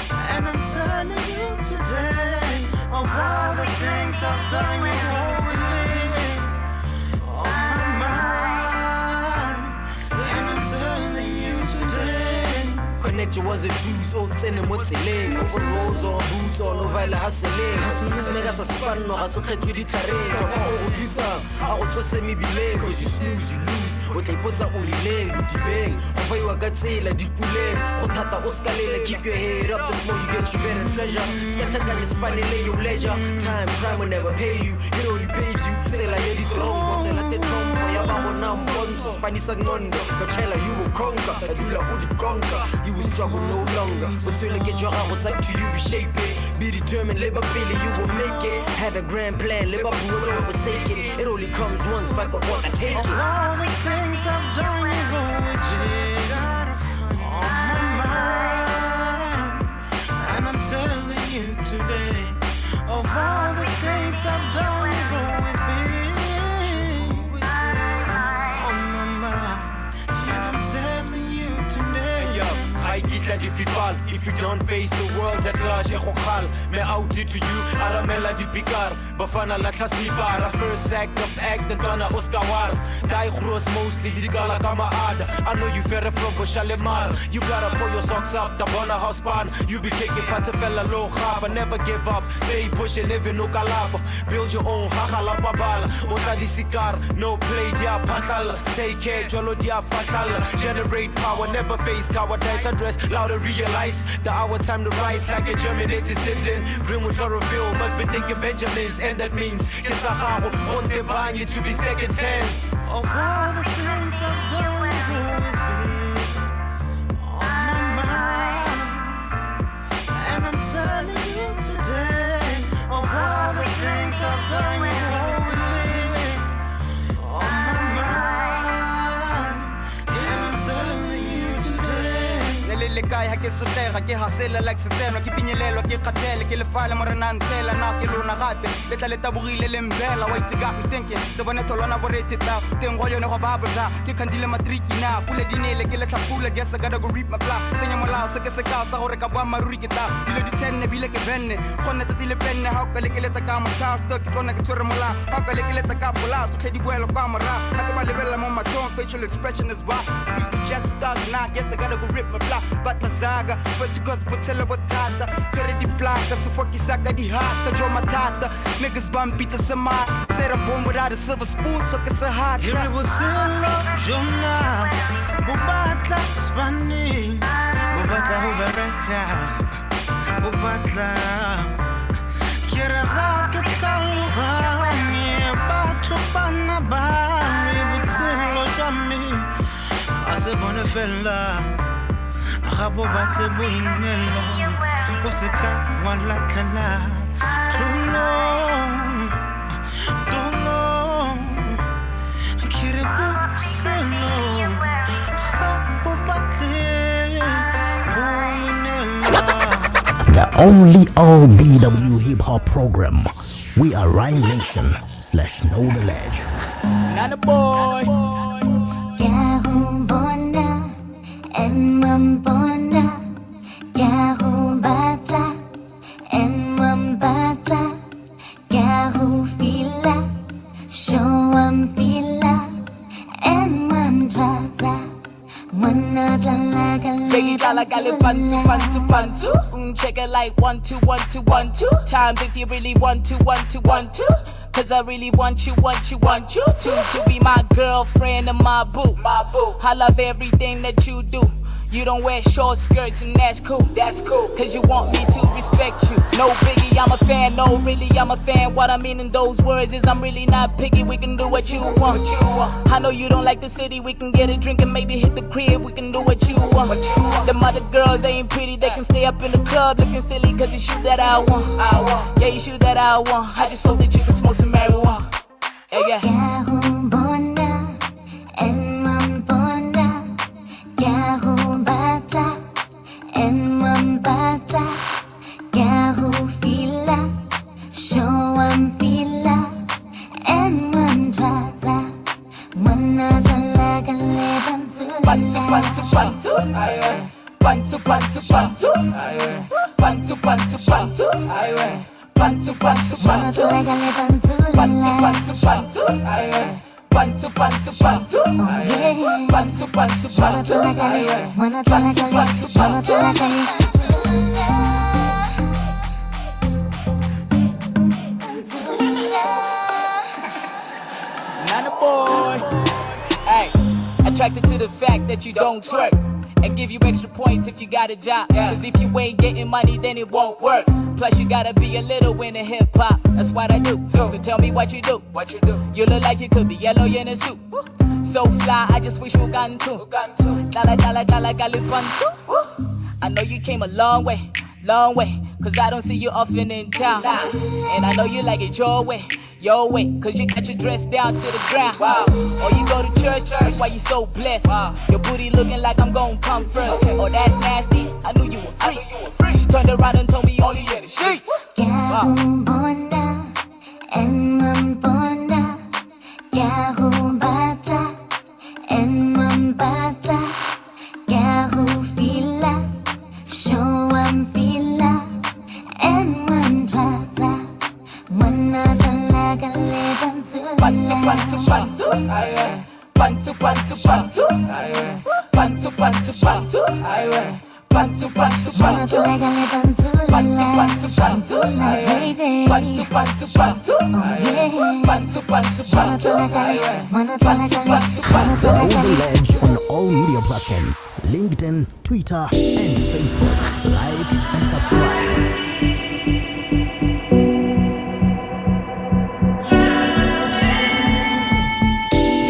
And I'm telling you today, of all the things I've done, you've always been on my mind. And I'm telling you today. Connect your ones and twos, all ten and what's a leg. Over rolls on boots, on no vile hustling. This man has a span, no has a cut with the terrain. Do some, I want to send me belay, cause you snooze, you lose. What they put out with the lane, with the bang. Over you, I got say, like deep pulley. Hotata Oscalena, keep your head up, the more you get, you better treasure. Sketch out your spine and lay your ledger. Time will never pay you, it only pays you. Say like Eddie Tron, say like the Tron, Yaba, Nam, Bonzo, Spanish and Nondo. Kachela, you will conquer, Adula, who the conquer. You will struggle no longer, but soon get your arm type to you, reshape it. Be determined, live up, feeling you will make it. Have a grand plan, live up, you will never forsake it. It only comes once, fight for what I take it. All the things I've done, you've always been on my mind. And I'm telling you today, of all the things I've done, you've always been on my mind. And I'm telling you today, yo. I get that if you don't face the world at large, me out to you, Aramela di Picar, Bafana la Classipara, first act of act, the Ghana Oscar, Die Gross mostly, the Gala Kama Ad. I know you fair from Shalimar, you gotta pull your socks up, the Bona house pan, you be kicking Fatafella low harbor, never give up, stay pushing, living no calab, build your own Hakala Babal, Otadi Sikar, no play, dia Patal, take care, Jolo dia Fatal, generate power, never face cowardice, address, louder realize the hour time to rise like a germinated seedling. Grim with chlorophyll, must be thinking Benjamins, and that means it's a how on the buying you to be second tense. Of all the things I've done, you've always been on my mind. And I'm telling you today, of all the things I've done, you've always been on my mind. And I'm telling you today. kae ha ke sotega ke hasela like seteno ke pinyelelwa ke kgatele ke lefale more na ntela na ke lona gape le tla le tabogile le mbela wa itse got me thinking se bone tholwana bo rete ta teng go yone go babotsa ke khandile matriki na pule dinele ke le tlhapula guess I gotta go reap my block tsenya molao se ke se ka sa gore ka bua maruri ke ta dilo di 10 ne bile ke venne gone tsa le penne ha ka le ke letsa ka mothasto ke tsona ke tshwere mola ha ka le ke letsa ka bola so tledi boelo ka mora ha ke ba lebella mo maton facial expression is wild excuse me just does not guess I gotta go rip my block but la saga but because botela botata tshwere di plaka so fokisa ka di hata jo matata niggas bambita sama set a bomb without a silver spoon so ke se hata Here was solo jona Bubatla Spani Bubatla Hubereka Bubatla Kira Rakatsaluha Batu Panabari Butsilo Jami Ase Bonefella Akabo Bate Buinello Oseka Walatana Too long The only all-BW hip-hop program. We are Rhyme Nation / Know the Ledge. Nana boy. Garumbona and Mambona, Garubata and Mambata, Garufila, Showamfila and Mandraza. Baby girl, I got it bantu. Check it like 1 2 1 2 1 2 times if you really want to. Cause I really want you to be my girlfriend and my boo. I love everything that you do. You don't wear short skirts and that's cool. Cause you want me to respect you. No biggie, I'm a fan. No, really, I'm a fan. What I mean in those words is I'm really not picky. We can do what you want. I know you don't like the city. We can get a drink and maybe hit the crib. We can do what you want. Them other girls ain't pretty. They can stay up in the club looking silly cause it's you that I want. Yeah, you shoot that I want. I just hope that you can smoke some marijuana. Yeah. Garumbona and Mambona, Garubata and Mambata, Garufila, Showamfila and Mandraza. Manadalaga Nana boy. Hey, attracted to the fact that you don't twerk and give you extra points if you got a job. Cause if you ain't getting money, then it won't work. Plus you gotta be a little into hip hop. That's what I do. So tell me what you do. You look like you could be yellow in a suit. So fly, I just wish you got to. Dala galipantu. I know you came a long way. Cause I don't see you often in town. And I know you like it your way. Cause you got your dress down to the ground. Or you go to church, that's why you so blessed. Your booty looking like I'm gon' come first. Oh, that's nasty, I knew you were free. She turned around and told me only in the sheets. Garumbona and Mambona, Garubata and Mambata, Garufila, Showamfila and Mandraza. Manadalaga Follow the Ledge on all media platforms, LinkedIn, Twitter, and Facebook. Like and subscribe.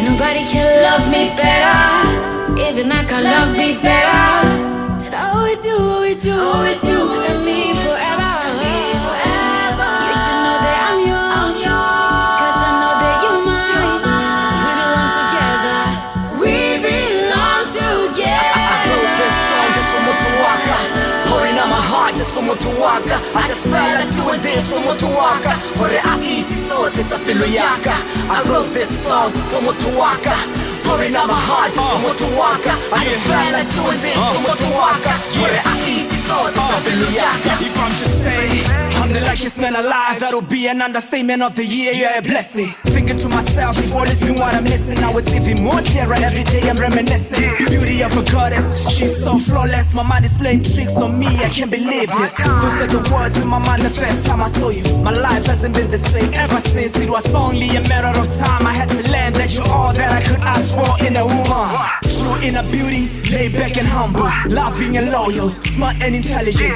Nobody can love me better. Even I can love me better. Always you, and me forever. You should know that I'm yours. Cause I know that you're mine. We belong together. I wrote this song just for Mutuwa. waka. I just felt like doing this for Motuwaka. Hore a iti tsote tsa pelo yaka. I wrote this song for Motuwaka. Pouring out my heart just for Motuwaka. I just felt like doing this for Motuwaka. Hore a iti tsote tsa pelo yaka. If I'm just saying, I'm the luckiest man alive, that'll be an understatement of the year, you're a blessing. Thinking to myself, if all has been what I'm missing, now it's even more clearer every day I'm reminiscing. Beauty of a goddess, she's so flawless. My mind is playing tricks on me, I can't believe this. Those are the words in my mind the first time I saw you. My life hasn't been the same ever since. It was only a matter of time. I had to learn that you're all that I could ask for in a woman. True inner beauty, laid back and humble, loving and loyal, smart and intelligent.